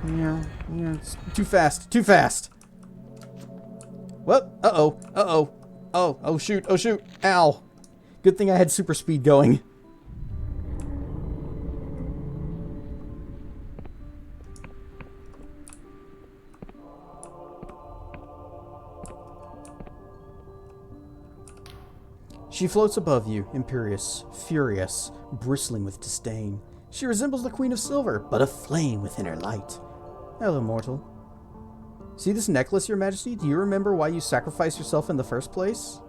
Yeah, it's too fast, too fast. What? Oh, shoot, ow. Good thing I had super speed going. She floats above you, imperious, furious, bristling with disdain. She resembles the Queen of Silver, but aflame within her light. Hello, mortal. See this necklace, Your Majesty? Do you remember why you sacrificed yourself in the first place?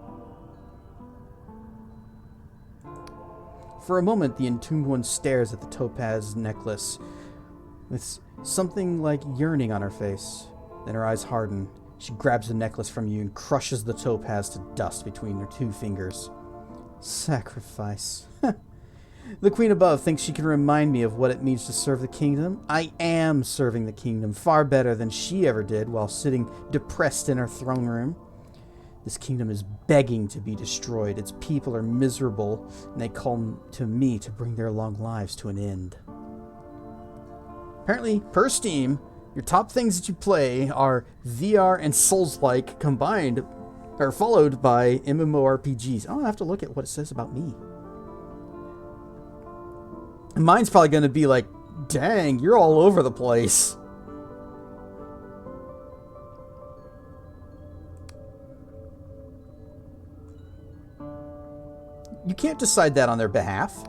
For a moment, the entombed one stares at the topaz necklace with something like yearning on her face. Then her eyes harden. She grabs the necklace from you and crushes the topaz to dust between her two fingers. Sacrifice. The queen above thinks she can remind me of what it means to serve the kingdom. I am serving the kingdom far better than she ever did while sitting depressed in her throne room. This kingdom is begging to be destroyed. Its people are miserable, and they call to me to bring their long lives to an end. Apparently, per Steam, your top things that you play are VR and Souls-like combined, or followed by MMORPGs. I'll have to look at what it says about me. Mine's probably going to be like, dang, you're all over the place. You can't decide that on their behalf.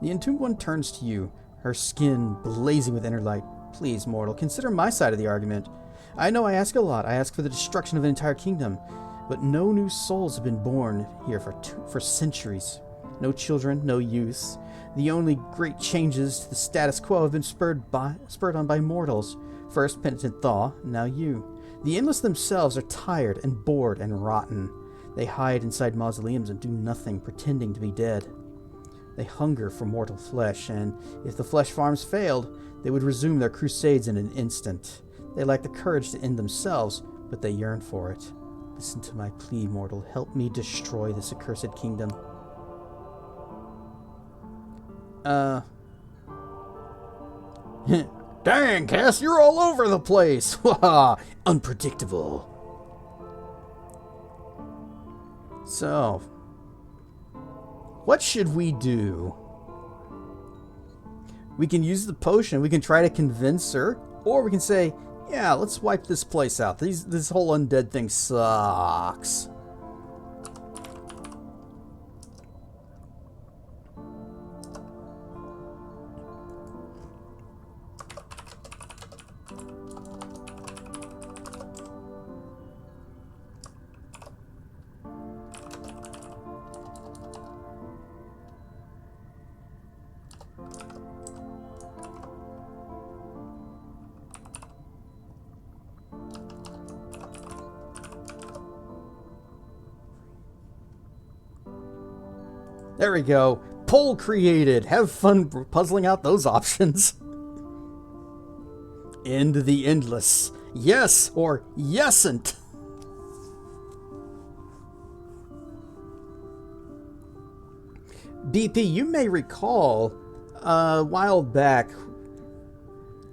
The entombed one turns to you, her skin blazing with inner light. Please, mortal, consider my side of the argument. I know I ask a lot. I ask for the destruction of an entire kingdom. But no new souls have been born here for centuries. No children, no youth. The only great changes to the status quo have been spurred on by mortals. First penitent Thaw, now you. The endless themselves are tired and bored and rotten. They hide inside mausoleums and do nothing, pretending to be dead. They hunger for mortal flesh, and if the flesh farms failed, they would resume their crusades in an instant. They lack the courage to end themselves, but they yearn for it. Listen to my plea, mortal. Help me destroy this accursed kingdom. Dang, Cass, you're all over the place. Unpredictable. So, what should we do? We can use the potion. We can try to convince her, or we can say, yeah, let's wipe this place out. This whole undead thing sucks. There we go. Poll created. Have fun puzzling out those options. End the endless. Yes or yesn't. BP, you may recall a while back,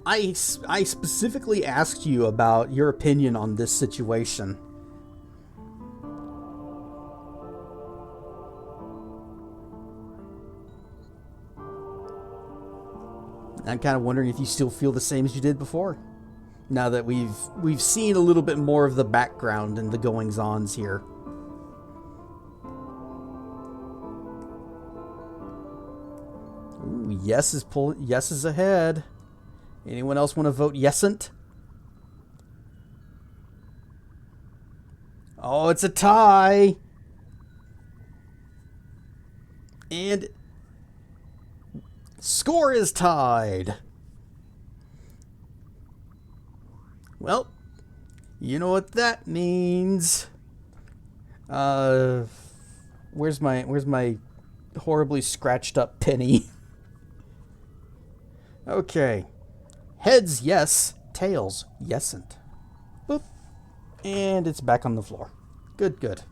I specifically asked you about your opinion on this situation. I'm kind of wondering if you still feel the same as you did before. Now that we've seen a little bit more of the background and the goings-ons here. Ooh, yes is ahead. Anyone else want to vote yesn't? Oh, it's a tie. And score is tied. Well, you know what that means. Where's my horribly scratched up penny? Okay. Heads, yes. Tails, yesn't. Boop. And it's back on the floor. Good, good.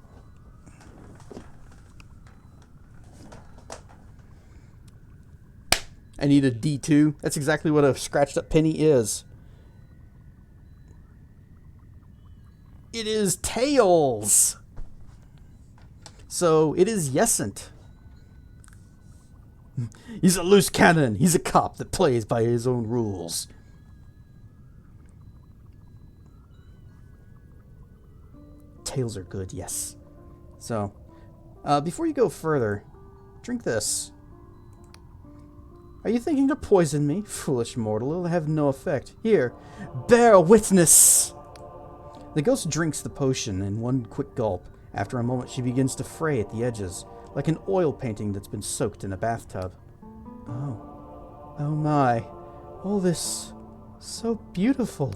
I need a D2. That's exactly what a scratched up penny is. It is tails. So it is yesn't. He's a loose cannon. He's a cop that plays by his own rules. Tails are good, yes. So, before you go further, drink this. Are you thinking to poison me? Foolish mortal, it'll have no effect. Here, bear witness! The ghost drinks the potion in one quick gulp. After a moment, she begins to fray at the edges, like an oil painting that's been soaked in a bathtub. Oh. Oh my. All this so beautiful.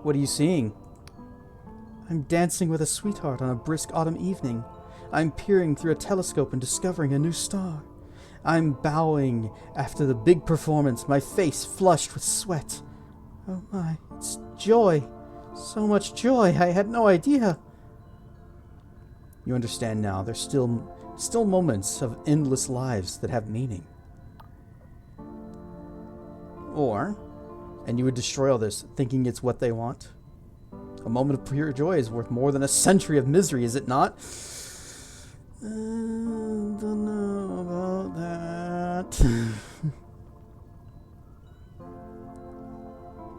What are you seeing? I'm dancing with a sweetheart on a brisk autumn evening. I'm peering through a telescope and discovering a new star. I'm bowing after the big performance, my face flushed with sweat. Oh my, it's joy. So much joy, I had no idea. You understand now, there's still moments of endless lives that have meaning. Or, and you would destroy all this, thinking it's what they want. A moment of pure joy is worth more than a century of misery, is it not? Don't know about that.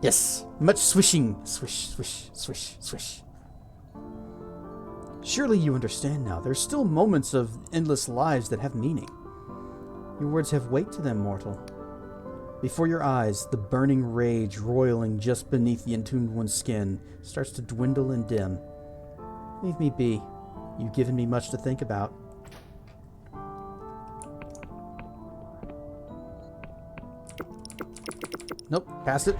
Yes, much swishing. Swish, swish, swish, swish. Surely you understand now. There's still moments of endless lives that have meaning. Your words have weight to them, mortal. Before your eyes, the burning rage roiling just beneath the entombed one's skin starts to dwindle and dim. Leave me be. You've given me much to think about. Nope, passed it.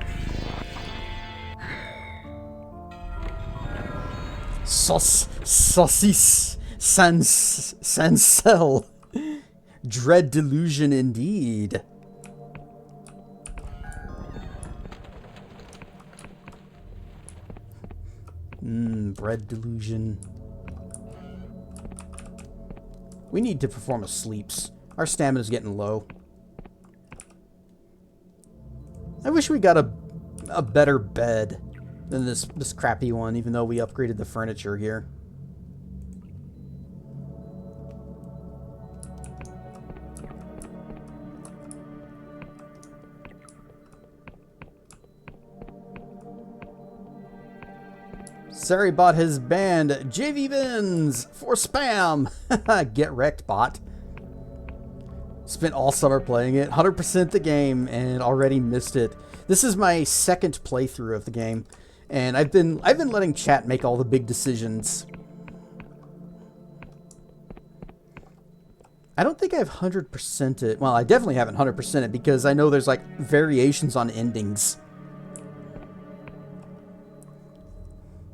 Saucisse Sansel. Dread delusion indeed. Bread delusion. We need to perform a sleeps. Our stamina's getting low. I wish we got a better bed than this crappy one, even though we upgraded the furniture here. Sari bot has banned JV Vins for spam. Get wrecked, bot. Spent all summer playing it, 100% the game, and already missed it. This is my second playthrough of the game, and I've been letting chat make all the big decisions. I don't think I've 100%ed it. Well, I definitely haven't 100%ed it because I know there's like variations on endings.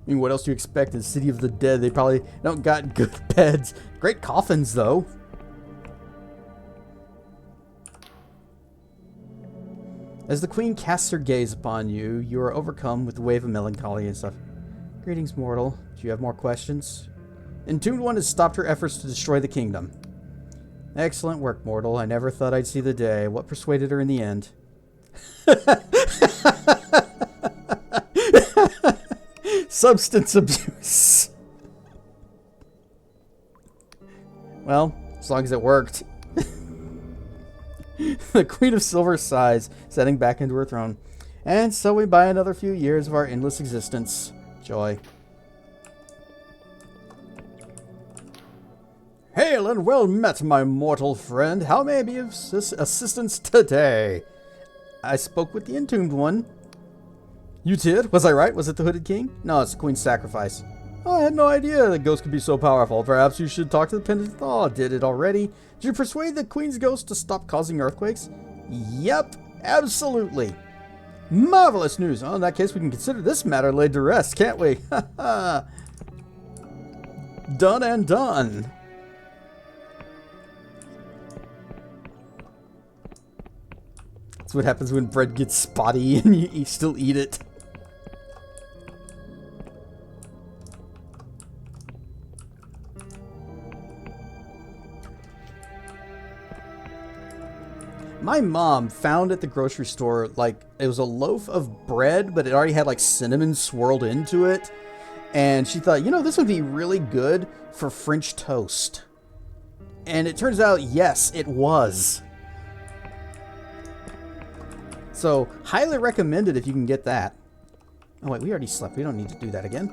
I mean, what else do you expect in City of the Dead? They probably don't got good beds. Great coffins, though. As the queen casts her gaze upon you, you are overcome with the wave of melancholy and stuff. Greetings, mortal. Do you have more questions? Entombed One has stopped her efforts to destroy the kingdom. Excellent work, mortal. I never thought I'd see the day. What persuaded her in the end? Substance abuse. Well, as long as it worked. The Queen of Silver sighs, settling back into her throne. And so we buy another few years of our endless existence. Joy. Hail and well met, my mortal friend. How may I be of assistance today? I spoke with the Entombed One. You did? Was I right? Was it the Hooded King? No, it's the Queen's sacrifice. Oh, I had no idea the ghost could be so powerful. Perhaps you should talk to the Penitent Thaw. Did it already? Did you persuade the Queen's ghost to stop causing earthquakes? Yep, absolutely. Marvelous news. Oh, in that case, we can consider this matter laid to rest, can't we? Ha ha. Done and done. That's what happens when bread gets spotty and you still eat it. My mom found at the grocery store, like, it was a loaf of bread, but it already had, like, cinnamon swirled into it. And she thought, you know, this would be really good for French toast. And it turns out, yes, it was. So, highly recommended if you can get that. Oh, wait, we already slept. We don't need to do that again.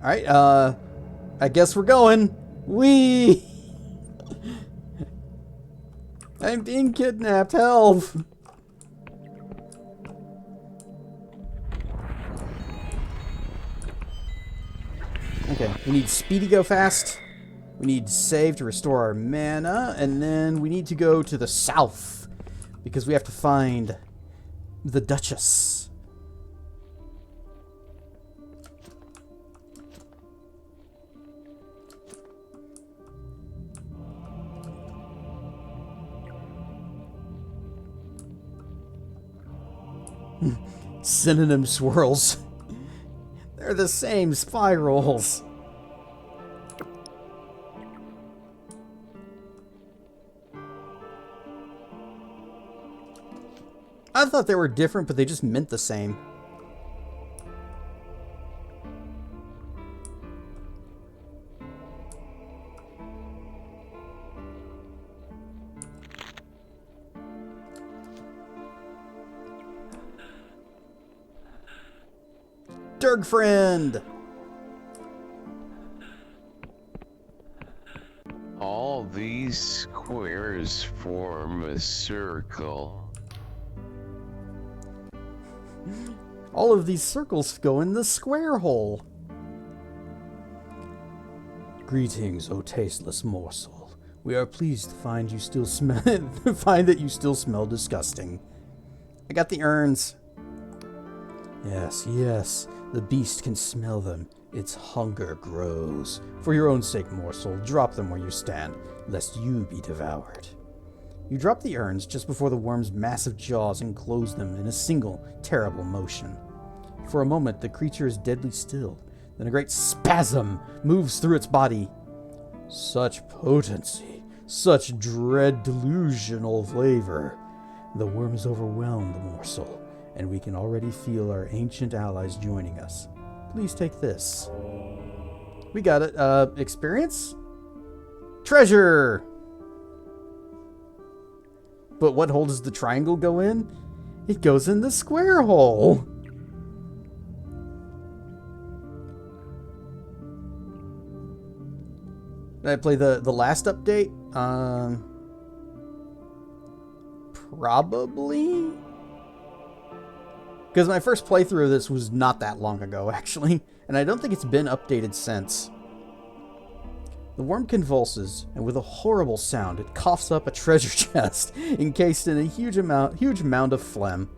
Alright, I guess we're going. Whee! I'm being kidnapped. Help! Okay, we need speedy go fast. We need save to restore our mana. And then we need to go to the south. Because we have to find the Duchess. Synonym swirls. They're the same spirals. I thought they were different, but they just meant the same. Dirg friend. All these squares form a circle. All of these circles go in the square hole. Greetings, O tasteless morsel. We are pleased to find you still find that you still smell disgusting. I got the urns. Yes, yes. The beast can smell them. Its hunger grows. For your own sake, morsel, drop them where you stand, lest you be devoured. You drop the urns just before the worm's massive jaws enclose them in a single, terrible motion. For a moment, the creature is deadly still. Then a great spasm moves through its body. Such potency, such dread delusional flavor. The worm is overwhelmed, morsel, and we can already feel our ancient allies joining us. Please take this. We got it. Experience? Treasure! But what hole does the triangle go in? It goes in the square hole! Did I play the last update? Probably? Because my first playthrough of this was not that long ago, actually. And I don't think it's been updated since. The worm convulses, and with a horrible sound, it coughs up a treasure chest, encased in a huge mound of phlegm.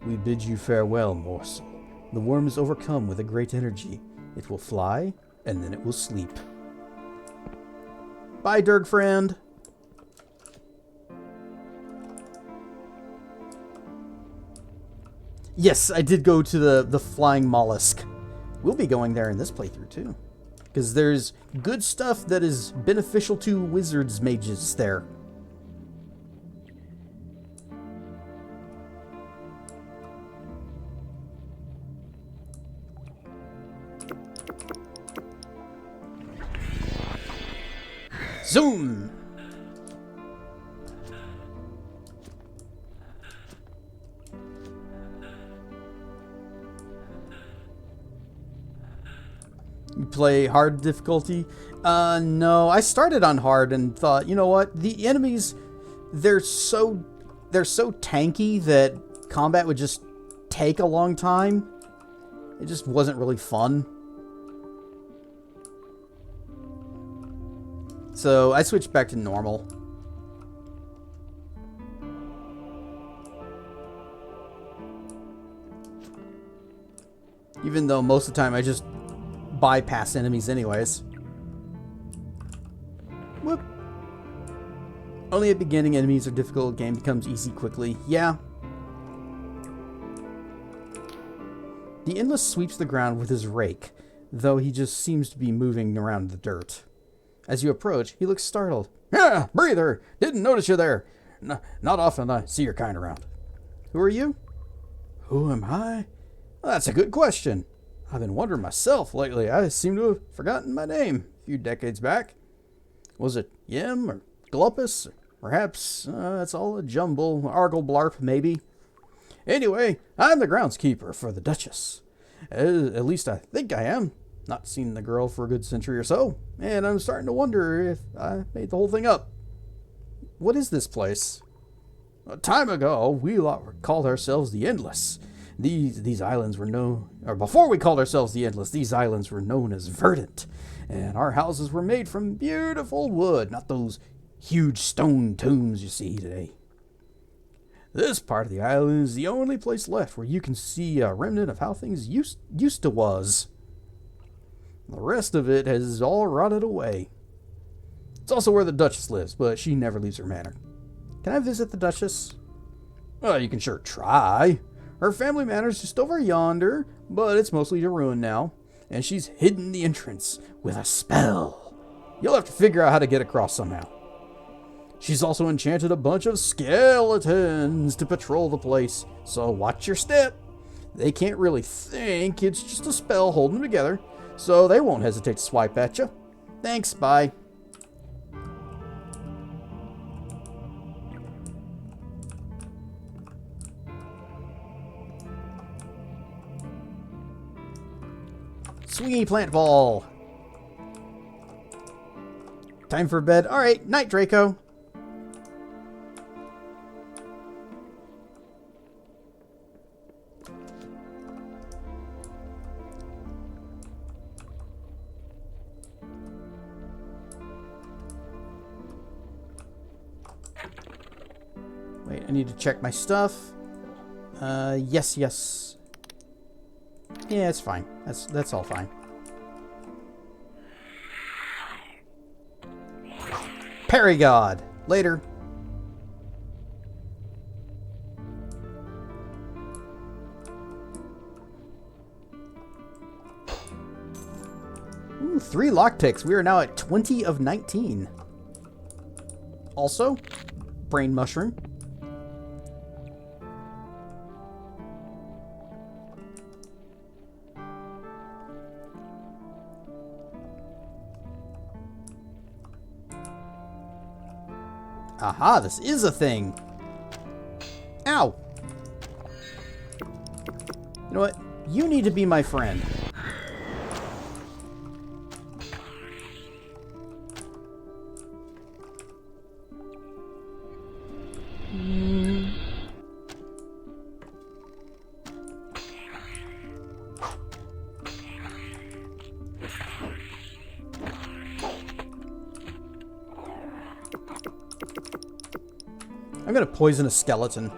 We bid you farewell, morsel. The worm is overcome with a great energy. It will fly, and then it will sleep. Bye, Dirk friend. Yes, I did go to the flying mollusk. We'll be going there in this playthrough too, because there's good stuff that is beneficial to wizards mages there. Zoom! You play hard difficulty? No. I started on hard and thought, you know what? The enemies, they're so tanky that combat would just take a long time. It just wasn't really fun. So I switched back to normal. Even though most of the time I just bypass enemies anyways. Whoop. Only at beginning enemies are difficult, game becomes easy quickly. Yeah. The Endless sweeps the ground with his rake, though he just seems to be moving around the dirt. As you approach, he looks startled. Yeah, breather! Didn't notice you there. Not often I see your kind around. Who are you? Who am I? Well, that's a good question. I've been wondering myself lately. I seem to have forgotten my name a few decades back. Was it Yim or Glupus? Or perhaps it's all a jumble. Argle Blarp, maybe. Anyway, I'm the groundskeeper for the Duchess. At least I think I am. Not seen the girl for a good century or so, and I'm starting to wonder if I made the whole thing up. What is this place? A time ago, we called ourselves the Endless. These islands were known, or before we called ourselves the Endless, these islands were known as verdant, and our houses were made from beautiful wood, not those huge stone tombs you see today. This part of the island is the only place left where you can see a remnant of how things used to was. The rest of it has all rotted away. It's also where the Duchess lives, but she never leaves her manor. Can I visit the Duchess? Well, you can sure try. Her family manor's just over yonder, but it's mostly a ruin now, and she's hidden the entrance with a spell. You'll have to figure out how to get across somehow. She's also enchanted a bunch of skeletons to patrol the place, so watch your step. They can't really think it's just a spell holding them together, so they won't hesitate to swipe at you. Thanks, bye. Swingy plant ball. Time for bed. All right, night, Draco. Wait, I need to check my stuff. Yes. Yeah, it's fine. That's all fine. Paragod. Later. Ooh, 3 lockpicks. We are now at 20 of 19. Also, brain mushroom. Aha, this is a thing. Ow. You know what? You need to be my friend. I'm gonna poison a skeleton.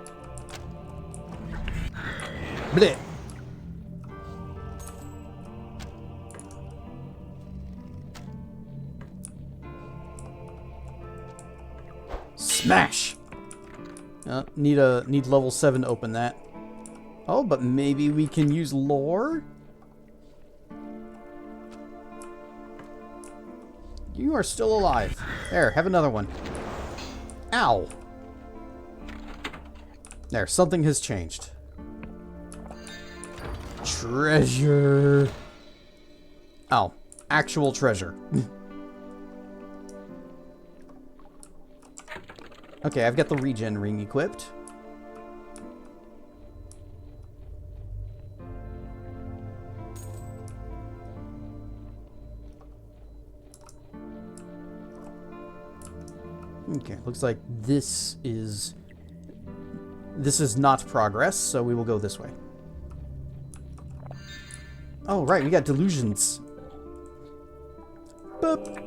Blech. Smash! Need level 7 to open that. Oh, but maybe we can use lore? You are still alive. There, have another one. Ow! There, something has changed. Treasure! Oh, actual treasure. Okay, I've got the regen ring equipped. Okay, looks like this is not progress, so we will go this way. Oh, right, we got delusions. Boop.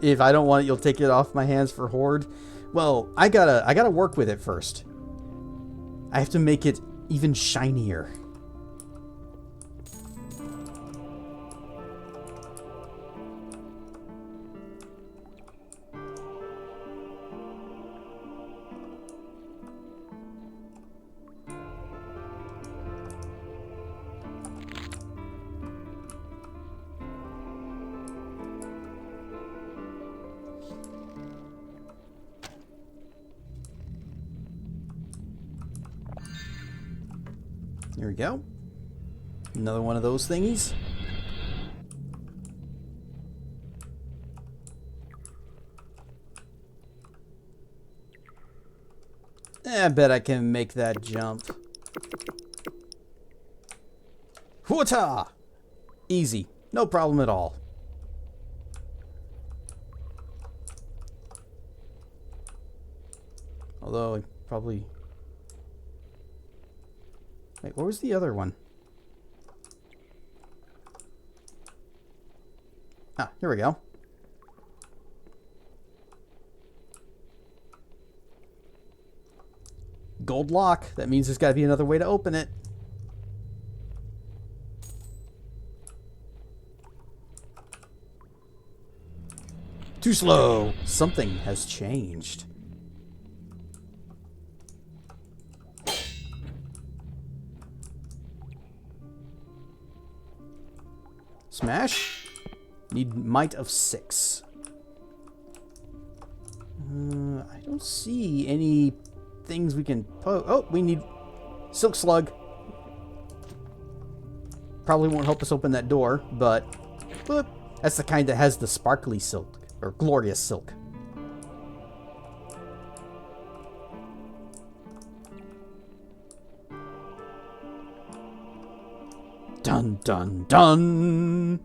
If I don't want it, you'll take it off my hands for Horde. Well, I gotta work with it first. I have to make it even shinier. Here we go. Another one of those thingies. I bet I can make that jump. Whoota! Easy. No problem at all. Although, I probably... Wait, what was the other one? Ah, here we go. Gold lock. That means there's got to be another way to open it. Too slow. Something has changed. Smash. Need might of 6. I don't see any things we can oh, we need silk slug. Probably won't help us open that door, but that's the kind that has the sparkly silk or glorious silk. Dun dun dun.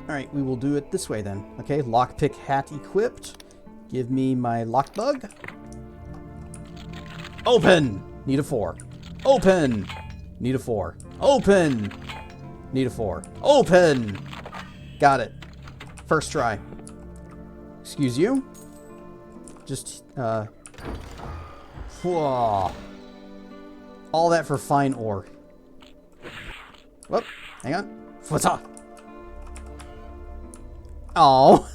Alright, we will do it this way then. Okay, lockpick hat equipped. Give me my lock bug. Open! Need a 4. Open! Need a 4. Open! Need a 4. Open! Got it. First try. Excuse you. Just, whoa. All that for fine ore. Whoop, hang on. Fwata. Oh.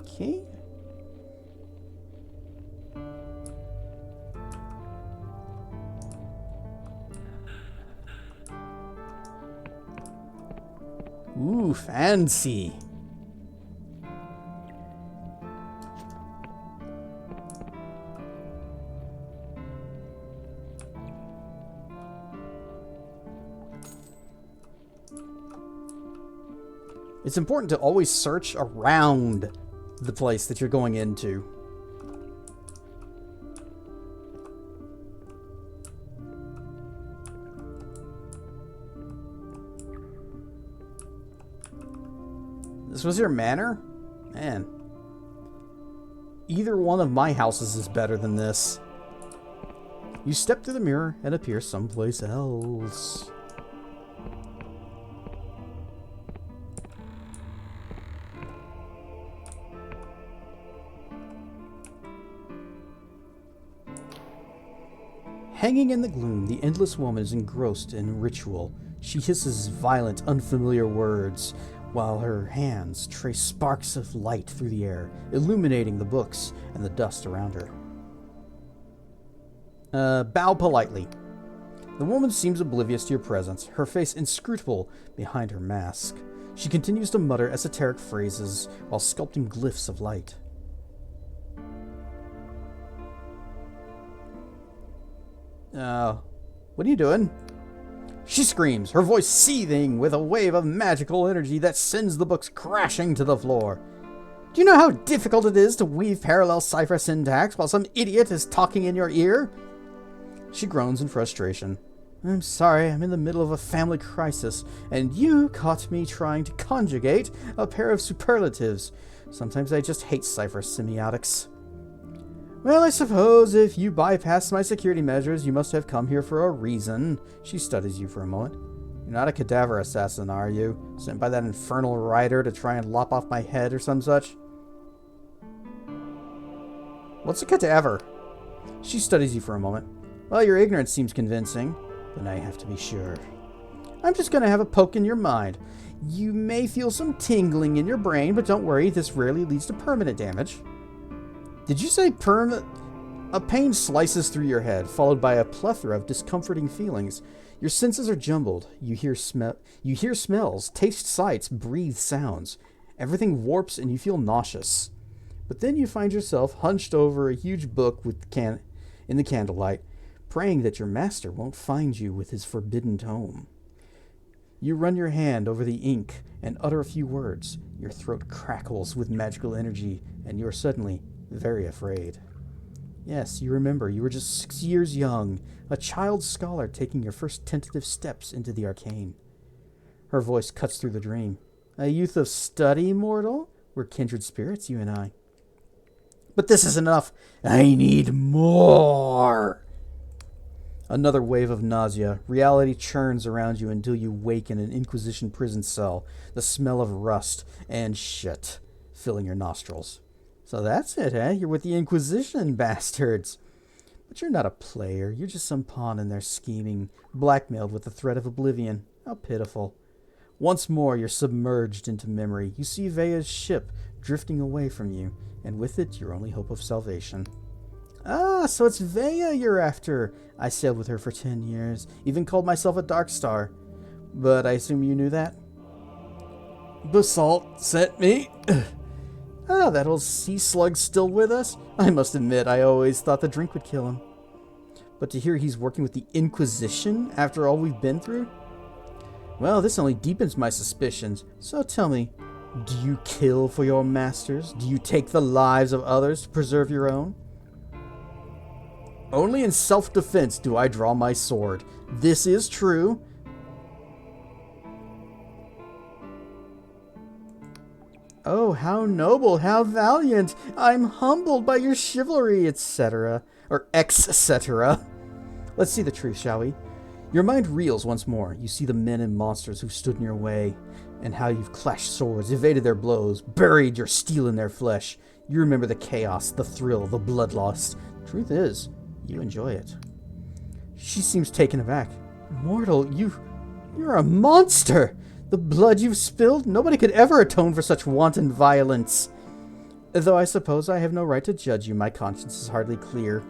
Okay. Ooh, fancy. It's important to always search around the place that you're going into. This was your manor? Man. either one of my houses is better than this. You step through the mirror and appear someplace else. Hanging in the gloom, the Endless Woman is engrossed in ritual. She hisses violent, unfamiliar words, while her hands trace sparks of light through the air, illuminating the books and the dust around her. Bow politely. The woman seems oblivious to your presence, her face inscrutable behind her mask. She continues to mutter esoteric phrases while sculpting glyphs of light. What are you doing? She screams, her voice seething with a wave of magical energy that sends the books crashing to the floor. Do you know how difficult it is to weave parallel cipher syntax while some idiot is talking in your ear? She groans in frustration. I'm sorry, I'm in the middle of a family crisis, and you caught me trying to conjugate a pair of superlatives. Sometimes I just hate cipher semiotics. Well, I suppose if you bypassed my security measures, you must have come here for a reason. She studies you for a moment. You're not a cadaver assassin, are you? Sent by that infernal rider to try and lop off my head or some such? What's a cadaver? She studies you for a moment. Well, your ignorance seems convincing, but now you have to be sure. I'm just going to have a poke in your mind. You may feel some tingling in your brain, but don't worry, this rarely leads to permanent damage. Did you say permanent? A pain slices through your head, followed by a plethora of discomforting feelings. Your senses are jumbled. You hear smells, taste sights, breathe sounds. Everything warps and you feel nauseous. But then you find yourself hunched over a huge book in the candlelight, praying that your master won't find you with his forbidden tome. You run your hand over the ink and utter a few words. Your throat crackles with magical energy, and you are suddenly very afraid. Yes, you remember, you were just 6 years young, a child scholar taking your first tentative steps into the arcane. Her voice cuts through the dream. A youth of study, mortal? We're kindred spirits, you and I. But this is enough. I need more. Another wave of nausea. Reality churns around you until you wake in an Inquisition prison cell, the smell of rust and shit filling your nostrils. So that's it, eh? You're with the Inquisition, bastards. But you're not a player. You're just some pawn in their scheming, blackmailed with the threat of oblivion. How pitiful. Once more, you're submerged into memory. You see Vea's ship drifting away from you, and with it, your only hope of salvation. Ah, so it's Vea you're after. I sailed with her for 10 years, even called myself a Dark Star. But I assume you knew that? Basalt sent me. Ah, that old sea slug's still with us? I must admit, I always thought the drink would kill him. But to hear he's working with the Inquisition after all we've been through? Well, this only deepens my suspicions. So tell me, do you kill for your masters? Do you take the lives of others to preserve your own? Only in self-defense do I draw my sword. This is true. Oh, how noble, how valiant! I'm humbled by your chivalry, etc. Or etc. Let's see the truth, shall we? Your mind reels once more. You see the men and monsters who stood in your way, and how you've clashed swords, evaded their blows, buried your steel in their flesh. You remember the chaos, the thrill, the bloodlust. Truth is, you enjoy it. She seems taken aback. Mortal, you're a monster! The blood you've spilled? Nobody could ever atone for such wanton violence. Though I suppose I have no right to judge you. My conscience is hardly clear.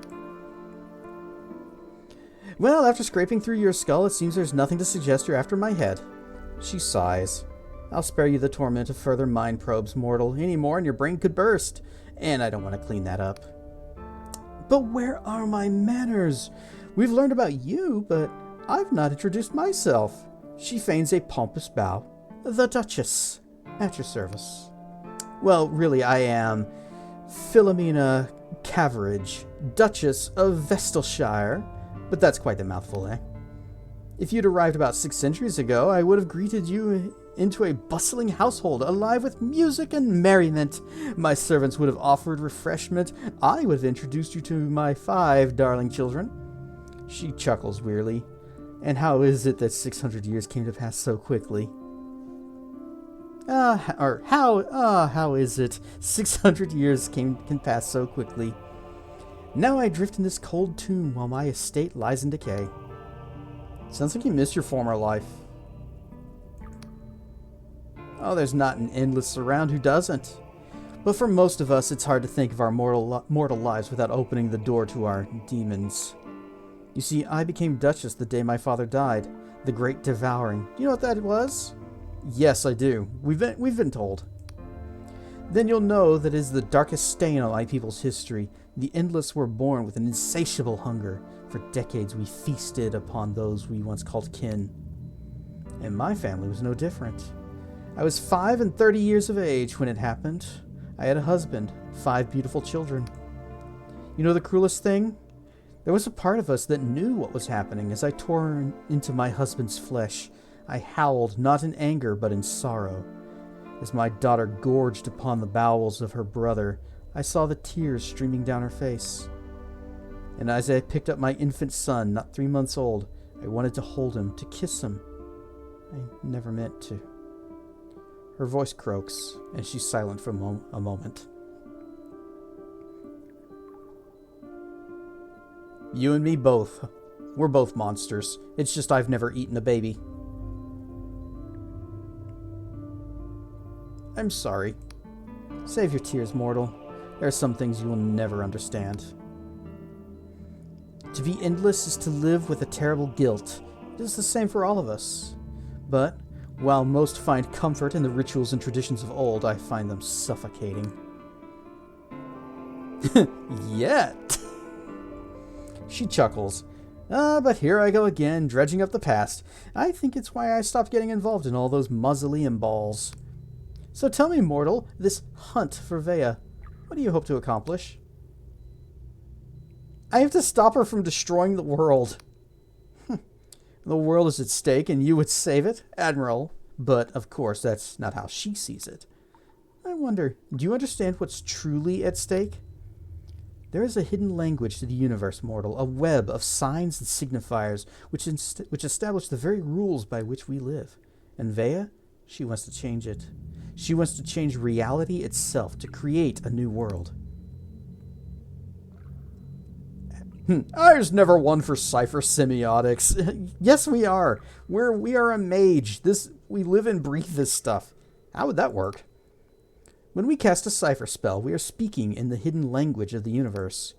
Well, after scraping through your skull, it seems there's nothing to suggest you're after my head. She sighs. I'll spare you the torment of further mind probes, mortal. Any more and your brain could burst. And I don't want to clean that up. But where are my manners? We've learned about you, but I've not introduced myself. She feigns a pompous bow. The Duchess, at your service. Well, really, I am Philomena Caveridge, Duchess of Vestalshire. But that's quite the mouthful, eh? If you'd arrived about 6 centuries ago, I would have greeted you into a bustling household, alive with music and merriment. My servants would have offered refreshment. I would have introduced you to my 5 darling children. She chuckles wearily. And how is it that 600 years came to pass so quickly? How is it 600 years can pass so quickly? Now I drift in this cold tomb while my estate lies in decay. Sounds like you miss your former life. Oh, there's not an endless around who doesn't. But for most of us, it's hard to think of our mortal lives without opening the door to our demons. You see, I became Duchess the day my father died. The Great Devouring. Do you know what that was? Yes, I do. We've been told. Then you'll know that it is the darkest stain on my people's history. The endless were born with an insatiable hunger. For decades we feasted upon those we once called kin. And my family was no different. I was 5 and 30 years of age when it happened. I had a husband, 5 beautiful children. You know the cruelest thing? There was a part of us that knew what was happening as I tore into my husband's flesh. I howled, not in anger, but in sorrow. As my daughter gorged upon the bowels of her brother, I saw the tears streaming down her face. And as I picked up my infant son, not 3 months old, I wanted to hold him, to kiss him. I never meant to. Her voice croaks, and she's silent for a moment. You and me both. We're both monsters. It's just I've never eaten a baby. I'm sorry. Save your tears, mortal. There are some things you will never understand. To be endless is to live with a terrible guilt. It is the same for all of us. But, while most find comfort in the rituals and traditions of old, I find them suffocating. Yet! She chuckles. But here I go again, dredging up the past. I think it's why I stopped getting involved in all those mausoleum balls. So tell me, mortal, this hunt for Vea, what do you hope to accomplish? I have to stop her from destroying the world. The world is at stake, and you would save it? Admiral. But, of course, that's not how she sees it. I wonder, do you understand what's truly at stake? There is a hidden language to the universe, mortal, a web of signs and signifiers which establish the very rules by which we live. And Vea, she wants to change it. She wants to change reality itself, to create a new world. I was never one for cipher semiotics. Yes, we are. We are a mage. We live and breathe this stuff. How would that work? When we cast a cipher spell, we are speaking in the hidden language of the universe.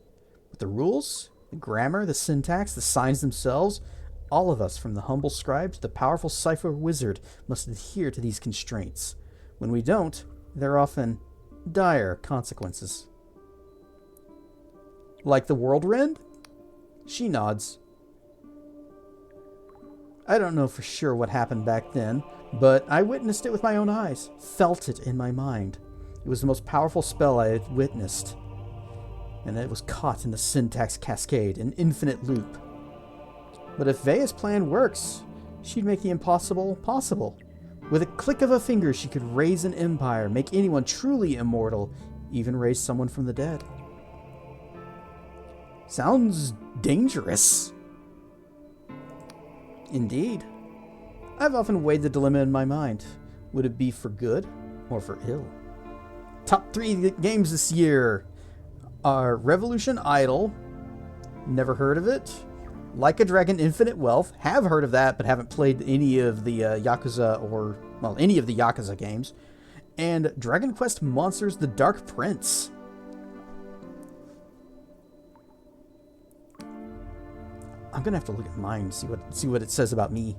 But the rules, the grammar, the syntax, the signs themselves, all of us, from the humble scribe to the powerful cipher wizard, must adhere to these constraints. When we don't, there are often dire consequences. Like the whirlwind? She nods. I don't know for sure what happened back then, but I witnessed it with my own eyes, felt it in my mind. It was the most powerful spell I had witnessed, and it was caught in the syntax cascade, an infinite loop. But if Vea's plan works, she'd make the impossible possible. With a click of a finger, she could raise an empire, make anyone truly immortal, even raise someone from the dead. Sounds dangerous. Indeed. I've often weighed the dilemma in my mind. Would it be for good or for ill? Top 3 games this year are Revolution Idol. Never heard of it. Like a Dragon Infinite Wealth. Have heard of that, but haven't played any of the Yakuza any of the Yakuza games. And Dragon Quest Monsters: The Dark Prince. I'm gonna have to look at mine and see what it says about me.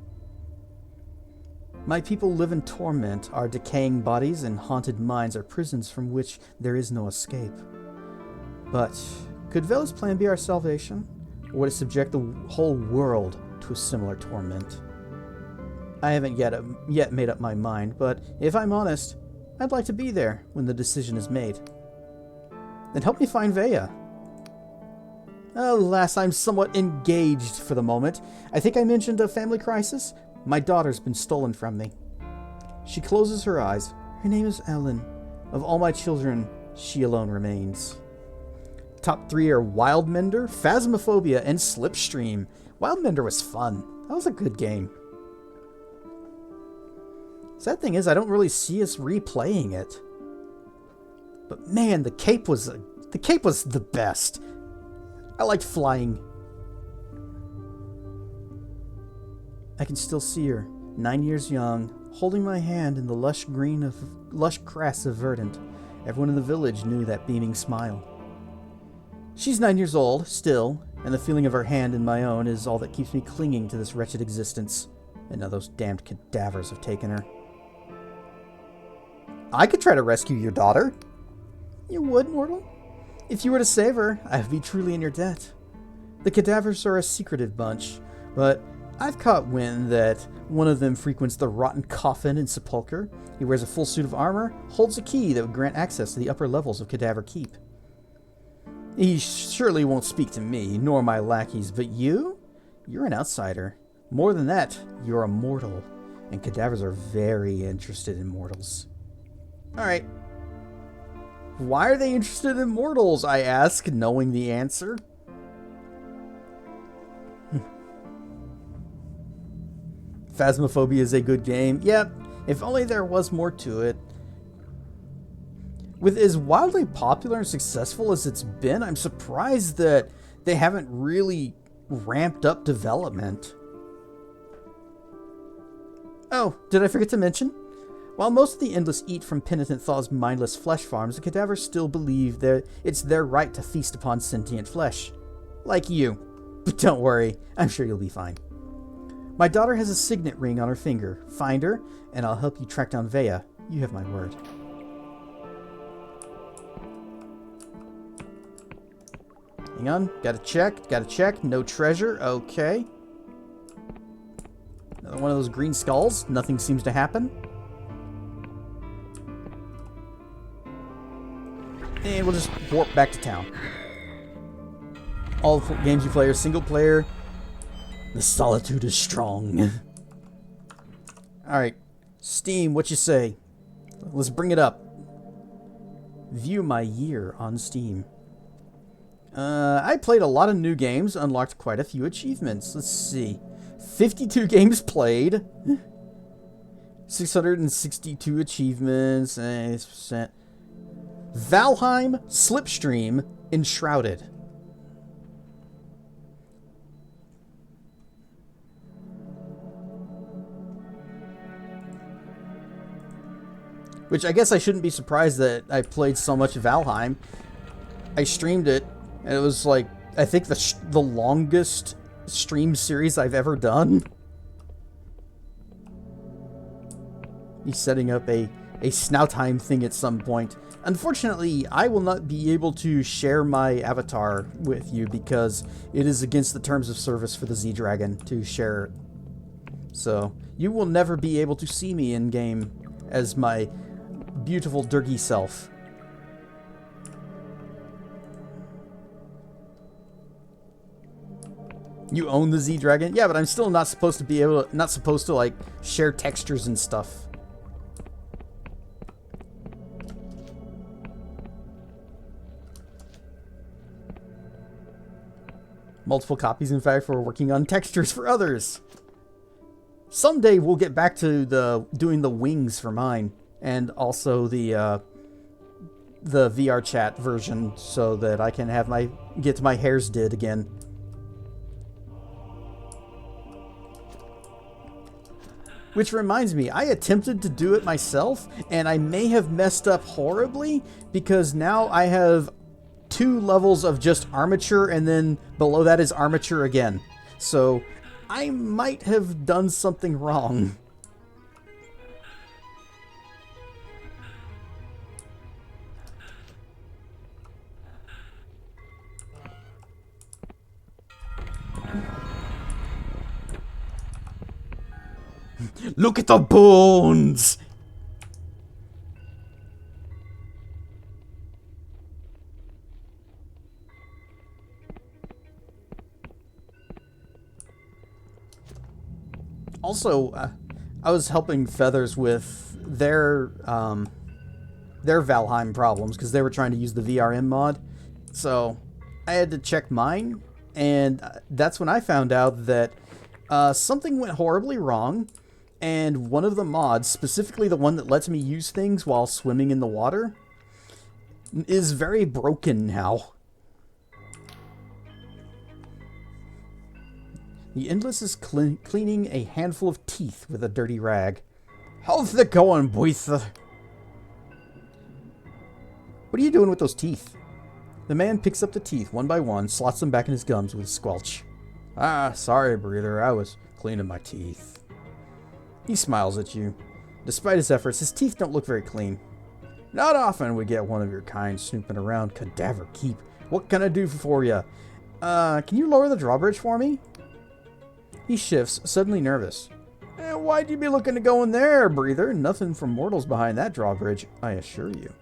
My people live in torment. Our decaying bodies and haunted minds are prisons from which there is no escape. But could Vela's plan be our salvation? Or would it subject the whole world to a similar torment? I haven't yet made up my mind, but if I'm honest, I'd like to be there when the decision is made. Then help me find Vea. Alas, I'm somewhat engaged for the moment. I think I mentioned a family crisis. My daughter's been stolen from me. She closes her eyes. Her name is Ellen. Of all my children, she alone remains. Top 3 are Wildmender, Phasmophobia, and Slipstream. Wildmender was fun. That was a good game. Sad thing is, I don't really see us replaying it. But man, the cape was the best. I liked flying. I can still see her, 9 years young, holding my hand in the lush grass of verdant. Everyone in the village knew that beaming smile. She's 9 years old, still, and the feeling of her hand in my own is all that keeps me clinging to this wretched existence. And now those damned cadavers have taken her. I could try to rescue your daughter. You would, mortal? If you were to save her, I would be truly in your debt. The cadavers are a secretive bunch, but I've caught wind that one of them frequents the rotten coffin in Sepulchre. He wears a full suit of armor, holds a key that would grant access to the upper levels of Cadaver Keep. He surely won't speak to me, nor my lackeys, but you? You're an outsider. More than that, you're a mortal, and cadavers are very interested in mortals. Alright. Why are they interested in mortals, I ask, knowing the answer? Phasmophobia is a good game. Yep, if only there was more to it. With as wildly popular and successful as it's been, I'm surprised that they haven't really ramped up development. Oh, did I forget to mention? While most of the Endless eat from Penitent Thaw's mindless flesh farms, the cadavers still believe that it's their right to feast upon sentient flesh. Like you. But don't worry, I'm sure you'll be fine. My daughter has a signet ring on her finger. Find her, and I'll help you track down Vea. You have my word. Hang on, gotta check. No treasure, okay. Another one of those green skulls. Nothing seems to happen. And we'll just warp back to town. All the games you play are single player. The solitude is strong. Alright. Steam, what you say? Let's bring it up. View my year on Steam. I played a lot of new games, unlocked quite a few achievements. Let's see. 52 games played. 662 achievements. 8%. Valheim, Slipstream, Enshrouded. Which I guess I shouldn't be surprised that I played so much Valheim. I streamed it, and it was like, I think the longest stream series I've ever done. He's setting up a Snoutheim thing at some point. Unfortunately, I will not be able to share my avatar with you because it is against the terms of service for the Z-Dragon to share it. So, you will never be able to see me in-game as my beautiful Durgy self. You own the Z-Dragon? Yeah, but I'm still not supposed to like share textures and stuff. Multiple copies, in fact, we're working on textures for others. Someday we'll get back to doing the wings for mine, and also the VR chat version, so that I can have get my hairs did again. Which reminds me, I attempted to do it myself, and I may have messed up horribly, because now I have 2 levels of just armature, and then below that is armature again. So, I might have done something wrong. Look at the bones! Also, I was helping Feathers with their Valheim problems because they were trying to use the VRM mod. So I had to check mine, and that's when I found out that something went horribly wrong, and one of the mods, specifically the one that lets me use things while swimming in the water, is very broken now. The Endless is cleaning a handful of teeth with a dirty rag. How's it going, boys? What are you doing with those teeth? The man picks up the teeth one by one, slots them back in his gums with a squelch. Ah, sorry, breather. I was cleaning my teeth. He smiles at you. Despite his efforts, his teeth don't look very clean. Not often we get one of your kind snooping around Cadaver Keep. What can I do for you? Can you lower the drawbridge for me? He shifts, suddenly nervous. Why'd you be looking to go in there, breather? Nothing from mortals behind that drawbridge, I assure you.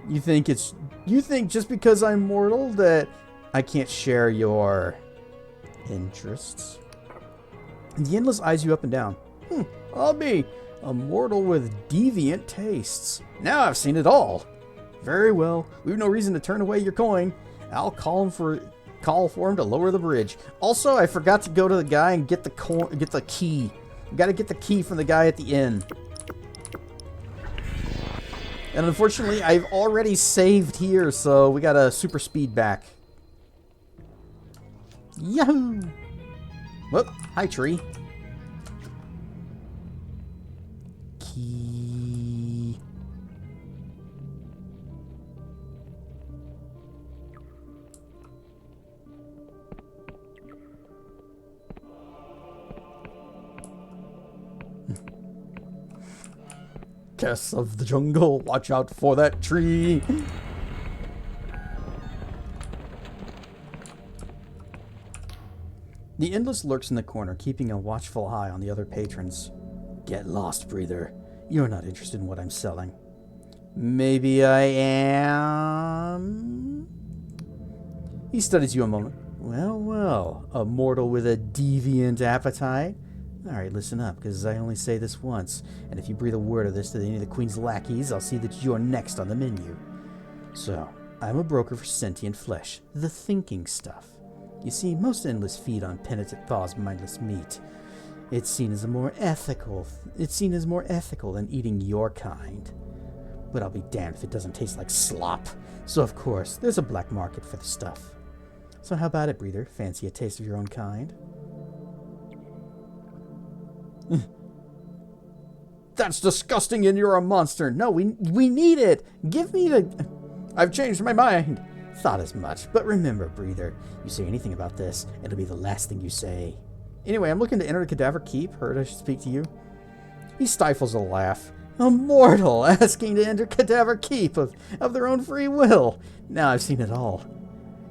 You think just because I'm mortal that I can't share your interests? And the Endless eyes you up and down. I'll be a mortal with deviant tastes. Now I've seen it all. Very well. We've no reason to turn away your coin. I'll call for him to lower the bridge. Also, I forgot to go to the guy and get the key. Got to get the key from the guy at the inn. And unfortunately, I've already saved here, so we got to super speed back. Yahoo! Whoop! Hi, tree. Key. Guests of the jungle, watch out for that tree. The Endless lurks in the corner, keeping a watchful eye on the other patrons. Get lost, breather. You're not interested in what I'm selling. Maybe I am? He studies you a moment. Well, well, a mortal with a deviant appetite? Alright, listen up, because I only say this once, and if you breathe a word of this to any of the Queen's lackeys, I'll see that you're next on the menu. So, I'm a broker for sentient flesh, the thinking stuff. You see, most Endless feed on penitent Thaw's mindless meat. It's seen as more ethical than eating your kind. But I'll be damned if it doesn't taste like slop. So of course, there's a black market for the stuff. So how about it, breather? Fancy a taste of your own kind? That's disgusting and you're a monster. No, we need it. Give me the... I've changed my mind. Thought as much. But remember, breather, you say anything about this, it'll be the last thing you say. Anyway, I'm looking to enter the Cadaver Keep. Heard I should speak to you. He stifles a laugh. A mortal asking to enter Cadaver Keep of their own free will. Now I've seen it all.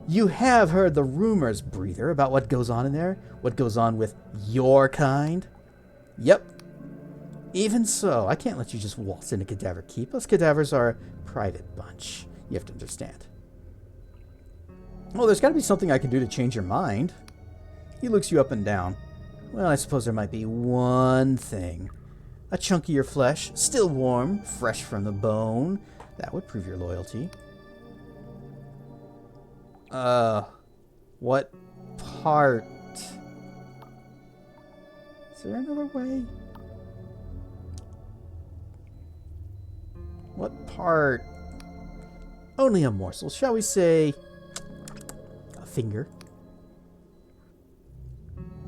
You have heard the rumors, breather, about what goes on in there? What goes on with your kind? Yep. Even so, I can't let you just waltz into Cadaver Keep. Us cadavers are a private bunch. You have to understand. Well, there's got to be something I can do to change your mind. He looks you up and down. Well, I suppose there might be one thing. A chunk of your flesh, still warm, fresh from the bone. That would prove your loyalty. What part? Is there another way? What part? Only a morsel, shall we say a finger?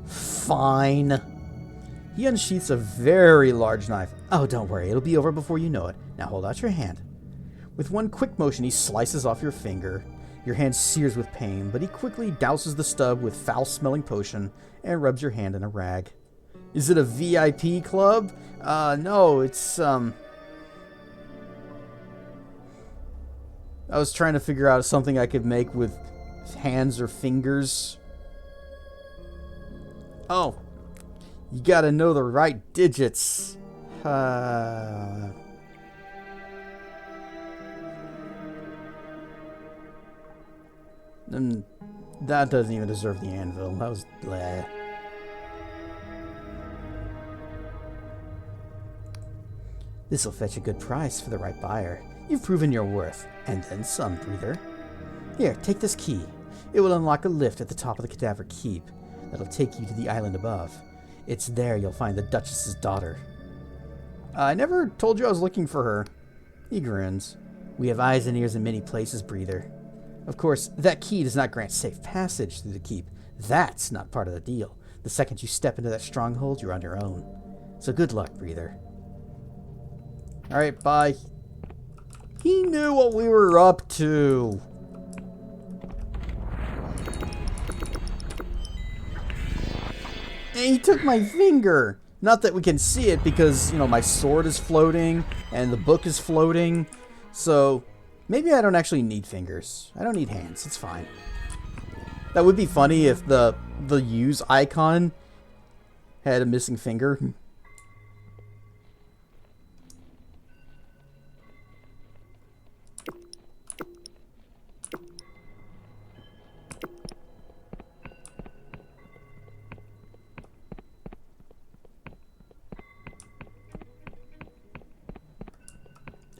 Fine. He unsheaths a very large knife. Oh, don't worry, it'll be over before you know it. Now hold out your hand. With one quick motion, he slices off your finger. Your hand sears with pain, but he quickly douses the stub with foul-smelling potion and rubs your hand in a rag. Is it a VIP club? No, it's, I was trying to figure out something I could make with hands or fingers. Oh, you gotta know the right digits. That doesn't even deserve the anvil. That was bleh. This'll fetch a good price for the right buyer. You've proven your worth, and then some, Breather. Here, take this key. It will unlock a lift at the top of the Cadaver Keep that'll take you to the island above. It's there you'll find the Duchess's daughter. I never told you I was looking for her. He grins. We have eyes and ears in many places, Breather. Of course, that key does not grant safe passage through the keep. That's not part of the deal. The second you step into that stronghold, you're on your own. So good luck, Breather. Alright, bye. He knew what we were up to. And he took my finger. Not that we can see it because, you know, my sword is floating and the book is floating. So maybe I don't actually need fingers. I don't need hands. It's fine. That would be funny if the use icon had a missing finger.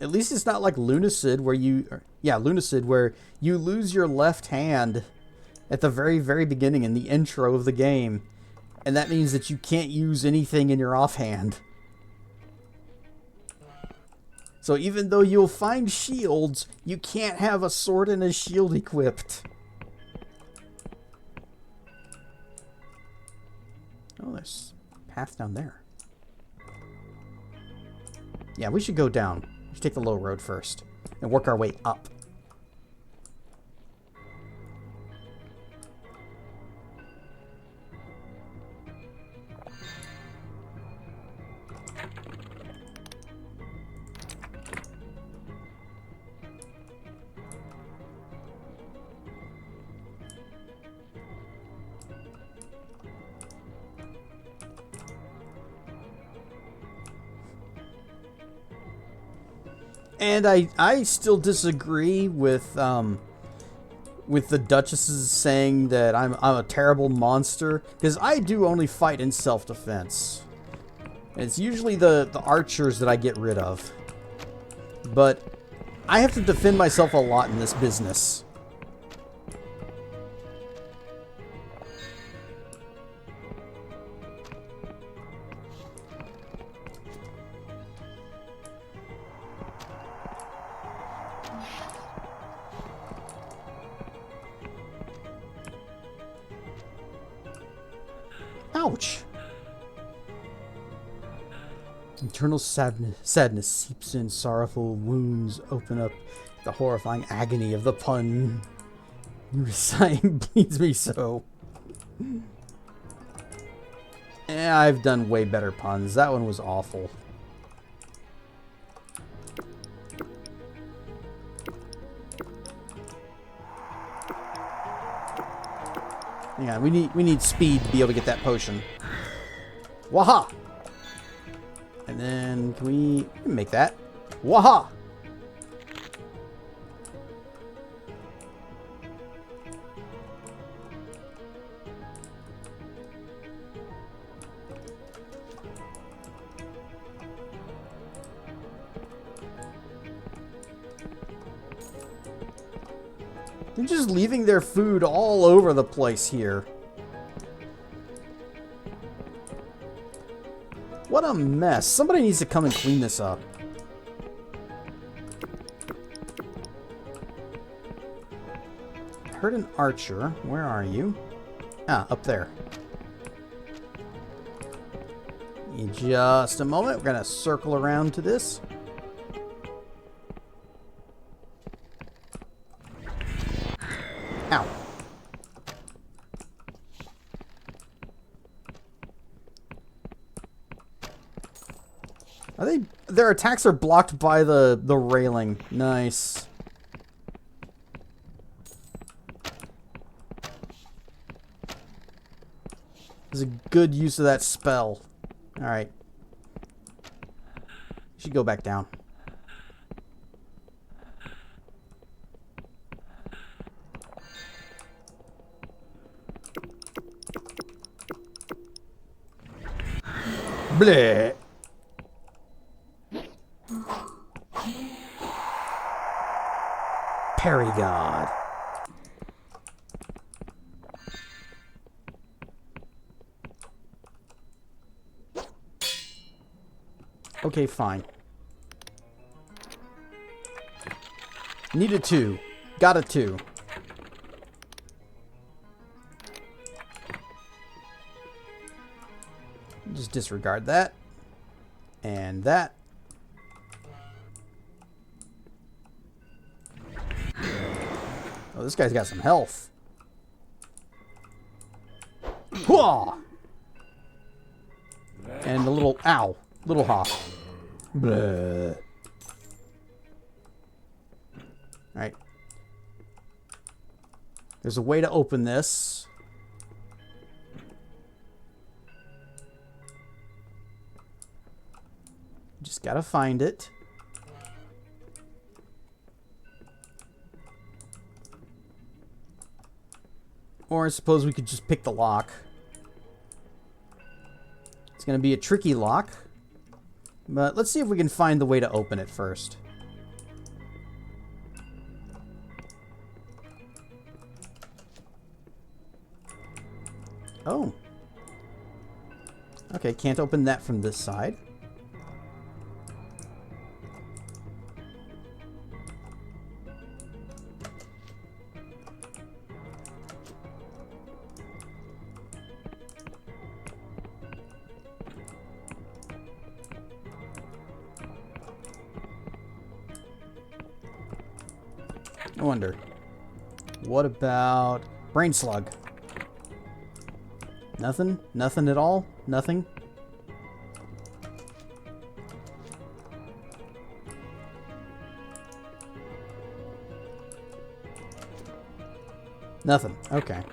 At least it's not like Lunacid where Lunacid where you lose your left hand at the very, very beginning in the intro of the game. And that means that you can't use anything in your offhand. So even though you'll find shields, you can't have a sword and a shield equipped. Oh, there's a path down there. Yeah, we should go down. We should take the low road first and work our way up. And I still disagree with the Duchesses saying that I'm a terrible monster, because I do only fight in self-defense. And it's usually the archers that I get rid of. But I have to defend myself a lot in this business. Ouch! Internal sadness seeps in, sorrowful wounds open up the horrifying agony of the pun. Your sighing bleeds me so. I've done way better puns. That one was awful. Yeah, we need speed to be able to get that potion. Waha! And then can we make that? Waha! They're just leaving their food all over the place here. What a mess. Somebody needs to come and clean this up. I heard an archer. Where are you? Ah, up there. In just a moment, we're going to circle around to this. Ow. Are they? Their attacks are blocked by the railing. Nice. This is a good use of that spell. All right. Should go back down. Bleh. Parry God. Okay, fine. Needed 2. Got a 2. Just disregard that. And that. Oh, this guy's got some health. Hwah! And a little ow. Little hop. Bleh. Alright. There's a way to open this. Just gotta find it. Or I suppose we could just pick the lock. It's gonna be a tricky lock. But let's see if we can find the way to open it first. Oh. Okay, can't open that from this side. I wonder. What about brain slug? Nothing? Nothing at all? Nothing? Nothing. Okay.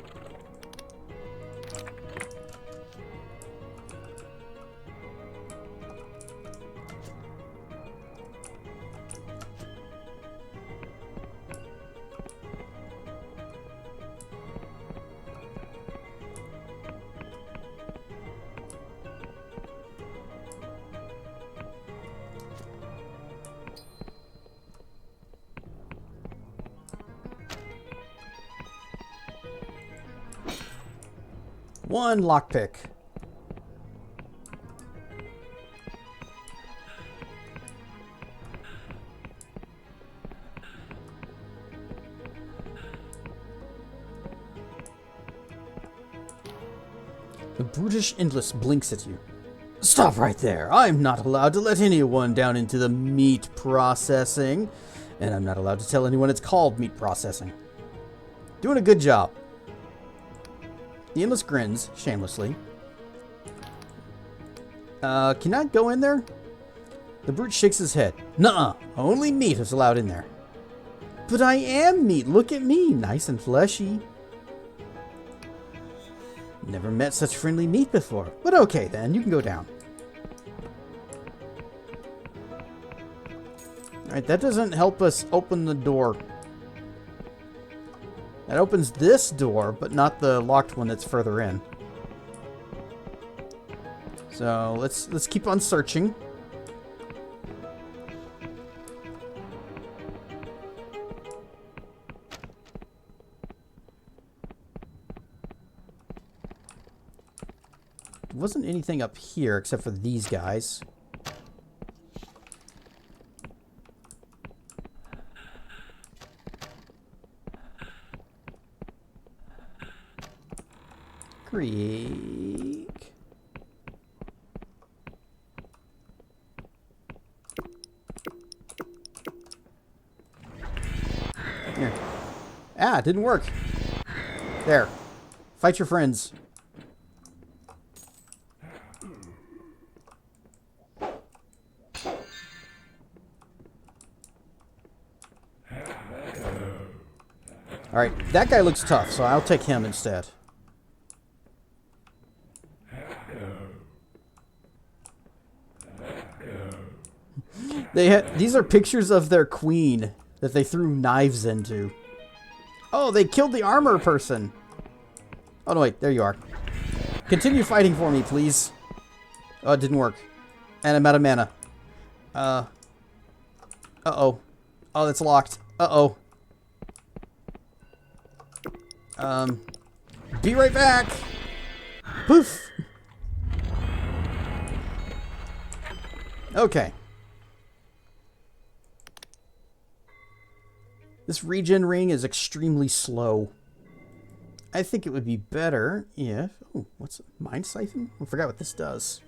One lockpick. The brutish endless blinks at you. Stop right there. I'm not allowed to let anyone down into the meat processing. And I'm not allowed to tell anyone it's called meat processing. Doing a good job. The endless grins, shamelessly. Can I go in there? The brute shakes his head. Nuh-uh. Only meat is allowed in there. But I am meat. Look at me. Nice and fleshy. Never met such friendly meat before. But okay then. You can go down. Alright, that doesn't help us open the door. That opens this door, but not the locked one that's further in. So let's keep on searching. There wasn't anything up here except for these guys. Creek. Here. Ah, it didn't work. There. Fight your friends. Alright, that guy looks tough, so I'll take him instead. These are pictures of their queen that they threw knives into. Oh, they killed the armor person. Oh, no, wait. There you are. Continue fighting for me, please. Oh, it didn't work. And I'm out of mana. Uh-oh. Oh, that's locked. Uh-oh. Be right back. Poof. Okay. This regen ring is extremely slow. I think it would be better if... Oh, what's it? Mind Siphon? I forgot what this does.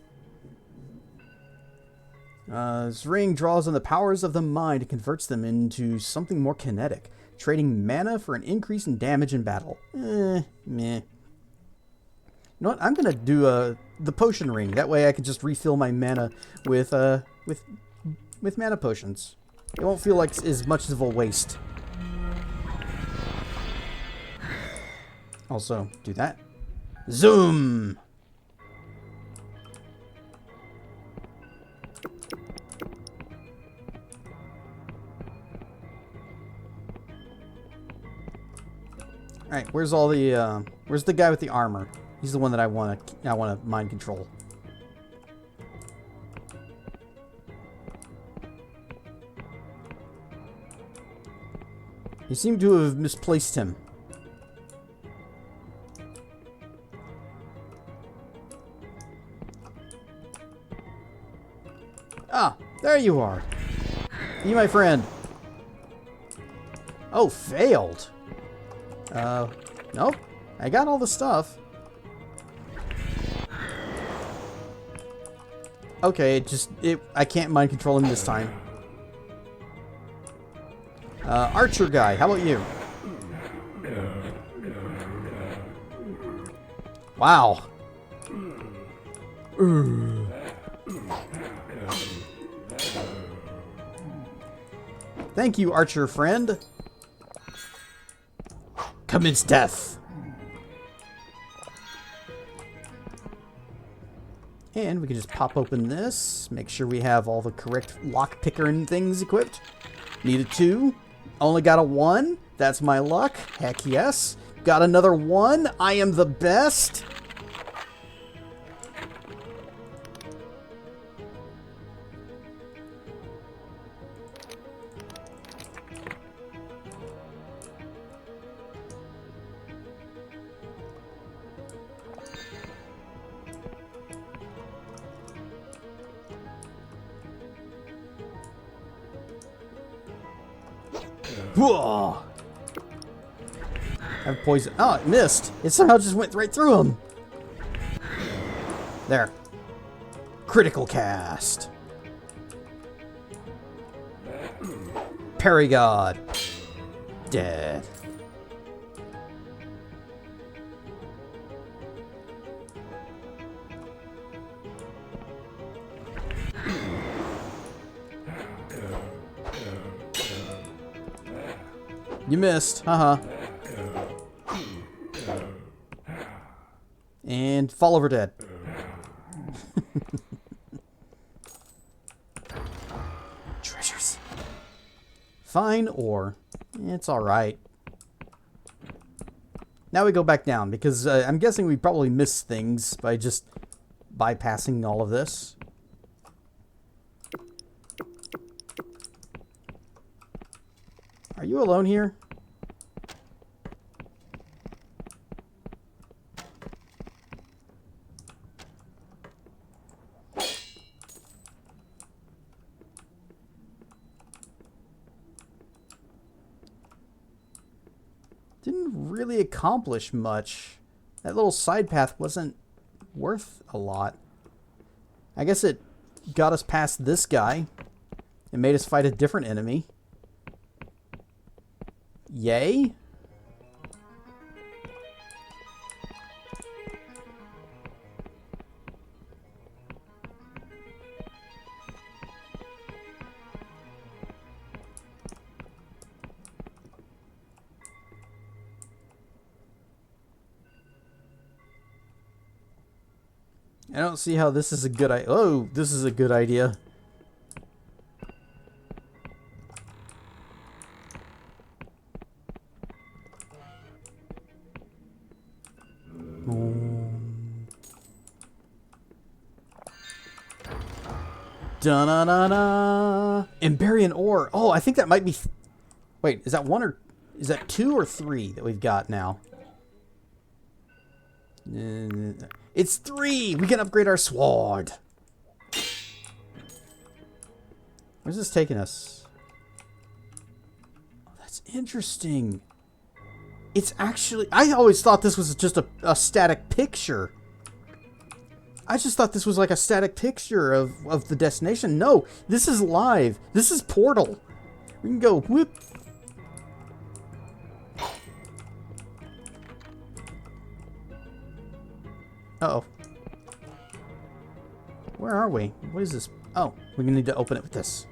This ring draws on the powers of the mind and converts them into something more kinetic, trading mana for an increase in damage in battle. Meh. You know what? I'm gonna do the potion ring. That way I can just refill my mana with mana potions. It won't feel like as much of a waste. Also, do that. Zoom! Alright, where's all the, where's the guy with the armor? He's the one that I wanna mind control. You seem to have misplaced him. Ah, there you are. You, my friend. Oh, failed. Nope. I got all the stuff. Okay, I can't mind control him this time. Archer guy, how about you? Wow. Thank you, Archer friend. Commence death. And we can just pop open this. Make sure we have all the correct lock picker and things equipped. Needed 2. Only got a 1. That's my luck. Heck yes. Got another 1. I am the best. Whoa! I have poison. Oh, it missed. It somehow just went right through him. There. Critical cast. Parry God. Dead. You missed. Haha. And fall over dead. Treasures. Fine ore. It's alright. Now we go back down because I'm guessing we probably missed things by just bypassing all of this. Are you alone here? Didn't really accomplish much. That little side path wasn't worth a lot. I guess it got us past this guy and made us fight a different enemy. Yay? I don't see how this is a good idea. Oh, this is a good idea. Da-na-na-na. Emberian ore. Oh, I think that might be... Wait, is that one or... Is that 2 or 3 that we've got now? It's 3! We can upgrade our sword. Where's this taking us? Oh, that's interesting. It's actually... I always thought this was just a static picture. I just thought this was like a static picture of the destination. No, this is live. This is Portal. We can go whoop. Uh-oh. Where are we? What is this? Oh, we're gonna need to open it with this.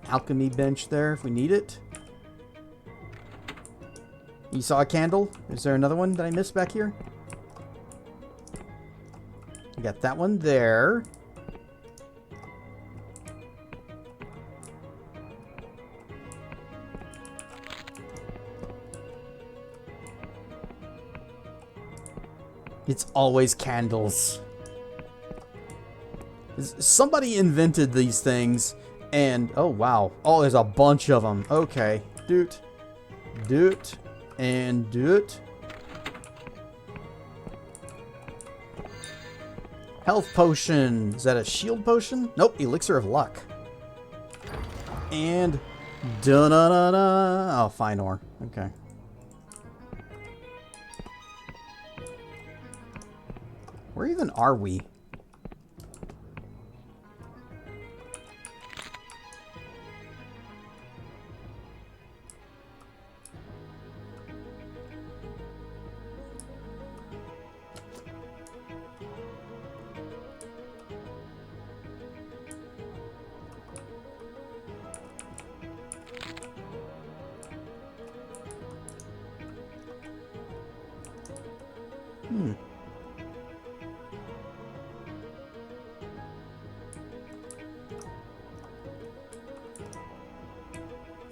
Alchemy bench there if we need it. You saw a candle? Is there another one that I missed back here? You got that one there. It's always candles. Somebody invented these things. And, oh wow. Oh, there's a bunch of them. Okay. Doot. Doot. And doot. Health potion. Is that a shield potion? Nope. Elixir of luck. And, da-na-na-na. Oh, fine ore. Okay. Where even are we?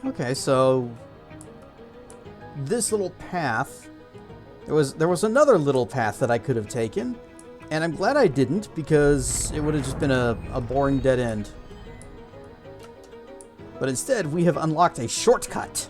Okay, so this little path, there was another little path that I could have taken, and I'm glad I didn't because it would have just been a boring dead end. But instead, we have unlocked a shortcut.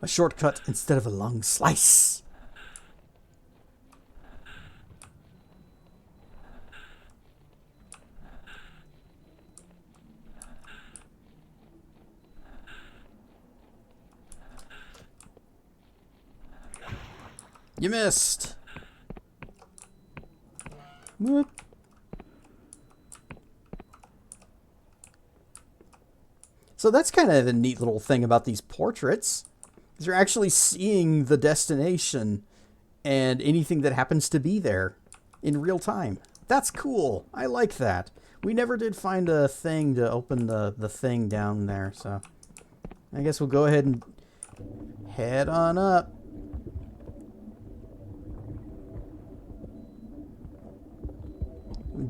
A shortcut instead of a long slice. You missed. Whoop. So that's kind of a neat little thing about these portraits. You're actually seeing the destination and anything that happens to be there in real time. That's cool. I like that. We never did find a thing to open the thing down there, so I guess we'll go ahead and head on up.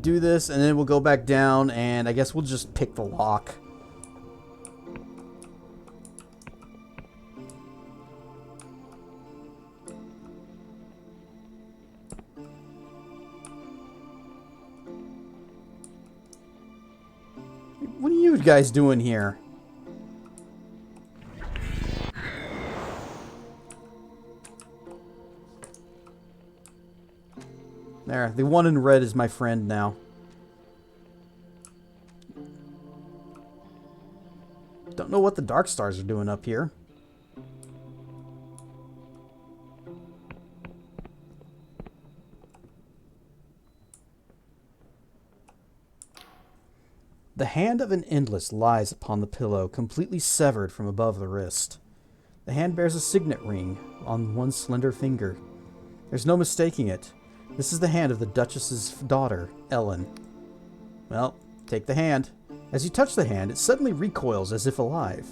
Do this, and then we'll go back down, and I guess we'll just pick the lock. What are you guys doing here? There, the one in red is my friend now. Don't know what the dark stars are doing up here. The hand of an endless lies upon the pillow, completely severed from above the wrist. The hand bears a signet ring on one slender finger. There's no mistaking it. This is the hand of the Duchess's daughter, Ellen. Well, take the hand. As you touch the hand, it suddenly recoils as if alive.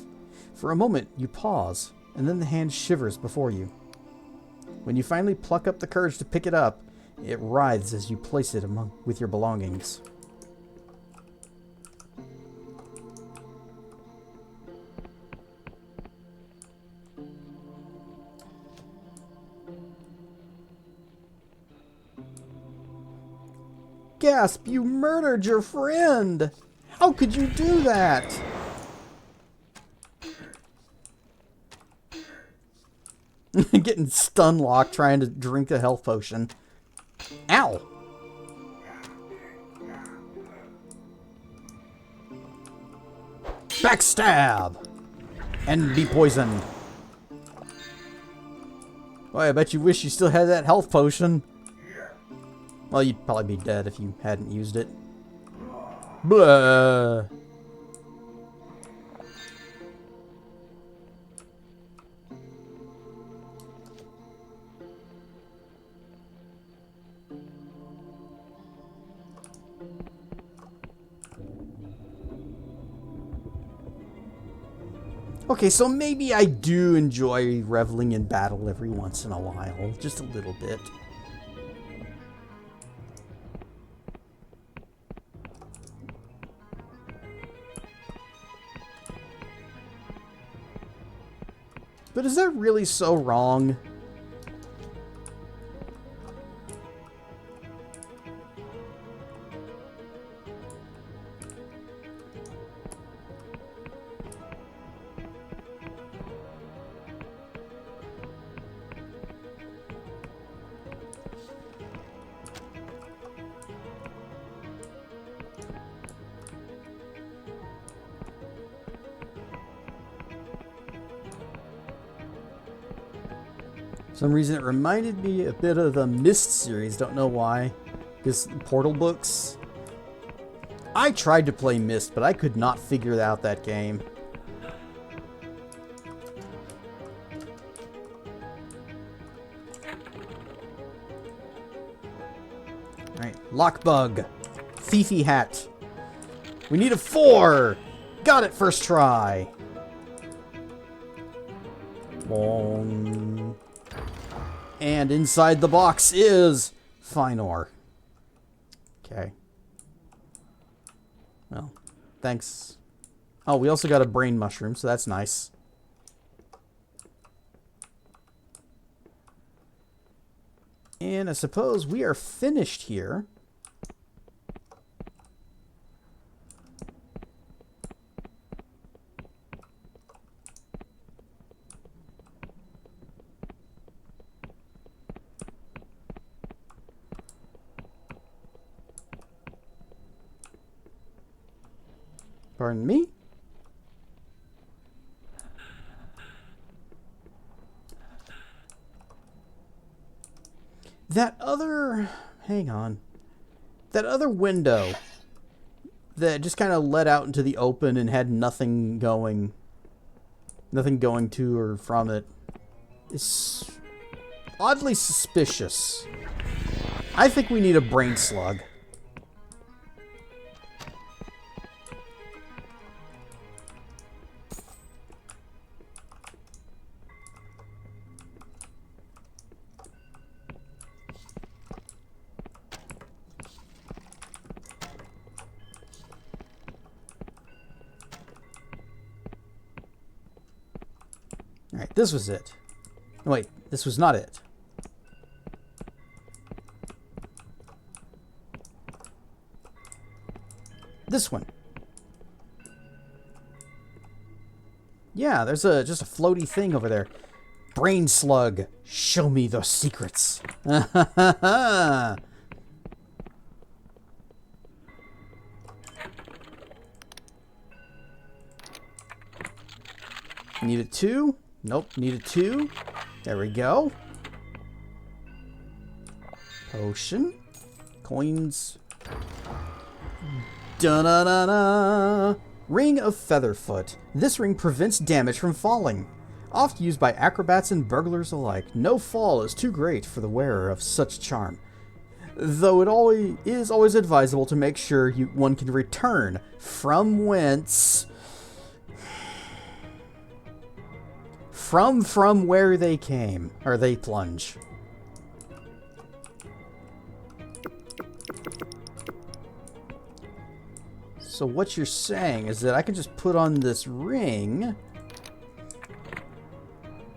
For a moment, you pause, and then the hand shivers before you. When you finally pluck up the courage to pick it up, it writhes as you place it with your belongings. Gasp! You murdered your friend! How could you do that? Getting stun locked trying to drink a health potion. Ow! Backstab! And be poisoned. Boy, I bet you wish you still had that health potion. Well, you'd probably be dead if you hadn't used it. Blah. Okay, so maybe I do enjoy reveling in battle every once in a while. Just a little bit. But is that really so wrong? For some reason it reminded me a bit of the Myst series, don't know why. Because Portal books. I tried to play Myst, but I could not figure out that game. Alright, Lockbug. Fifi hat. We need a 4! Got it first try! Boom. And inside the box is fine ore. Okay. Well, thanks. Oh, we also got a brain mushroom, so that's nice. And I suppose we are finished here. Pardon me? That other... Hang on. That other window that just kind of led out into the open and had nothing going... Nothing going to or from it is oddly suspicious. I think we need a brain slug. Alright, this was it. No, wait, this was not it. This one. Yeah, there's just a floaty thing over there. Brain slug, show me the secrets. Needed 2. Nope, needed 2. There we go. Potion. Coins. Da-da-da-da. Ring of Featherfoot. This ring prevents damage from falling. Oft used by acrobats and burglars alike, no fall is too great for the wearer of such charm. Though it is always advisable to make sure one can return from whence... From where they came, or they plunge. So what you're saying is that I can just put on this ring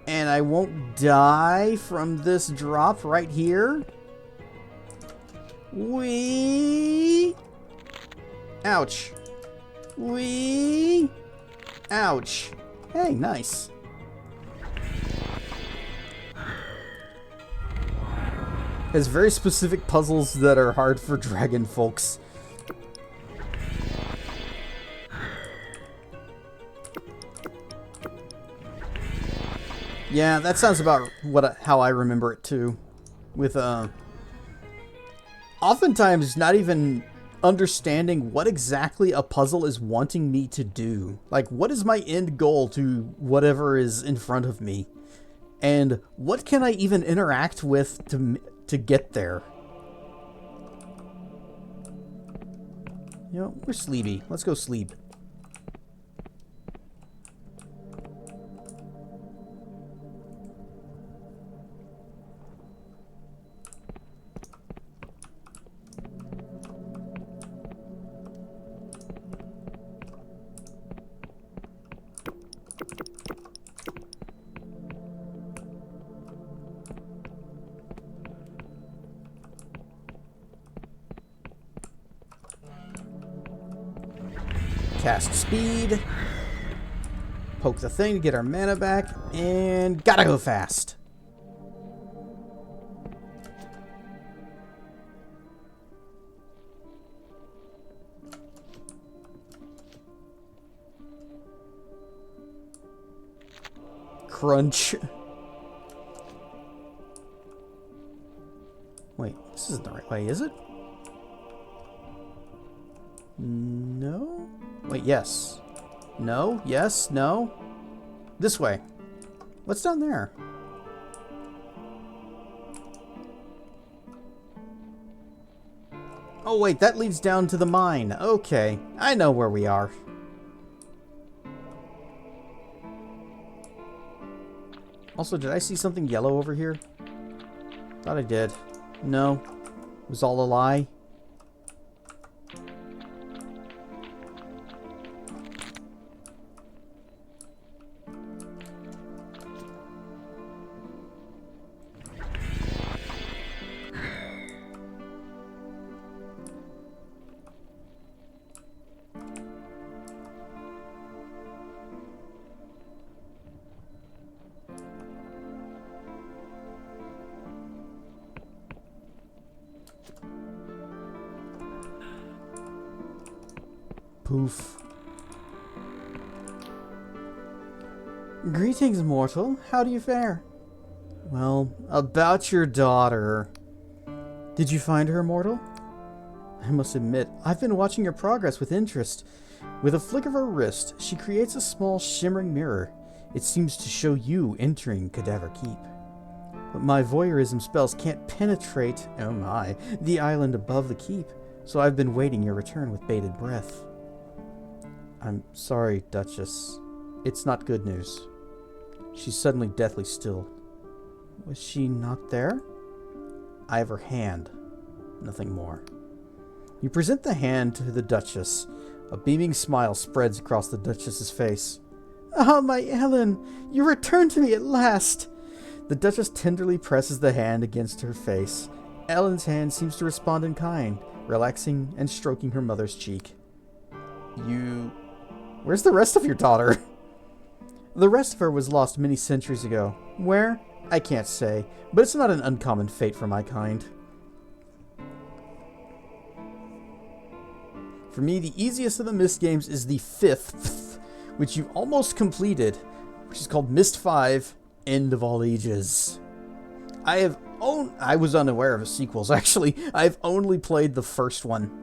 and I won't die from this drop right here? Wee! Ouch. Wee! Ouch. Hey, nice. Has very specific puzzles that are hard for dragon folks. Yeah, that sounds about how I remember it too. With oftentimes not even understanding what exactly a puzzle is wanting me to do. Like, what is my end goal to whatever is in front of me? And what can I even interact with to get there? You know, we're sleepy. Let's go sleep. Cast speed. Poke the thing to get our mana back. And gotta go fast. Crunch. Wait, this isn't the right way, is it? No? Wait, yes. No? Yes? No? This way. What's down there? Oh wait, that leads down to the mine. Okay, I know where we are. Also, did I see something yellow over here? Thought I did. No. It was all a lie. Poof. Greetings, mortal. How do you fare? Well, about your daughter. Did you find her, mortal? I must admit, I've been watching your progress with interest. With a flick of her wrist, she creates a small shimmering mirror. It seems to show you entering Cadaver Keep. But my voyeurism spells can't penetrate, oh my, the island above the keep, so I've been waiting your return with bated breath. I'm sorry, Duchess. It's not good news. She's suddenly deathly still. Was she not there? I have her hand. Nothing more. You present the hand to the Duchess. A beaming smile spreads across the Duchess's face. Ah, my Ellen! You return to me at last! The Duchess tenderly presses the hand against her face. Ellen's hand seems to respond in kind, relaxing and stroking her mother's cheek. Where's the rest of your daughter? The rest of her was lost many centuries ago. Where? I can't say, but it's not an uncommon fate for my kind. For me, the easiest of the Myst games is the 5th, which you've almost completed, which is called Myst 5, End of All Ages. I was unaware of the sequels, actually. I've only played the first one.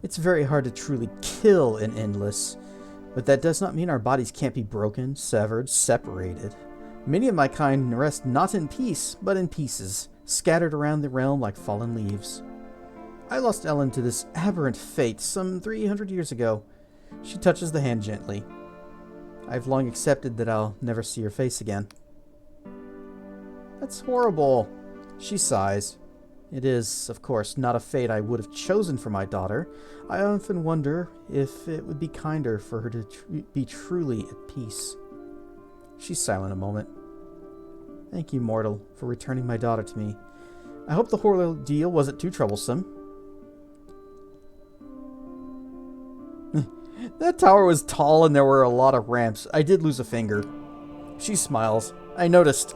It's very hard to truly kill an Endless, but that does not mean our bodies can't be broken, severed, separated. Many of my kind rest not in peace, but in pieces, scattered around the realm like fallen leaves. I lost Ellen to this aberrant fate some 300 years ago. She touches the hand gently. I've long accepted that I'll never see her face again. That's horrible. She sighs. it is, of course, not a fate I would have chosen for my daughter, I often wonder if it would be kinder for her to be truly at peace. She's silent a moment. Thank you, mortal, for returning my daughter to me. I hope the whole ordeal wasn't too troublesome. That tower was tall and there were a lot of ramps. I did lose a finger. She smiles. I noticed.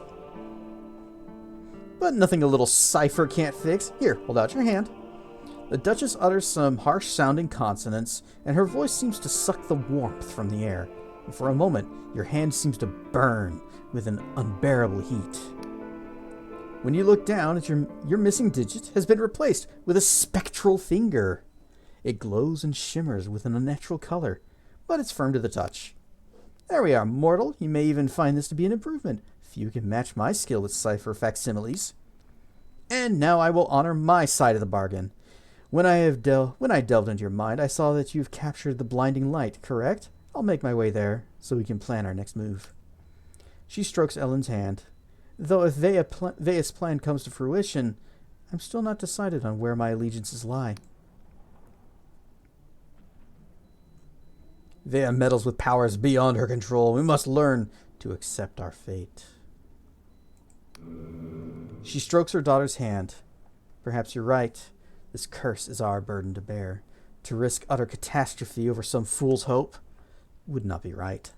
But nothing a little cipher can't fix. Here, hold out your hand. The Duchess utters some harsh-sounding consonants, and her voice seems to suck the warmth from the air. And for a moment, your hand seems to burn with an unbearable heat. When you look down at your missing digit has been replaced with a spectral finger. It glows and shimmers with an unnatural color, but it's firm to the touch. There we are, mortal. You may even find this to be an improvement. Few can match my skill with cipher facsimiles. And now I will honor my side of the bargain. When I delved into your mind, I saw that you've captured the blinding light, correct? I'll make my way there, so we can plan our next move. She strokes Ellen's hand. Though if Vea's plan comes to fruition, I'm still not decided on where my allegiances lie. Vea meddles with powers beyond her control. We must learn to accept our fate. She strokes her daughter's hand. Perhaps you're right. This curse is our burden to bear. To risk utter catastrophe over some fool's hope would not be right.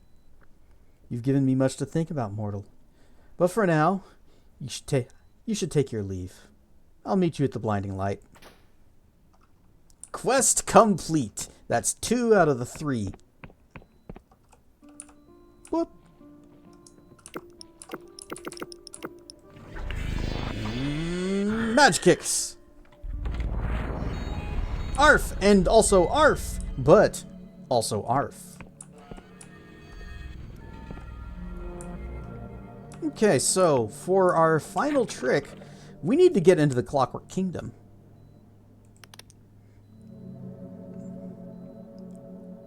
You've given me much to think about, mortal. But for now, you should take your leave. I'll meet you at the blinding light. Quest complete. That's 2 out of the 3. Whoop. Magic kicks. Arf, and also Arf, but also Arf. Okay, so for our final trick, we need to get into the Clockwork Kingdom.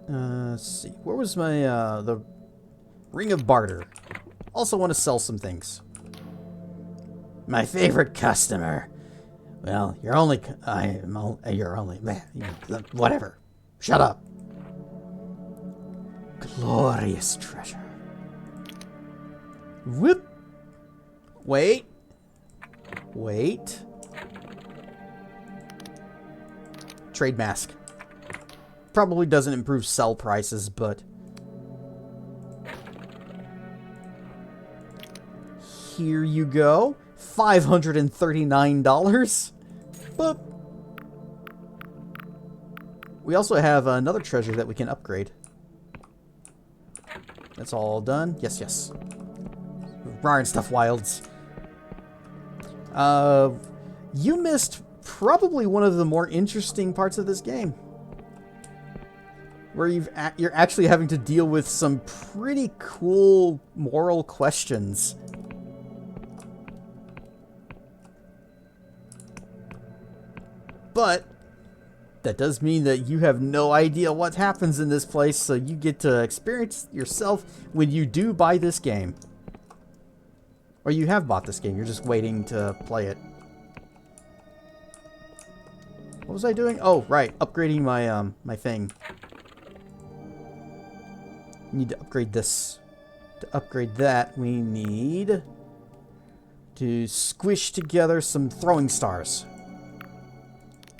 Let's see. Where was my, the Ring of Barter? Also want to sell some things. My favorite customer. Well, you're only, whatever. Shut up. Glorious treasure. Whoop. Wait. Trade mask. Probably doesn't improve sell prices, but here you go. $539. Boop. We also have another treasure that we can upgrade. That's all done. Yes. Rar and stuff wilds. You missed probably one of the more interesting parts of this game, where you're actually having to deal with some pretty cool moral questions. But that does mean that you have no idea what happens in this place, so you get to experience yourself when you do buy this game. Or you have bought this game, you're just waiting to play it. What was I doing? Oh, right, upgrading my my thing. Need to upgrade this. To upgrade that, we need to squish together some throwing stars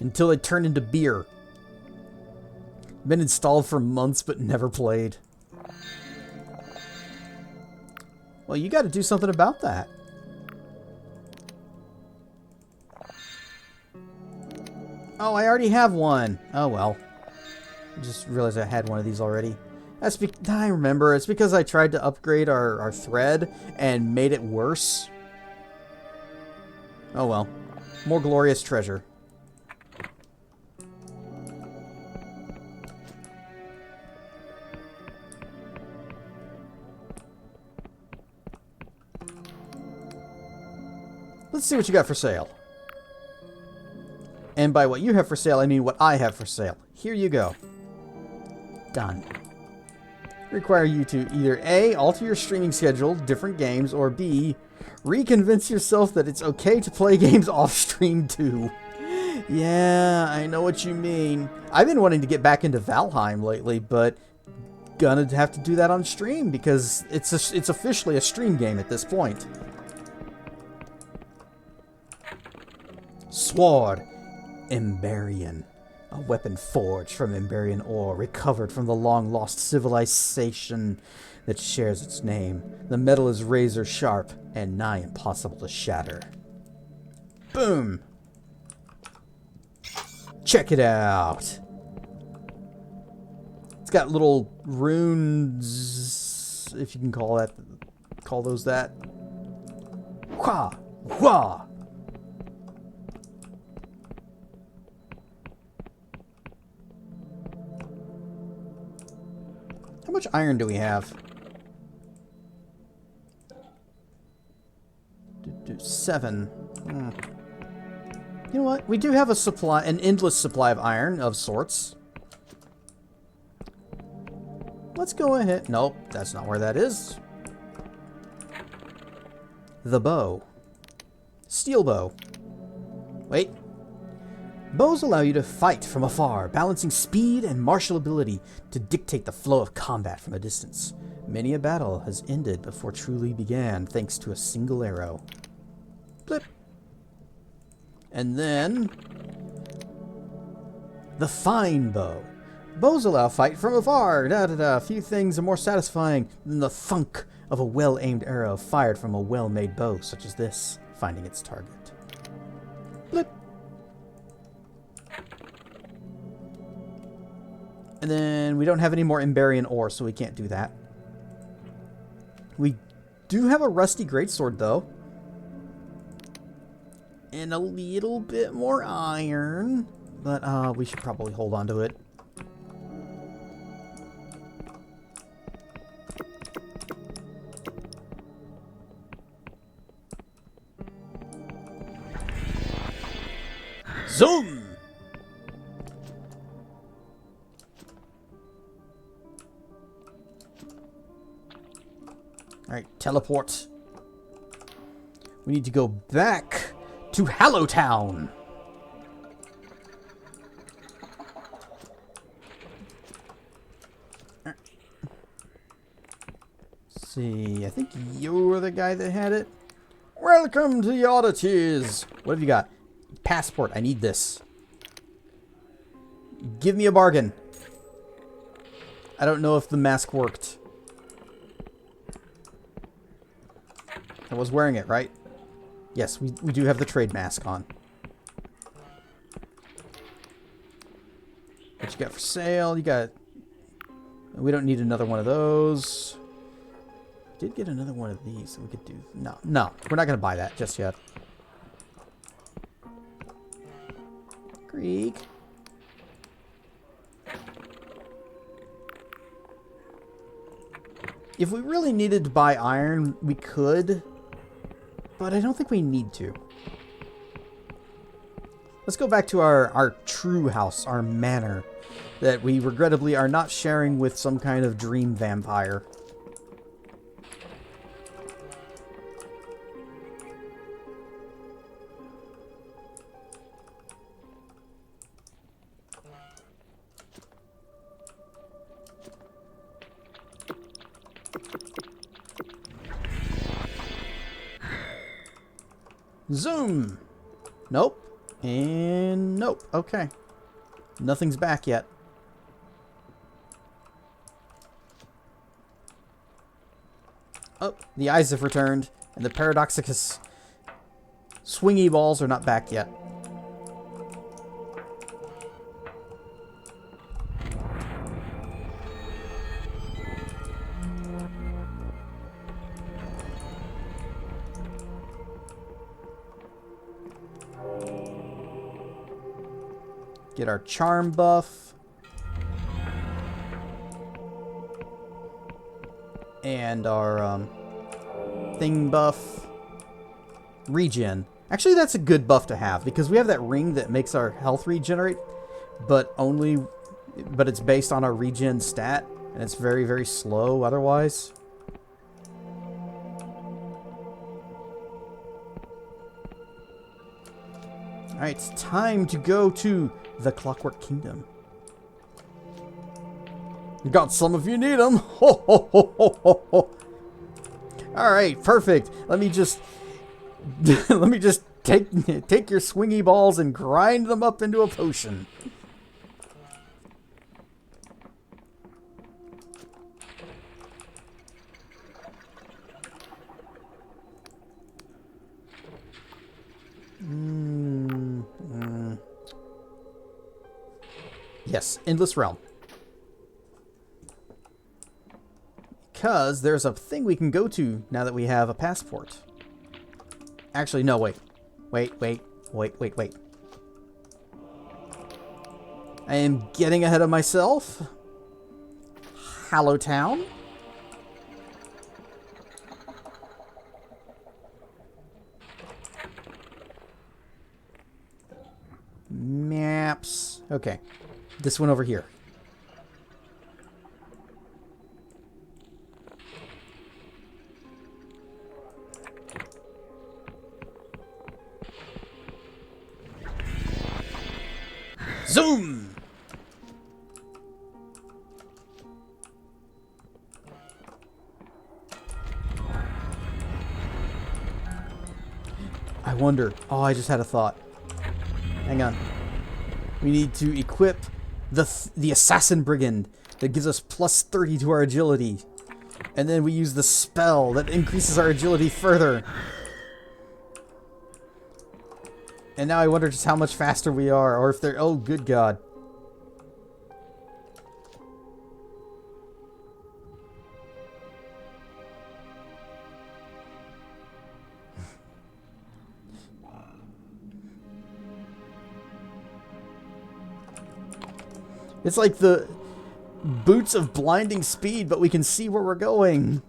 until they turn into beer. Been installed for months but never played. Well, you got to do something about that. Oh, I already have one. Oh well. I just realized I had one of these already. I remember. It's because I tried to upgrade our thread and made it worse. Oh well. More glorious treasure. Let's see what you got for sale. And by what you have for sale, I mean what I have for sale. Here you go. Done. Require you to either A, alter your streaming schedule, different games, or B, Reconvince yourself that it's okay to play games off stream too. Yeah, I know what you mean. I've been wanting to get back into Valheim lately, but gonna have to do that on stream because it's officially a stream game at this point. Sword, Emberian. A weapon forged from Emberian ore, recovered from the long-lost civilization that shares its name. The metal is razor sharp and nigh impossible to shatter. Boom! Check it out! It's got little runes, if you can call those that. Wha! Wha! How much iron do we have? 7. You know what? We do have a supply, an endless supply of iron of sorts. Let's go ahead. Nope, that's not where that is. The bow. Steel bow. Wait. Bows allow you to fight from afar, balancing speed and martial ability to dictate the flow of combat from a distance. Many a battle has ended before truly began, thanks to a single arrow. Blip. And then... the fine bow. Bows allow fight from afar. Few things are more satisfying than the thunk of a well-aimed arrow fired from a well-made bow, such as this, finding its target. Blip. And then we don't have any more Emberian ore, so we can't do that. We do have a rusty greatsword, though. And a little bit more iron. But we should probably hold on to it. Zoom! Alright, teleport. We need to go back to Hallowtown. Let's see, I think you were the guy that had it. Welcome to the oddities. What have you got? Passport, I need this. Give me a bargain. I don't know if the mask worked. I was wearing it, right? Yes, we do have the trade mask on. What you got for sale? You got... we don't need another one of those. Did get another one of these that we could do. No, we're not going to buy that just yet. Greek. If we really needed to buy iron, we could. But I don't think we need to. Let's go back to our true house, our manor, that we regrettably are not sharing with some kind of dream vampire. Zoom! Nope. And nope. Okay. Nothing's back yet. Oh, the eyes have returned, and the Paradoxicus swingy balls are not back yet. Get our charm buff. And our thing buff. Regen. Actually, that's a good buff to have because we have that ring that makes our health regenerate, but it's based on our regen stat, and it's very, very slow otherwise. Alright, it's time to go to the Clockwork Kingdom. Got some if you need them. Ho, ho, ho, ho, ho, ho. Alright, perfect. Let me just take your swingy balls and grind them up into a potion. Yes, Endless Realm. Because there's a thing we can go to now that we have a passport. Actually, no, wait. Wait. I am getting ahead of myself. Hallowtown. Maps. Okay. This one over here. Zoom! I wonder. Oh, I just had a thought. Hang on. We need to equip the Assassin Brigand that gives us plus 30 to our agility. And then we use the spell that increases our agility further. And now I wonder just how much faster we are, or if they're... Oh, good God. It's like the boots of blinding speed, but we can see where we're going.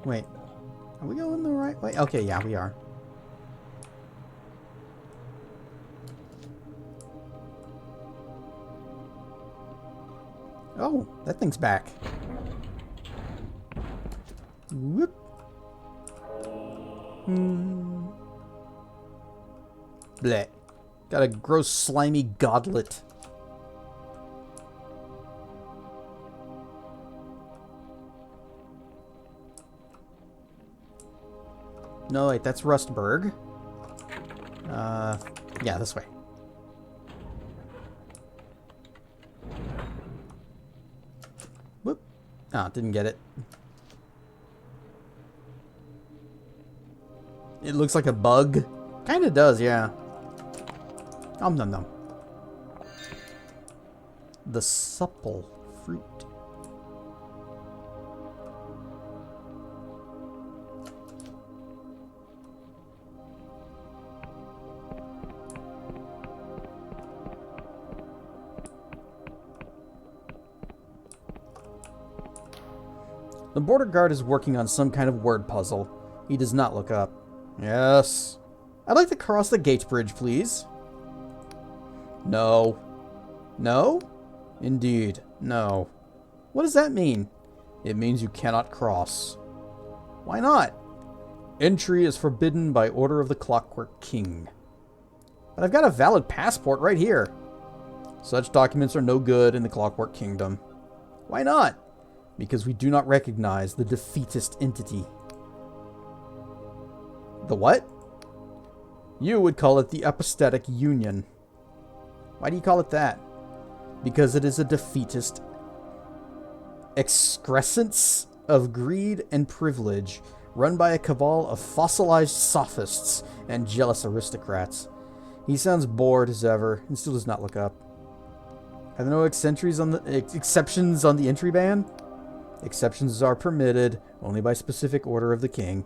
Wait, are we going the right way? Okay, yeah, we are. Oh, that thing's back. Whoop. Bleh. Got a gross, slimy godlet. No, wait, that's Rustburg. Yeah, this way. Whoop. Ah, didn't get it. It looks like a bug. Kinda does, yeah. Nom nom nom. The supple fruit. The border guard is working on some kind of word puzzle. He does not look up. Yes. I'd like to cross the gate bridge, please. No. No? Indeed, no. What does that mean? It means you cannot cross. Why not? Entry is forbidden by order of the Clockwork King. But I've got a valid passport right here. Such documents are no good in the Clockwork Kingdom. Why not? Because we do not recognize the defeatist entity. The what? You would call it the Apostatic Union. Why do you call it that? Because it is a defeatist excrescence of greed and privilege run by a cabal of fossilized sophists and jealous aristocrats. He sounds bored as ever and still does not look up. Are there no exceptions on the entry ban? Exceptions are permitted only by specific order of the king.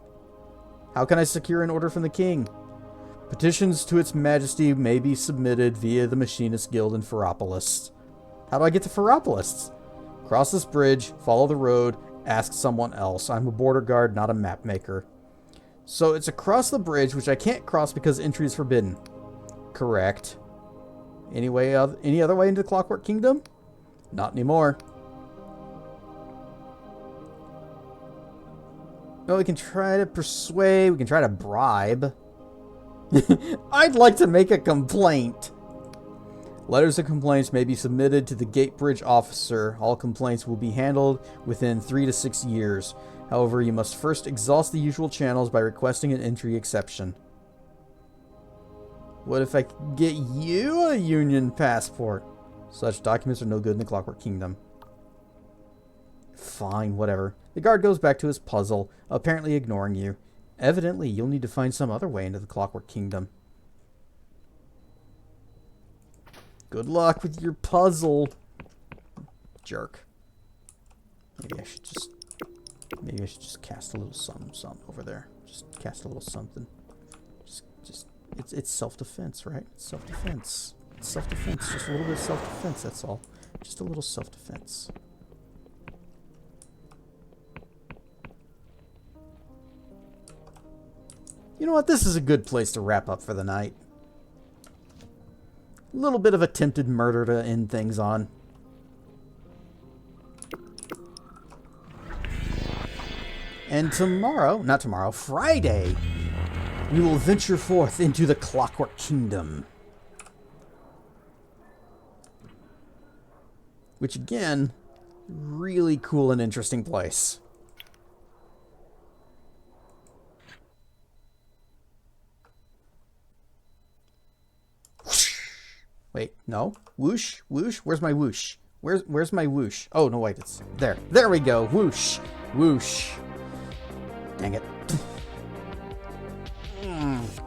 How can I secure an order from the king? Petitions to its majesty may be submitted via the Machinist Guild in Ferropolis. How do I get to Ferropolis? Cross this bridge, follow the road, ask someone else. I'm a border guard, not a map maker. So it's across the bridge, which I can't cross because entry is forbidden. Correct. Any other way into the Clockwork Kingdom? Not anymore. Oh, we can try to persuade. We can try to bribe. I'd like to make a complaint. Letters of complaints may be submitted to the gate bridge officer. All complaints will be handled within 3 to 6 years. However, you must first exhaust the usual channels by requesting an entry exception. What if I get you a Union passport? Such documents are no good in the Clockwork Kingdom. Fine, whatever. The guard goes back to his puzzle, apparently ignoring you. Evidently, you'll need to find some other way into the Clockwork Kingdom. Good luck with your puzzle, jerk. Maybe I should just cast a little something over there. Just cast a little something. It's self-defense, right? It's self-defense. It's self-defense. Just a little bit of self-defense, that's all. Just a little self-defense. You know what? This is a good place to wrap up for the night. A little bit of attempted murder to end things on. And Friday, we will venture forth into the Clockwork Kingdom. Which, again, really cool and interesting place. Wait, no. Whoosh, whoosh. Where's my whoosh? Where's my whoosh? Oh, no, wait, it's there. There we go. Whoosh, whoosh. Dang it.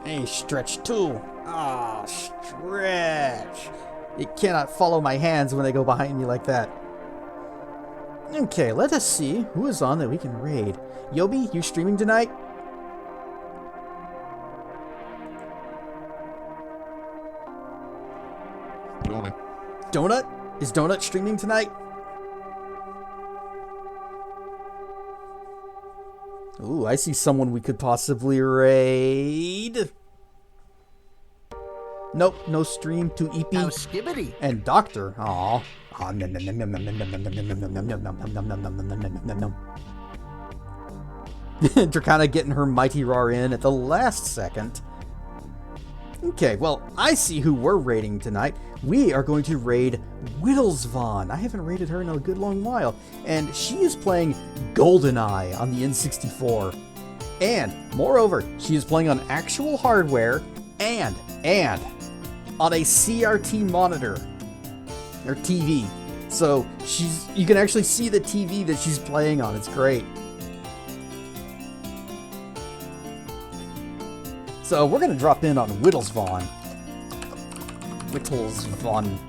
Hey, stretch too. Ah, stretch. It cannot follow my hands when they go behind me like that. Okay, let us see who is on that we can raid. Yobi, you streaming tonight? Donut? Is Donut streaming tonight? Ooh, I see someone we could possibly raid. Nope, no stream to EP. Now skibbity. And Doctor. Aw. Dracana getting her mighty roar in at the last second. Okay, well, I see who we're raiding tonight. We are going to raid Whittlesvaughn. I haven't raided her in a good long while. And she is playing GoldenEye on the N64. And, moreover, she is playing on actual hardware and on a CRT monitor. Or TV. So, you can actually see the TV that she's playing on. It's great. So we're going to drop in on Whittlesvaughn. Whittlesvaughn.